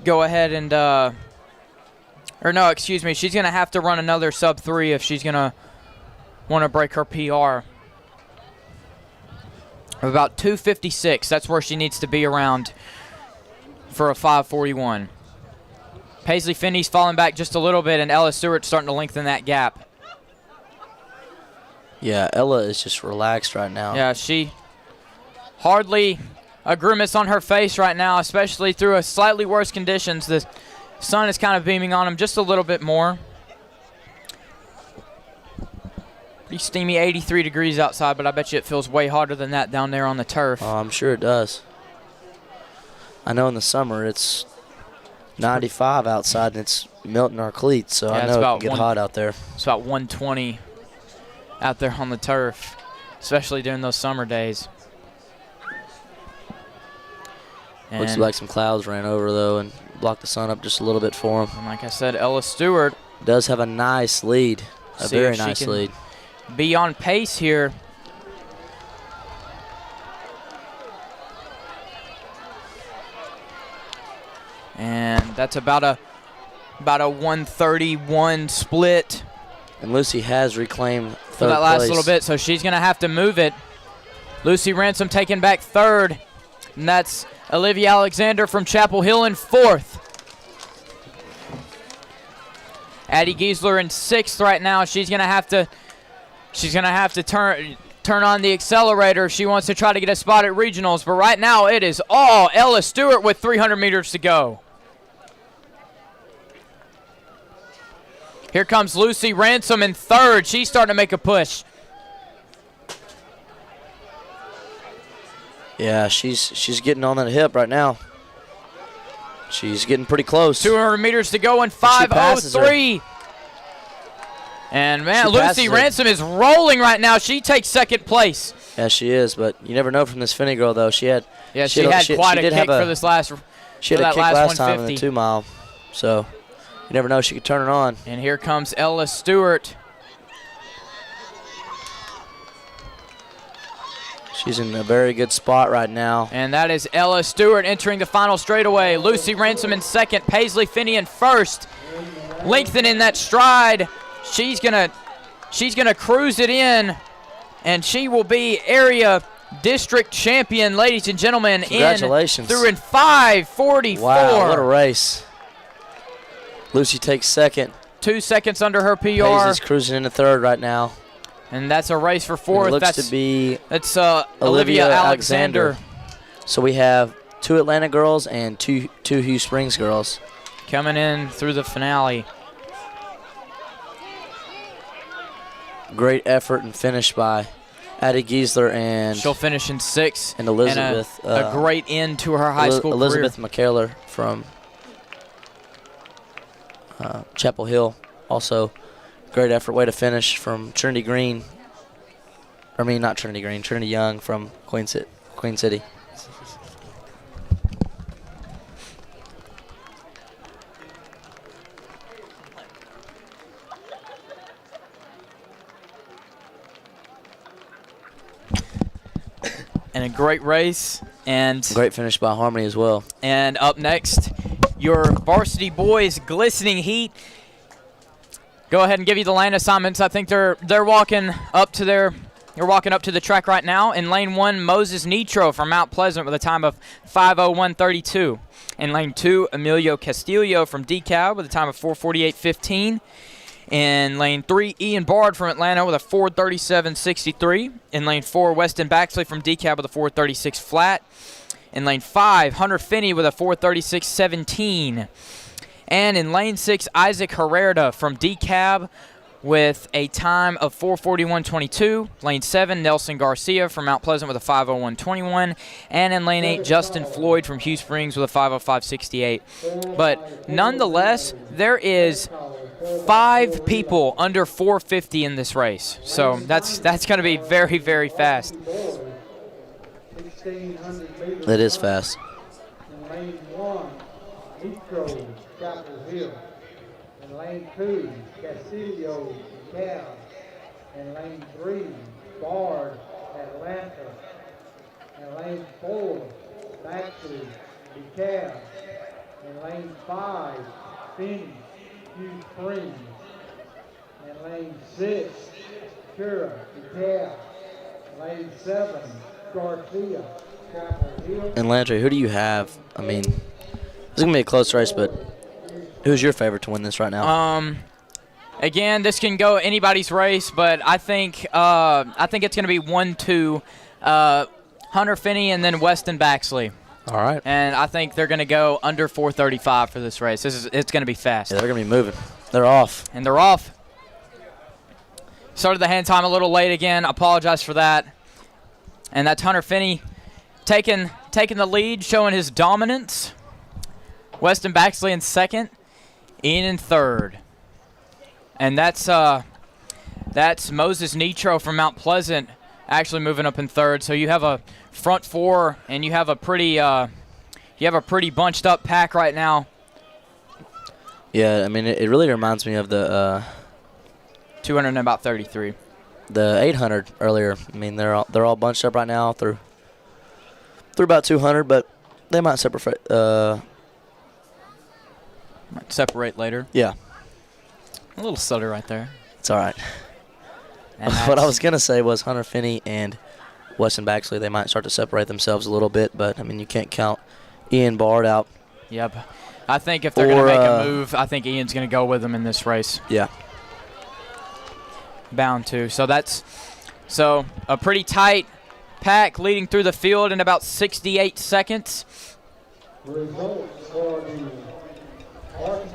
go ahead and or no, excuse me, she's going to have to run another sub 3 if she's going to want to break her PR. Of about 2:56, that's where she needs to be around for a 5:41. Paisley Finney's falling back just a little bit, and Ella Stewart's starting to lengthen that gap. Yeah, Ella is just relaxed right now. Yeah, she hardly a grimace on her face right now, especially through a slightly worse conditions. The sun is kind of beaming on him just a little bit more. Pretty steamy, 83 degrees outside, but I bet you it feels way hotter than that down there on the turf. Oh, I'm sure it does. I know in the summer it's 95 outside and it's melting our cleats, so Yeah, I it's know it about can get hot out there. It's about 120 out there on the turf, especially during those summer days. Looks And- like some clouds ran over, though, and blocked the sun up just a little bit for him. And like I said, Ella Stewart Does have a nice lead, a See very if she nice can lead. be on pace here. And that's about a 131 split And Lucy has reclaimed for third that last place. little bit, so she's going to have to move it. Lucy Ransom taking back third, and that's Olivia Alexander from Chapel Hill in fourth. Addie Giesler in sixth right now. She's going to have to turn on the accelerator if she wants to try to get a spot at regionals, but right now it is all Ella Stewart with 300 meters to go. Here comes Lucy Ransom in third. She's starting to make a push. Yeah, she's getting on that hip right now. She's getting pretty close. 200 meters to go in passes her. 5:03. And man, She Lucy passes her. Ransom is rolling right now. She takes second place. Yeah, she is, but you never know from this Finney girl, though. She had Yeah, she had quite a did kick have for this last. She had for a that kick last last time in 150. the 2 mile, so you never know. She could turn it on. And here comes Ella Stewart. She's in a very good spot right now. And that is Ella Stewart entering the final straightaway. Lucy Ransom in second. Paisley Finney in first. Lengthening that stride. She's gonna cruise it in, and she will be area district champion, ladies and gentlemen. Congratulations. Through in 5:44. Wow, what a race. Lucy takes second. 2 seconds under her PR. Paisley's cruising into third right now. And that's a race for And fourth. it looks That's to be Olivia Alexander So we have 2 Atlanta girls and two Hugh Springs girls. coming in through the finale. Great effort and finish by Addie Giesler and She'll finish in sixth. And Elizabeth, And a great end to her high school Elizabeth career. McKayler from Chapel Hill. Also, great effort. Way to finish from Trinity Green. I mean, not Trinity Green. Trinity Young from Queen City. And a great race. And Great finish by Harmony as well. And up next, your varsity boys glistening heat. Go ahead and give you the lane assignments. I think they're walking up to the track right now. In lane 1, Moses Nitro from Mount Pleasant with a time of 5:01:32. In lane 2, Emilio Castillo from DeKalb with a time of 4:48:15. In lane 3, Ian Bard from Atlanta with a 4:37:63. In lane 4, Weston Baxley from DeKalb with a 4:36 flat. In lane 5, Hunter Finney with a 4:36:17. And in lane 6, Isaac Herrera from DeKalb with a time of 4:41:22. Lane 7, Nelson Garcia from Mount Pleasant with a 5:01:21. And in lane 8, Justin Floyd from Hugh Springs with a 5:05:68. But nonetheless, there is 5 people under 450 in this race. So that's going to be very, very fast. 1,600 meters. It is fast. In lane 1, Nitro, Chapel Hill. In lane 2, Castillo, Cal. In lane 3, Bard, Atlanta. In lane 4, Baxley, DeKalb. In lane 5, Finney, Hugh Springs. In lane 6, Cura, DeKalb. Lane 7, Garcia, Chapel Hill. And Landry, who do you have? I mean, it's going to be a close race, but who's your favorite to win this right now? Again, this can go anybody's race, but I think it's going to be 1-2, Hunter Finney and then Weston Baxley. All right. And I think they're going to go under 4:35 for this race. It's going to be fast. Yeah, they're going to be moving. They're off. And they're off. Started the hand time a little late again. Apologize for that. And that's Hunter Finney taking the lead, showing his dominance. Weston Baxley in second, Ian in third. And that's Moses Nitro from Mount Pleasant actually moving up in third. So you have a front four, and you have a pretty bunched up pack right now. Yeah, I mean it really reminds me of the 200 and about 33. The 800 earlier. I mean they're all bunched up right now through about 200, but they might separate. Might separate later. Yeah. A little stutter right there. It's all right. And What I was going to say was Hunter Finney and Weston Baxley, they might start to separate themselves a little bit, but, I mean, you can't count Ian Bard out. Yep. I think if they're going to make a move, I think Ian's going to go with them in this race. Yeah. Bound to. So a pretty tight pack leading through the field in about 68 seconds.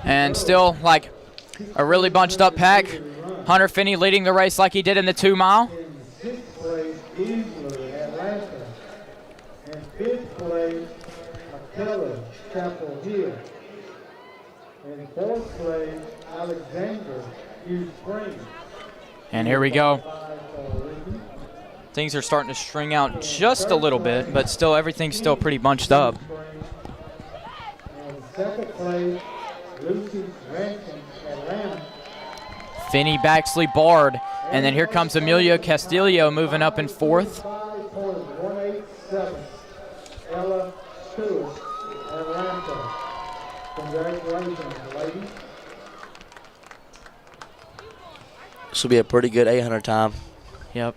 And still, like, a really bunched up pack. Hunter Finney leading the race like he did in the 2 mile. In 6th place, Easley, Atlanta. In 5th place, McKellar, Chapel Hill. In 4th place, Alexander, Hugh Springs. And here we go. Things are starting to string out just a little bit, but still everything's still pretty bunched up. In 2nd place, Lucy Rankin, Atlanta. Finney, Baxley, Bard, and then here comes Emilio Castillo moving up in 4th. 5.187, Ella Stewart, Atlanta. Congratulations, ladies. This will be a pretty good 800 time. Yep.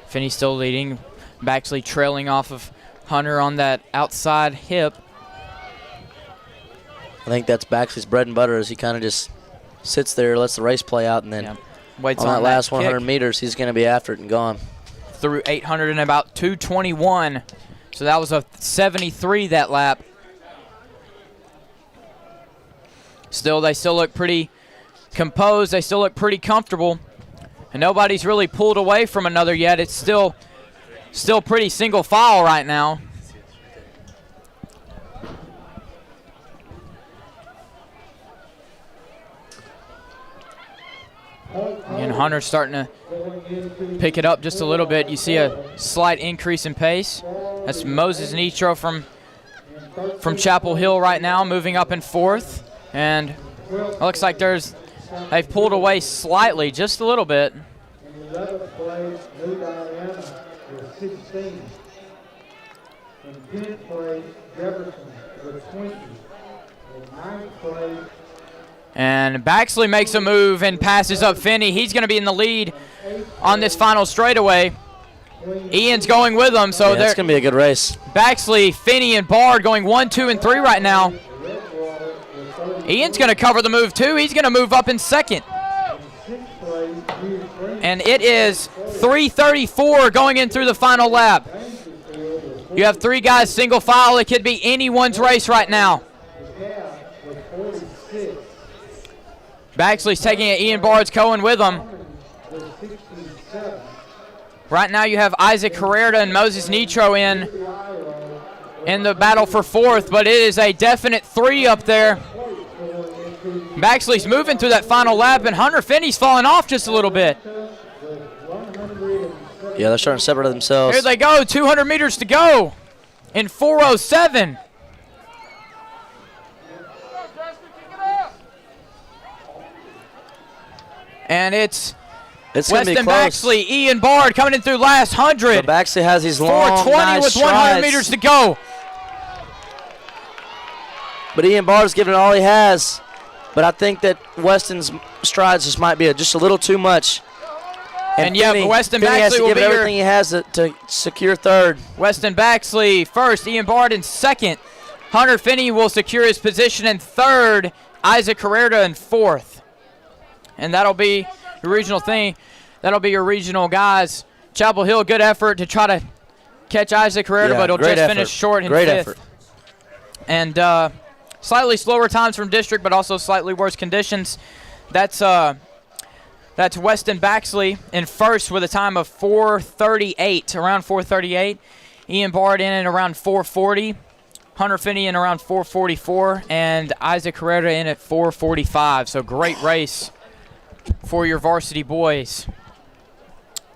Finney still leading. Baxley trailing off of Hunter on that outside hip. I think that's Baxley's bread and butter as he kind of just sits there, lets the race play out, and then Waits on that last kick. 100 meters, he's going to be after it and gone. Through 800 and about 221. So that was a 73 that lap. They still look pretty composed. They still look pretty comfortable. And nobody's really pulled away from another yet. It's still pretty single file right now. And Hunter's starting to pick it up just a little bit. You see a slight increase in pace. That's Moses Nitro from Chapel Hill right now, moving up in 4th. And it looks like they've pulled away slightly, just a little bit. In 11th place, New Diana with 16. In 10th place, Jefferson with 20. In 9th place, And Baxley makes a move and passes up Finney. He's going to be in the lead on this final straightaway. Ian's going with him, so it's going to be a good race. Baxley, Finney, and Bard going 1, 2, and 3 right now. Ian's going to cover the move too. He's going to move up in 2nd. And it is 3:34 going in through the final lap. You have 3 guys single file. It could be anyone's race right now. Baxley's taking it. Ian Bard's going with him. Right now you have Isaac Herrera and Moses Nitro in the battle for 4th, but it is a definite 3 up there. Baxley's moving through that final lap, and Hunter Finney's falling off just a little bit. Yeah, they're starting to separate themselves. Here they go, 200 meters to go in 4:07. And it's Weston Baxley, Ian Bard coming in through last 100. So Baxley has these long, 420 nice with 100 strides. meters to go. But Ian Bard's giving it all he has. But I think that Weston's strides just might be just a little too much. And yeah, Weston Finney has Baxley to will give be everything he has to secure 3rd. Weston Baxley first, Ian Bard in 2nd. Hunter Finney will secure his position in 3rd. Isaac Herrera in 4th. And that'll be your regional thing. That'll be your regional guys. Chapel Hill, good effort to try to catch Isaac Herrera, but he'll just finish short in Great 5th. effort. And slightly slower times from district, but also slightly worse conditions. That's Weston Baxley in 1st with a time of 4:38, around 4:38. Ian Bard in at around 4:40. Hunter Finney in around 4:44, and Isaac Herrera in at 4:45. So great race for your varsity boys.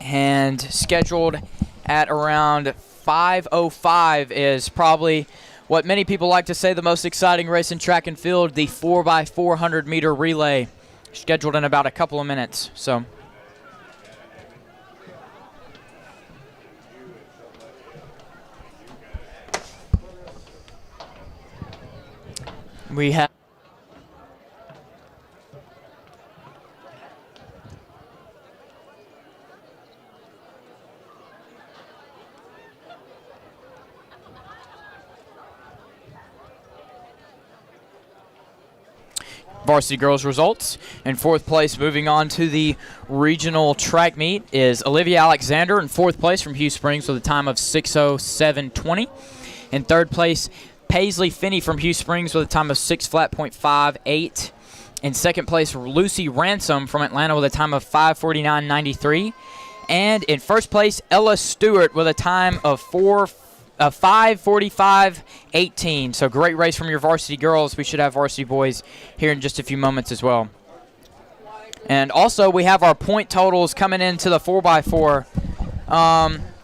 And scheduled at around 5:05 is probably what many people like to say the most exciting race in track and field, the 4x400 meter relay, scheduled in about a couple of minutes. So we have varsity girls results. In 4th place, moving on to the regional track meet, is Olivia Alexander in 4th place from Hugh Springs with a time of 6:07:20. In 3rd place, Paisley Finney from Hugh Springs with a time of 6:58. In 2nd place, Lucy Ransom from Atlanta with a time of 5:49:93. And in 1st place, Ella Stewart with a time of 5:45:18. So great race from your varsity girls. We should have varsity boys here in just a few moments as well. And also we have our point totals coming into the 4x4.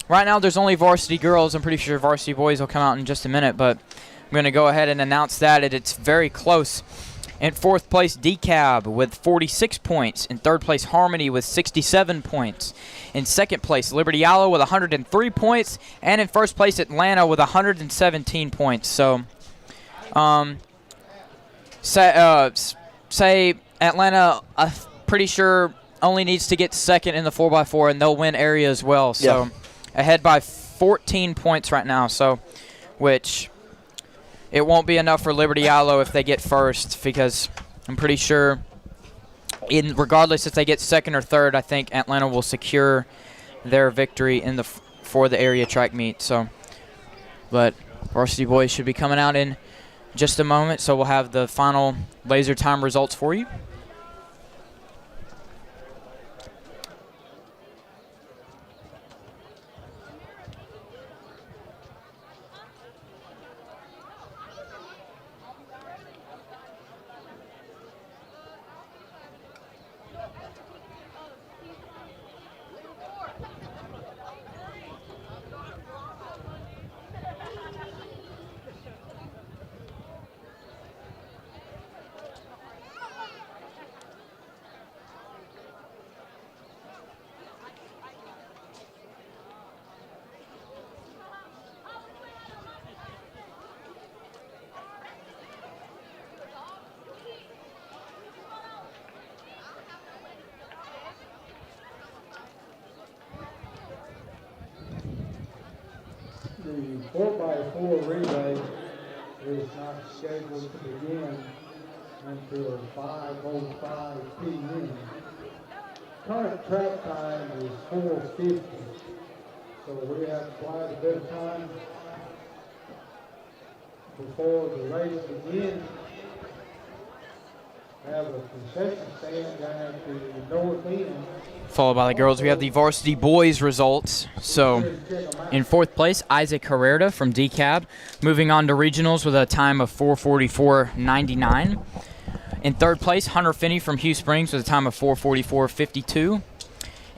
Right now there's only varsity girls. I'm pretty sure varsity boys will come out in just a minute, but I'm going to go ahead and announce that it's very close. In 4th place, DeKalb with 46 points. In 3rd place, Harmony with 67 points. In 2nd place, Liberty Allo with 103 points. And in 1st place, Atlanta with 117 points. So, say Atlanta, I'm pretty sure, only needs to get 2nd in the 4x4, and they'll win area as well. So, ahead by 14 points right now. So, which it won't be enough for Liberty Allo if they get 1st, because I'm pretty sure, regardless if they get 2nd or 3rd, I think Atlanta will secure their victory in for the area track meet. So, but varsity boys should be coming out in just a moment, so we'll have the final laser time results for you. The 4x4 relay is not scheduled to begin until 5:05 p.m. Current track time is 4:50, so we have quite a bit of time before the race begins. Have a concession stand down at the north end. Followed by the girls, we have the varsity boys results. So, in 4th place, Isaac Herrera from DeKalb, moving on to regionals with a time of 4:44:99. In 3rd place, Hunter Finney from Hugh Springs with a time of 4:44:52.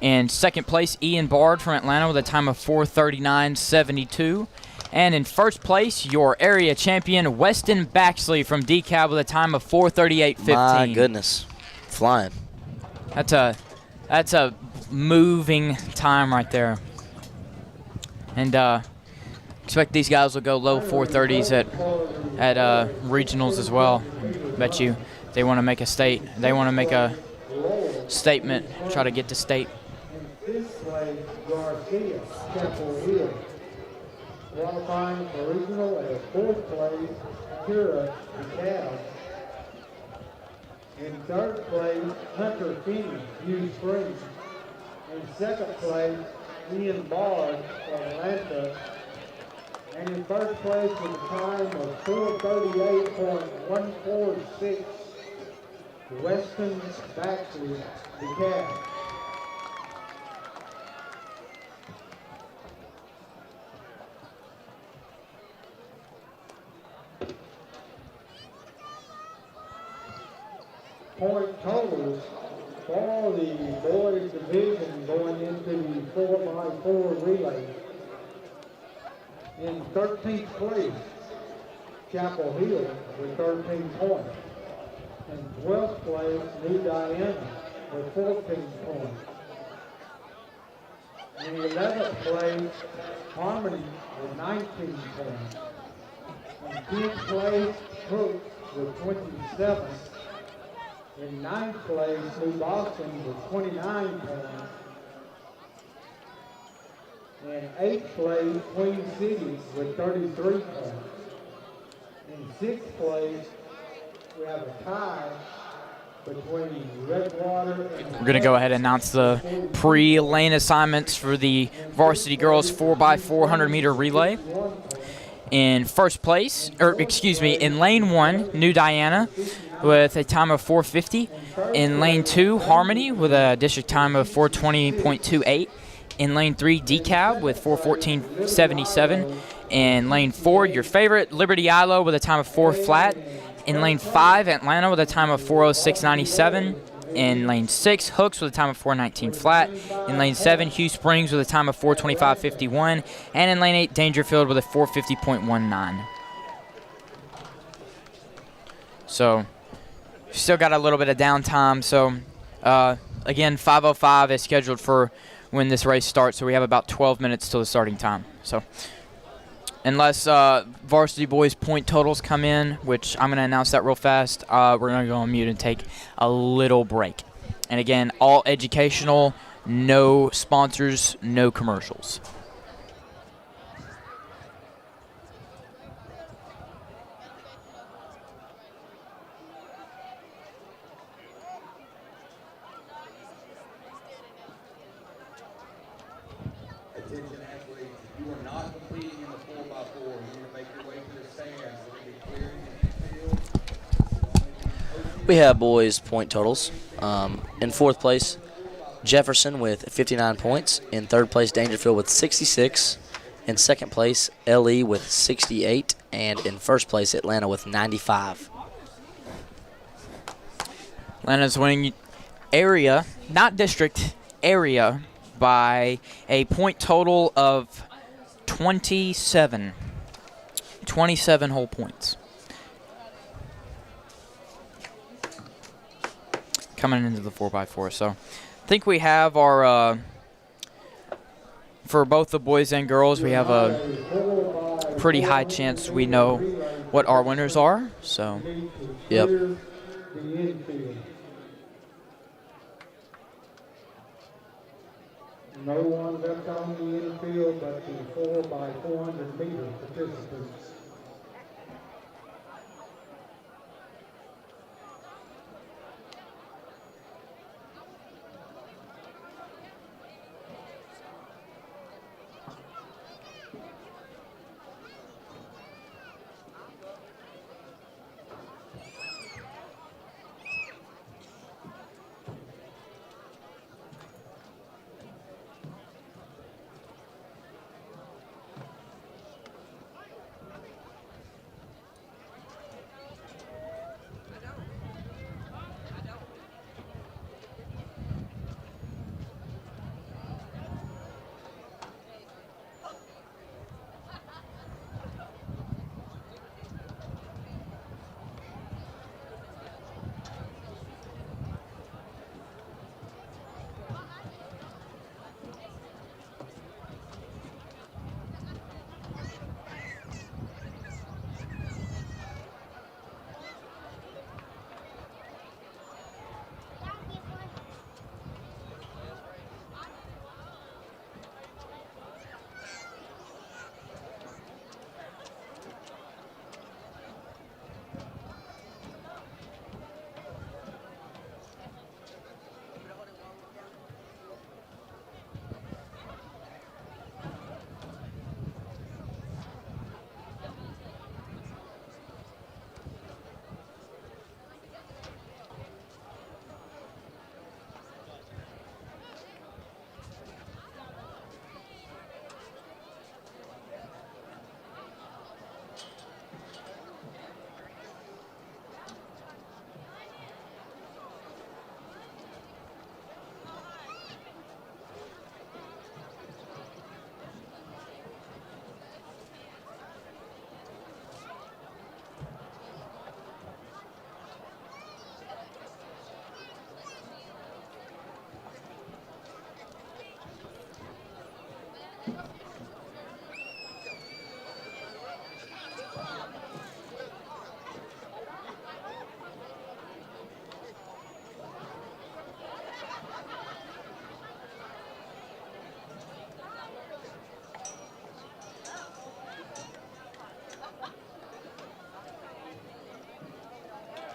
In 2nd place, Ian Bard from Atlanta with a time of 4:39:72. And in 1st place, your area champion, Weston Baxley from DeKalb with a time of 4:38:15. My goodness. Flying. That's a moving time right there. And expect these guys will go low 4:30s at regionals as well. Bet you they want to make a statement, try to get to state. This place, Garcia, Chapel Hill. Qualifying for regional at 4th place, Kira DeKalb. In third place, Hunter Finney, Hugh Springs. In second place, Ian Bard, Atlanta. And in first place with a time of 4:38.146, Weston Baxter, DeKalb. Point totals for the boys division going into the 4x4 relay. In 13th place, Chapel Hill with 13 points. In 12th place, New Diana with 14 points. In 11th place, Harmony with 19 points. In 10th place, Hook with 27. In 9th place, New Boston with 29 points. In 8th place, Queen City with 33 points. In 6th place, we have a tie between Redwater and... We're going to go ahead and announce the pre-lane assignments for the varsity girls 4x400 meter relay. In first place, in lane 1, New Diana with a time of 4:50. In lane 2, Harmony with a district time of 4:20.28. In lane 3, DeKalb with 4:14.77. In lane 4, your favorite, Liberty Ilo with a time of 4 flat. In lane 5, Atlanta with a time of 4:06.97. In lane 6, Hooks with a time of 4:19 flat. In lane 7, Hugh Springs with a time of 4:25.51. And in lane 8, Dangerfield with a 4:50.19. So, still got a little bit of downtime. So, again, 5:05 is scheduled for when this race starts. So we have about 12 minutes till the starting time. So, unless varsity boys point totals come in, which I'm going to announce that real fast, we're going to go on mute and take a little break. And again, all educational, no sponsors, no commercials. Attention athletes, if you are not competing in the 4x4, you need to make your way to the stands. We're going to be clearing the field. We have boys' point totals. In fourth place, Jefferson with 59 points. In third place, Dangerfield with 66. In second place, LE with 68. And in first place, Atlanta with 95. Atlanta's winning area, not district, area, by a point total of 27. 27 whole points. Coming into the 4x4. So I think we have our, for both the boys and girls, we have a pretty high chance we know what our winners are. So, Yep. No one left on the infield but the 4x400 meter participants.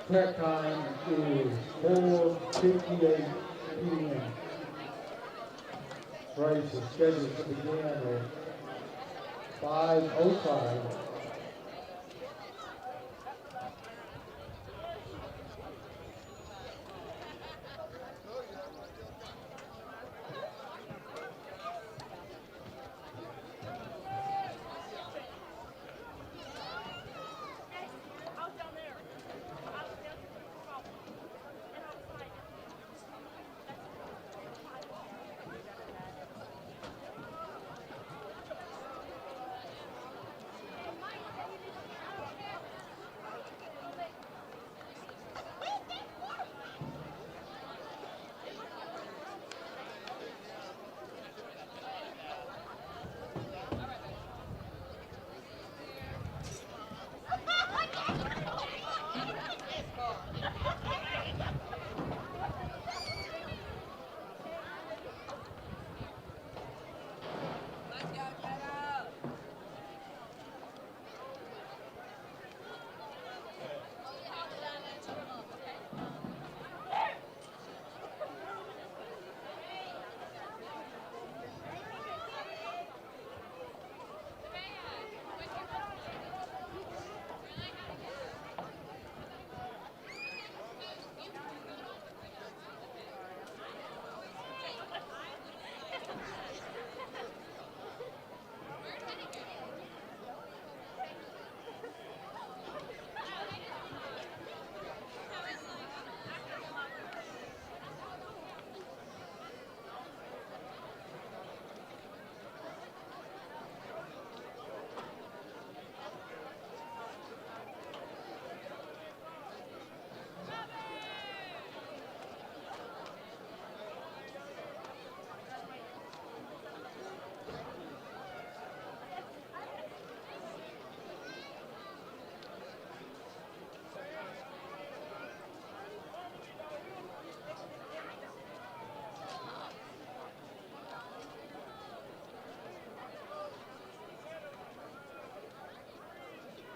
Track time is 4:58 p.m. Race is scheduled to begin at 5:05.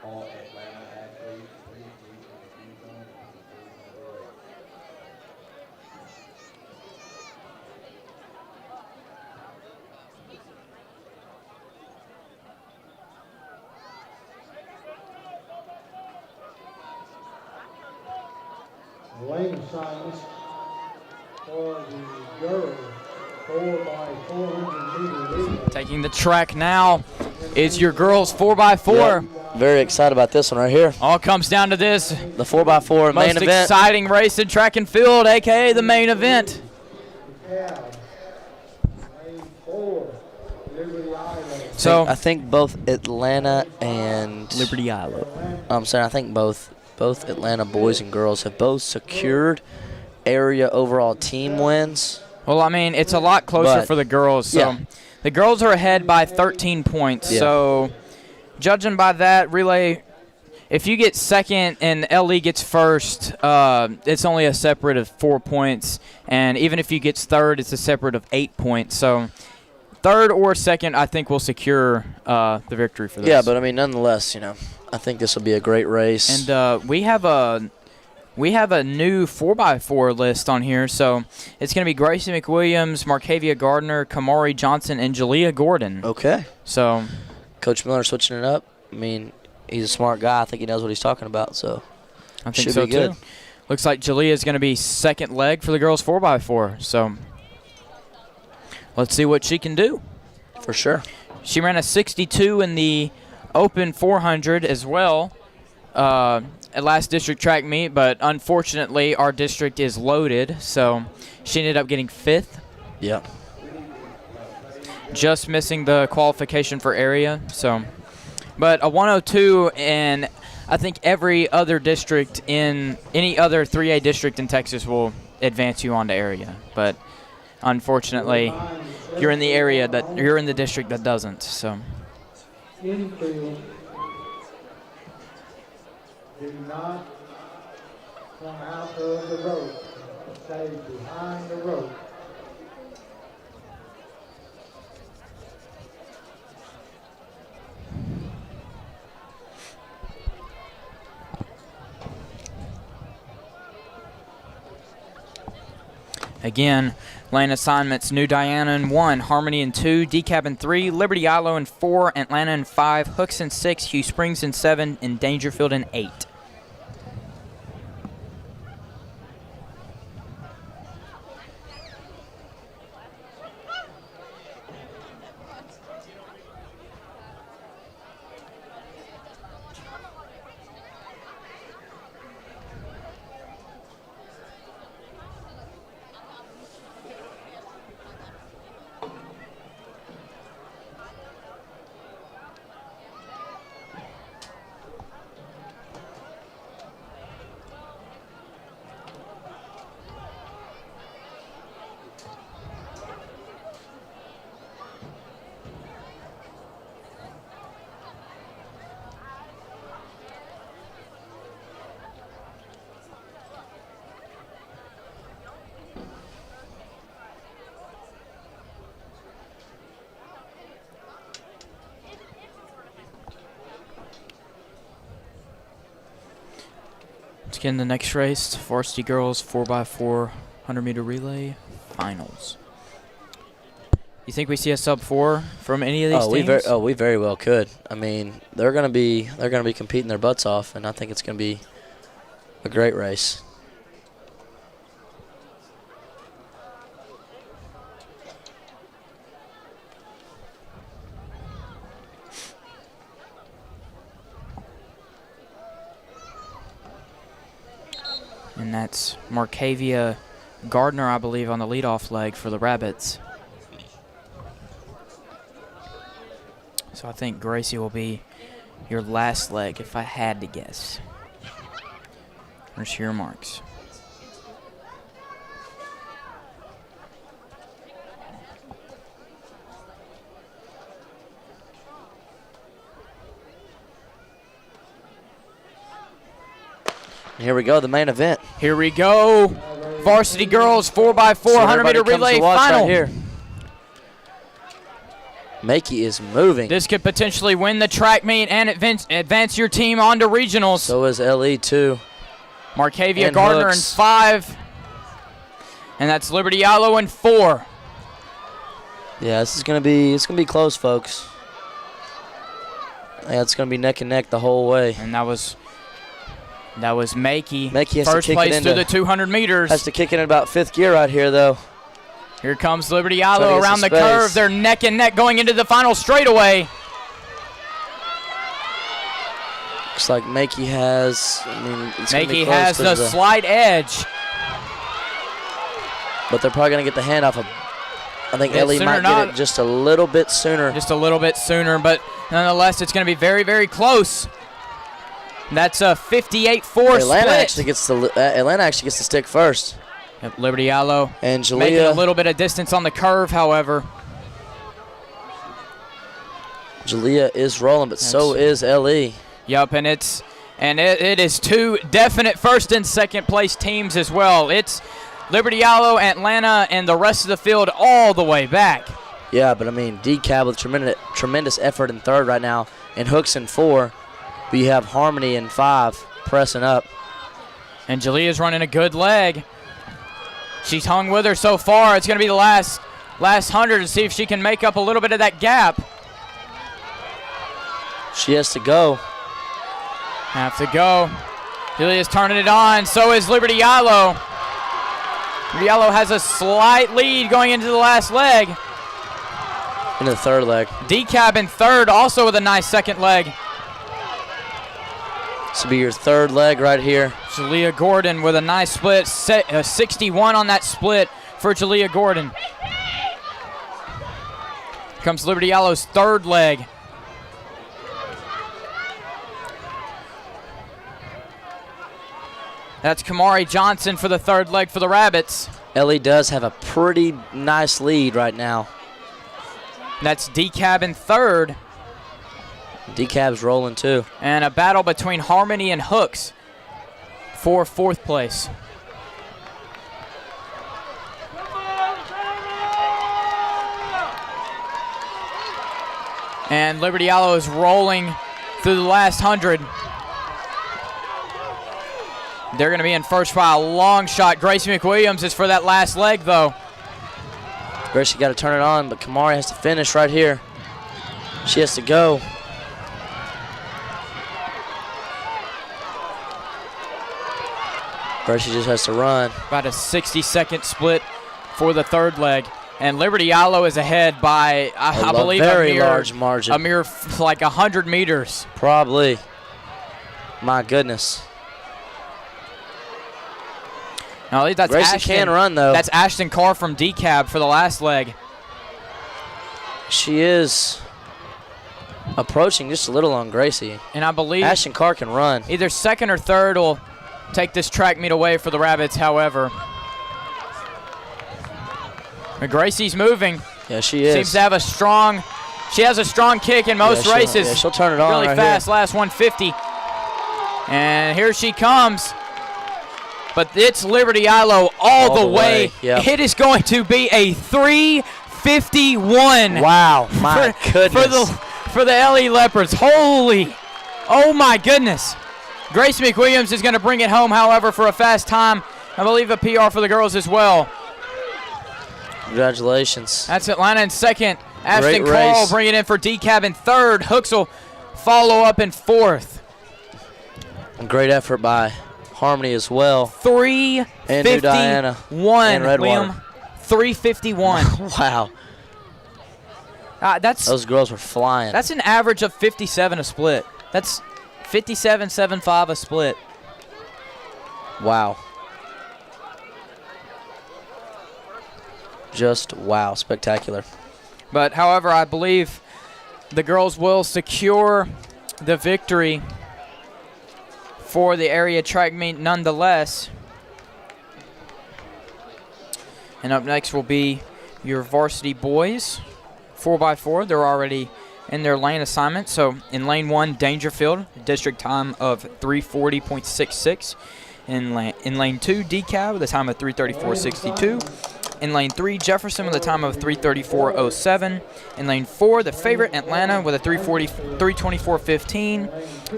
All Atlanta athletes, please leave the queue zone and continue on the race. Lane assignments for the girls 4x400 meter relay. Taking the track now is your girls 4x4. Yep. Very excited about this one right here. All comes down to this The 4x4 main most event. exciting race in track and field, aka the main event. Cab, lane 4, Liberty Island. So I think both Atlanta and Liberty Island. I'm saying I think both Atlanta boys and girls have both secured area overall team wins. Well, I mean, it's a lot closer But- for the girls. So yeah. the girls are ahead by 13 points. Yeah. So judging by that relay, if you get second and LE gets first, it's only a separate of 4 points. And even if you get third, it's a separate of 8 points. So third or second, I think will secure the victory for this. Yeah, but I mean, nonetheless, I think this will be a great race. And we have a new 4x4 list on here. So it's going to be Gracie McWilliams, Markavia Gardner, Kamari Johnson, and Jalea Gordon. Okay. So Coach Miller switching it up. I mean, he's a smart guy. I think he knows what he's talking about. So I think should so be good. too. Looks like Jalea is going to be second leg for the girls 4x4. So let's see what she can do. For sure. She ran a 62 in the Open 400 as well at last district track meet, but unfortunately our district is loaded, so she ended up getting 5th. Yep. Just missing the qualification for area. So, but a 102 in I think every other district in any other 3A district in Texas will advance you onto area. But unfortunately, you're in the district that doesn't. So. Infield, do not come out of the road. Stay behind the road. Again, lane assignments: New Diana in 1, Harmony in 2, Decab in 3, Liberty Islo in 4, Atlanta in 5, Hooks in 6, Hugh Springs in 7, and Dangerfield in 8. Let's get in the next race, varsity girls 4x4 100-meter relay finals. You think we see a sub 4 from any of these teams? We very well could. I mean, they're gonna be competing their butts off, and I think it's gonna be a great race. And that's Markavia Gardner, I believe, on the leadoff leg for the Rabbits. So I think Gracie will be your last leg, if I had to guess. There's your marks. Here we go, the main event. Here we go. Varsity girls 4x4 100-meter relay final. Right here. Makey is moving. This could potentially win the track meet and advance your team on to regionals. So is LE too. Markavia And Gardner Hooks. in 5. And that's Liberty Islo in 4. Yeah, it's gonna be close, folks. Yeah, it's gonna be neck and neck the whole way. And that was Makey. Makey has first to kick place it through into, the 200 meters. Has to kick it in about 5th gear right here, though. Here comes Liberty Trying to Islo get around the some space. curve. They're neck and neck going into the final straightaway. Looks like Makey has. I mean, it's gonna be Makey close has 'cause the slight edge. But they're probably gonna get the handoff. I think It's Ellie sooner might not. get it just a little bit sooner. Just a little bit sooner, but nonetheless, it's going to be very, very close. That's a 58-4 Atlanta split. actually gets the stick first. Yep, Liberty Islo And making a Jalea, little bit of distance on the curve, however. Jalea is rolling, but so is LE. Yep, and it is 2 definite first and second place teams as well. It's Liberty Islo, Atlanta, and the rest of the field all the way back. Yeah, but I mean, DCAB with tremendous effort in 3rd right now, and Hooks in 4. But you have Harmony in 5 pressing up. And Jalea's running a good leg. She's hung with her so far. It's going to be the last 100 to see if she can make up a little bit of that gap. She has to go. Have to go. Jalea's turning it on. So is Liberty Islo. Liberty Islo has a slight lead going into the last leg. Into the 3rd leg. Decab in 3rd, also with a nice second leg. This will be your 3rd leg right here. Jalea Gordon with a nice split. 61 on that split for Jalea Gordon. Comes Liberty Islo's 3rd leg. That's Kamari Johnson for the 3rd leg for the Rabbits. Ellie does have a pretty nice lead right now. That's Decab in 3rd. Decab's rolling too. And a battle between Harmony and Hooks for 4th place. And Liberty Islo is rolling through the last 100. They're going to be in first by a long shot. Gracie McWilliams is for that last leg, though. Gracie got to turn it on, but Kamari has to finish right here. She has to go. Gracie just has to run. About a 60-second split for the third leg. And Liberty Yalo is ahead by, I believe, very large margin. A mere like 100 meters. Probably. My goodness. No, that's Gracie Ashton, can run, though. That's Ashton Carr from DCAB for the last leg. She is approaching just a little on Gracie. And I believe Ashton Carr can run. either second or third will take this track meet away for the Rabbits, however. But Gracie's moving. Yeah, she is. Seems to have she has a strong kick in most races. Yeah, she'll turn it on really right fast, here. last 150. And here she comes. But it's Liberty Yalo all the way. Yep. It is going to be a 3:51. Wow, my goodness. For the LE Leopards. Holy, oh my goodness. Grace McWilliams is going to bring it home, however, for a fast time. I believe a PR for the girls as well. Congratulations. That's Atlanta in second. Ashton Great Carl race. bring it in for DCAB in third. Hooks will follow up in fourth. Great effort by Harmony as well. 3:51. And New Diana. And Redwater. Liam. 3:51. Wow. Those girls were flying. That's an average of 57 a split. That's 57.75 a split. Wow. Just wow, spectacular. But however, I believe the girls will secure the victory for the area track meet nonetheless. And up next will be your varsity boys, 4x4. They're already in their lane assignment. So in lane 1, Dangerfield, district time of 3:40.66. In lane 2, DeKalb with a time of 3:34.62. In lane 3, Jefferson with a time of 3:34.07. In lane 4, the favorite, Atlanta, with a 3:24.15.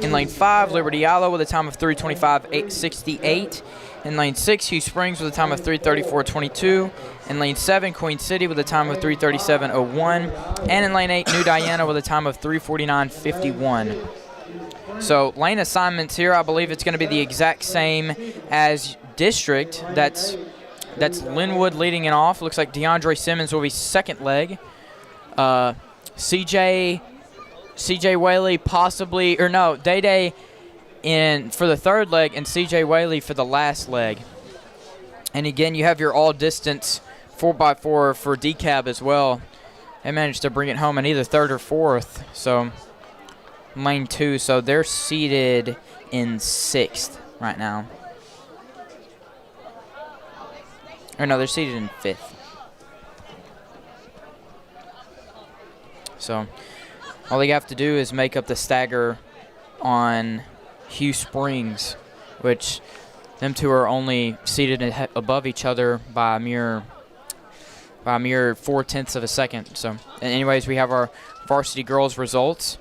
In lane 5, Liberty Yalo with a time of 3:25.68. In lane 6, Hugh Springs with a time of 3:34.22. In lane 7, Queen City with a time of 3:37.01. And in lane 8, New Diana with a time of 3:49.51. So lane assignments here, I believe it's going to be the exact same as district. That's Linwood leading it off. Looks like DeAndre Simmons will be second leg. CJ Whaley possibly, or no, Day in for the third leg and CJ Whaley for the last leg. And again, you have your all-distance 4x4 for DeKalb as well. They managed to bring it home in either third or fourth. So lane 2, so they're seated in 6th right now. Or no, they're seated in 5th. So all they have to do is make up the stagger on Hugh Springs, which them two are only seated above each other by a mere 0.4 of a second. So, and anyways, we have our varsity girls results.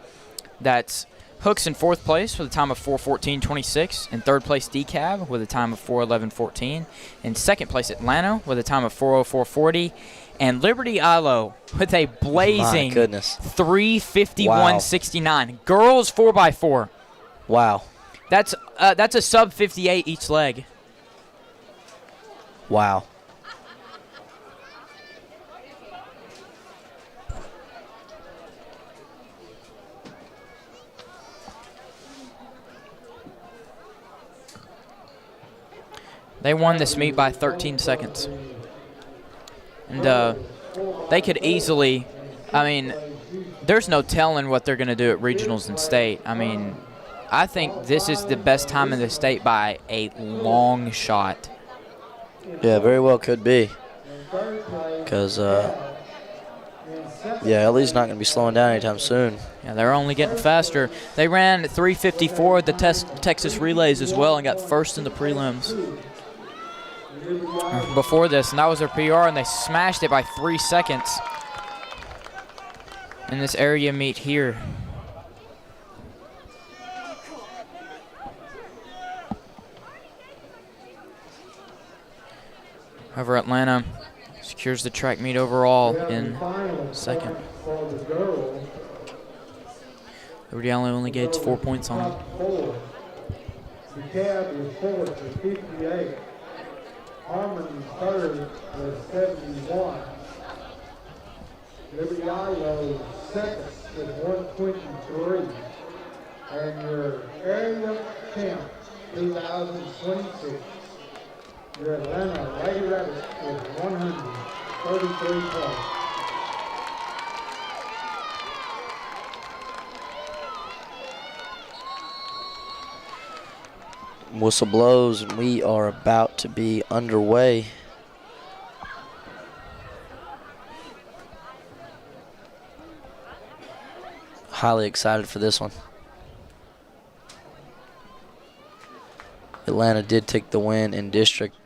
That's Hooks in 4th place with a time of 4:14.26. In 3rd place, DeKalb with a time of 4:11.14. In 2nd place, Atlanta with a time of 4:04.40. And Liberty Yalo with a blazing 3:51.69. Wow. Girls 4x4. Wow. That's a sub 58 each leg. Wow. They won this meet by 13 seconds. And they could easily, I mean, there's no telling what they're going to do at regionals and state. I mean, I think this is the best time in the state by a long shot. Yeah, very well could be. Because, yeah, LE's not going to be slowing down anytime soon. Yeah, they're only getting faster. They ran 3:54 at the Texas Relays as well and got first in the prelims before this, and that was their PR, and they smashed it by 3 seconds in this area meet here. However, Atlanta secures the track meet overall We have the in final second. points for the girls. Liberty Island only gets 4 points on them. Top four. DeKalb is fourth with 58. Harmon third with 71. Liberty Iowa second with 123. And your area champ 2026, your Atlanta Lady Rabbits with 133 points. Whistle blows, and we are about to be underway. Highly excited for this one. Atlanta did take the win in district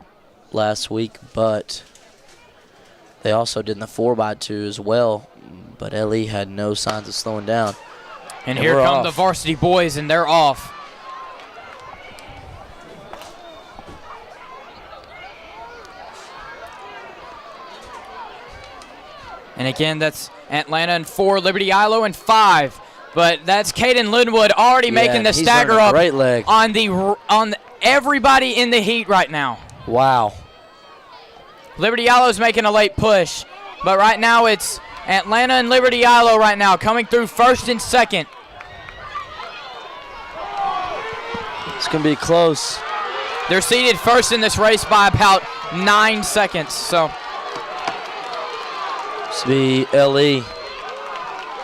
last week, but they also did in the 4x2 as well. But LE had no signs of slowing down. And here come the varsity boys, and they're off. And again, that's Atlanta in 4, Liberty Ilo in 5. But that's Caden Linwood already making the stagger up great leg. on everybody in the heat right now. Wow. Liberty Ilo's making a late push, but right now it's Atlanta and Liberty Ilo right now coming through first and second. It's going to be close. They're seated first in this race by about 9 seconds. So This will be LE.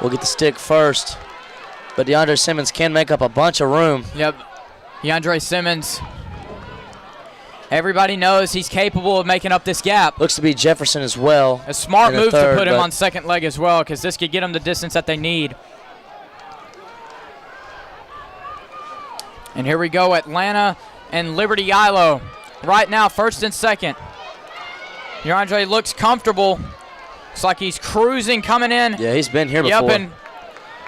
We'll get the stick first. But DeAndre Simmons can make up a bunch of room. yep, DeAndre Simmons. Everybody knows he's capable of making up this gap. Looks to be Jefferson as well. A smart in the move to third, put him but on second leg as well, because this could get him the distance that they need. And here we go, Atlanta and Liberty Ilo. Right now, first and second. DeAndre looks comfortable. Looks like he's cruising coming in. Yeah, he's been here before. Yep, and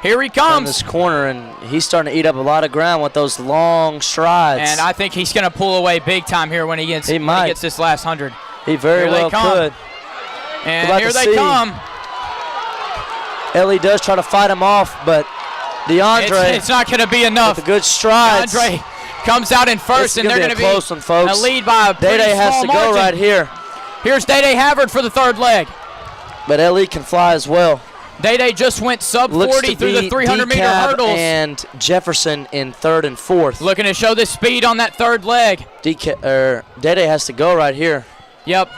here he In comes. this corner, and he's starting to eat up a lot of ground with those long strides. And I think he's going to pull away big time here when he gets this last 100. He very well could. And About here to they see. come. Ellie does try to fight him off, but DeAndre It's not going to be enough. with the good strides. DeAndre comes out in first, and they're going to be a close one, be folks. a lead by a pretty Day-Day has small to go margin. right here, Here's Day-Day Havard for the third leg. but Ellie can fly as well. Day-Day just went sub Looks 40 to through the be 300-meter DeKalb hurdles. and Jefferson in third and fourth. Looking to show this speed on that third leg. Day-Day has to go right here. Yep,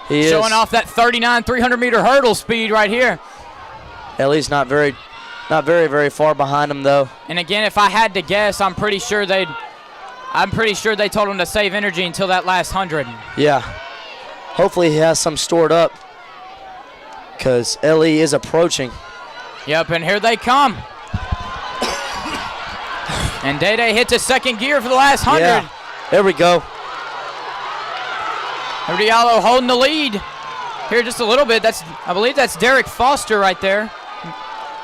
He showing is. off that 39 300-meter hurdle speed right here. Ellie's not very far behind him though. And again, if I had to guess, I'm pretty sure they told him to save energy until that last 100. Yeah. Hopefully he has some stored up, because Ellie is approaching. Yep, and here they come. And Day-Day hits a second gear for the last 100. Yeah. There we go. Liberty Ilo holding the lead here just a little bit. I believe that's Derek Foster right there.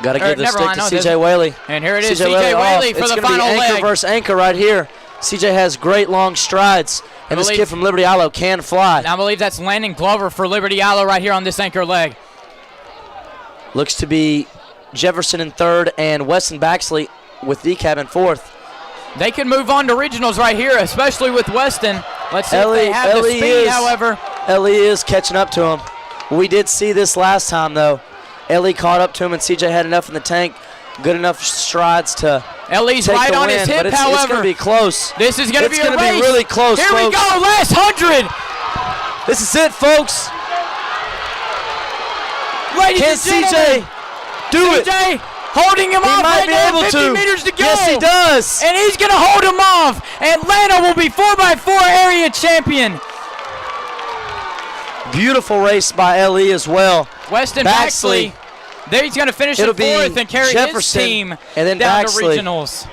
Got to give the never stick mind, to no, CJ Whaley. And here it is, CJ CJ off. Whaley for It's the gonna final be anchor leg. versus anchor right here. CJ has great long strides, and this believe- kid from Liberty Ilo can fly. And I believe that's Landon Glover for Liberty Ilo right here on this anchor leg. Looks to be Jefferson in third and Weston Baxley with DeKalb in fourth. They can move on to regionals right here, especially with Weston. Let's see if they have the Ellie speed, is- however. Ellie is catching up to him. We did see this last time, though. Ellie caught up to him, and CJ had enough in the tank, good enough strides to Ellie's take right the on win, his but hip, it's however. going to be close. This is going to be a It's race. going to be really close, Here folks. we go, last 100. This is it, folks. Ladies Can and gentlemen, CJ do it? CJ holding him He off might right be now, able 50 to. meters to go. Yes, he does. And he's going to hold him off. Atlanta will be 4x4 area champion. Beautiful race by Ellie as well. Weston Baxley. Baxley. There he's going to finish It'll in be fourth and carry Jefferson his team and then down Baxley. to regionals.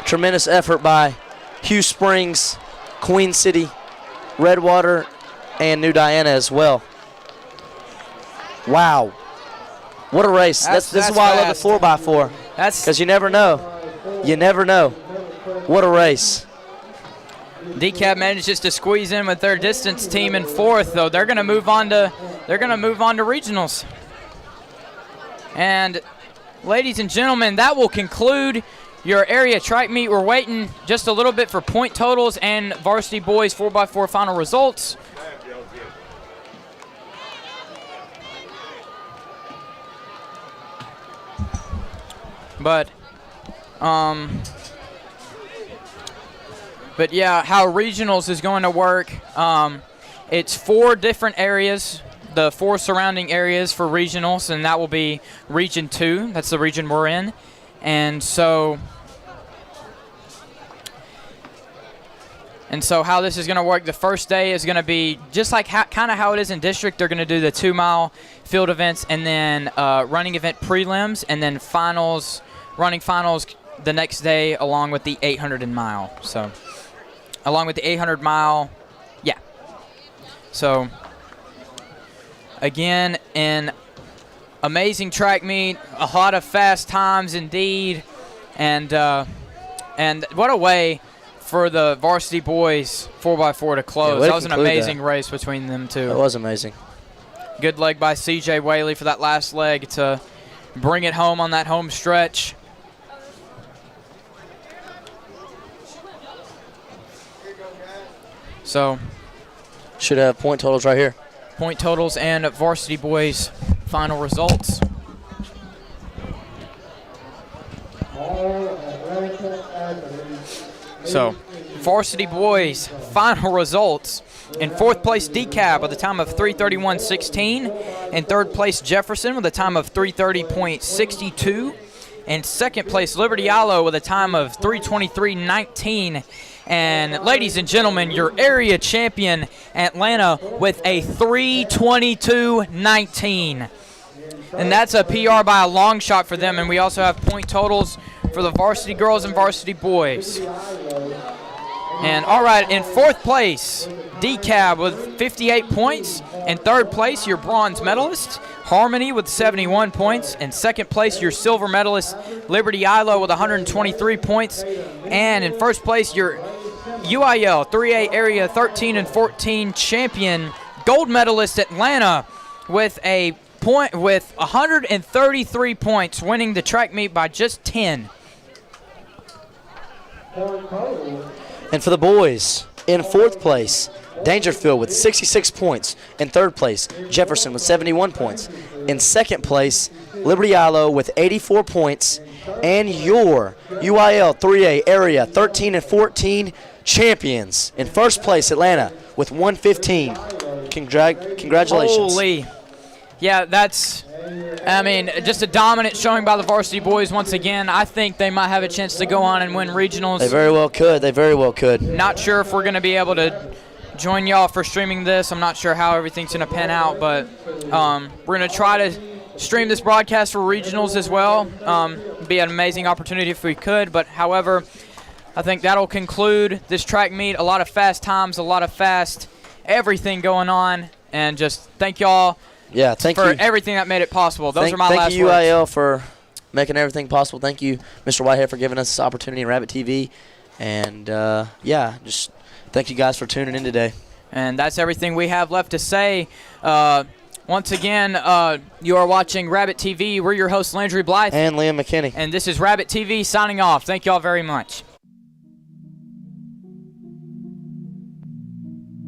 Tremendous effort by Hugh Springs, Queen City, Redwater, and New Diana as well. Wow. What a race. This is why I love the 4x4. That's Because you never know. You never know. What a race. DCAB manages to squeeze in with their distance team in fourth, though they're going to move on to regionals. And ladies and gentlemen, that will conclude your area track meet. We're waiting just a little bit for point totals and varsity boys 4x4 final results. But yeah, how regionals is going to work, it's 4 different areas, the 4 surrounding areas for regionals, and that will be Region 2. That's the region we're in. And so how this is going to work, the first day is going to be just like kind of how it is in district. They're going to do the 2-mile field events and then running event prelims and then finals, running finals the next day along with the 800 mile. So along with the 800 mile, yeah. So again, an amazing track meet, a lot of fast times indeed, and what a way for the varsity boys 4x4 to close. Yeah, that was an amazing race between them two. That was amazing. Good leg by CJ Whaley for that last leg to bring it home on that home stretch. So should have point totals right here. Point totals and varsity boys final results. So varsity boys final results. In 4th place, DCAB with a time of 3:31.16. In 3rd place, Jefferson with a time of 3:30.62. In 2nd place, Liberty Ilo with a time of 3:23.19. And ladies and gentlemen, your area champion, Atlanta, with a 3:22.19. And that's a PR by a long shot for them. And we also have point totals for the varsity girls and varsity boys. And all right, in 4th place, DCAB with 58 points. In 3rd place, your bronze medalist, Harmony, with 71 points. In 2nd place, your silver medalist, Liberty Ilo, with 123 points. And in 1st place, your UIL 3A Area 13 and 14 champion, gold medalist Atlanta, with 133 points, winning the track meet by just 10. And for the boys, in 4th place, Dangerfield with 66 points. In 3rd place, Jefferson with 71 points. In 2nd place, Liberty Ilo with 84 points. And your UIL 3A Area 13 and 14 champions. In 1st place, Atlanta with 115. Congratulations. Holy. Yeah, that's, I mean, just a dominant showing by the varsity boys once again. I think they might have a chance to go on and win regionals. They very well could. They very well could. Not sure if we're going to be able to join y'all for streaming this. I'm not sure how everything's going to pan out, but we're going to try to stream this broadcast for regionals as well. Be an amazing opportunity if we could, but however, I think that'll conclude this track meet. A lot of fast times, a lot of fast everything going on, and just thank y'all. Yeah, thank you for everything that made it possible. Those are my last words. Thank you, UIL, for making everything possible. Thank you, Mr. Whitehead, for giving us this opportunity in Rabbit TV. And, yeah, just thank you guys for tuning in today. And that's everything we have left to say. Once again, you are watching Rabbit TV. We're your hosts, Landry Blythe. And Liam McKinney. And this is Rabbit TV signing off. Thank you all very much.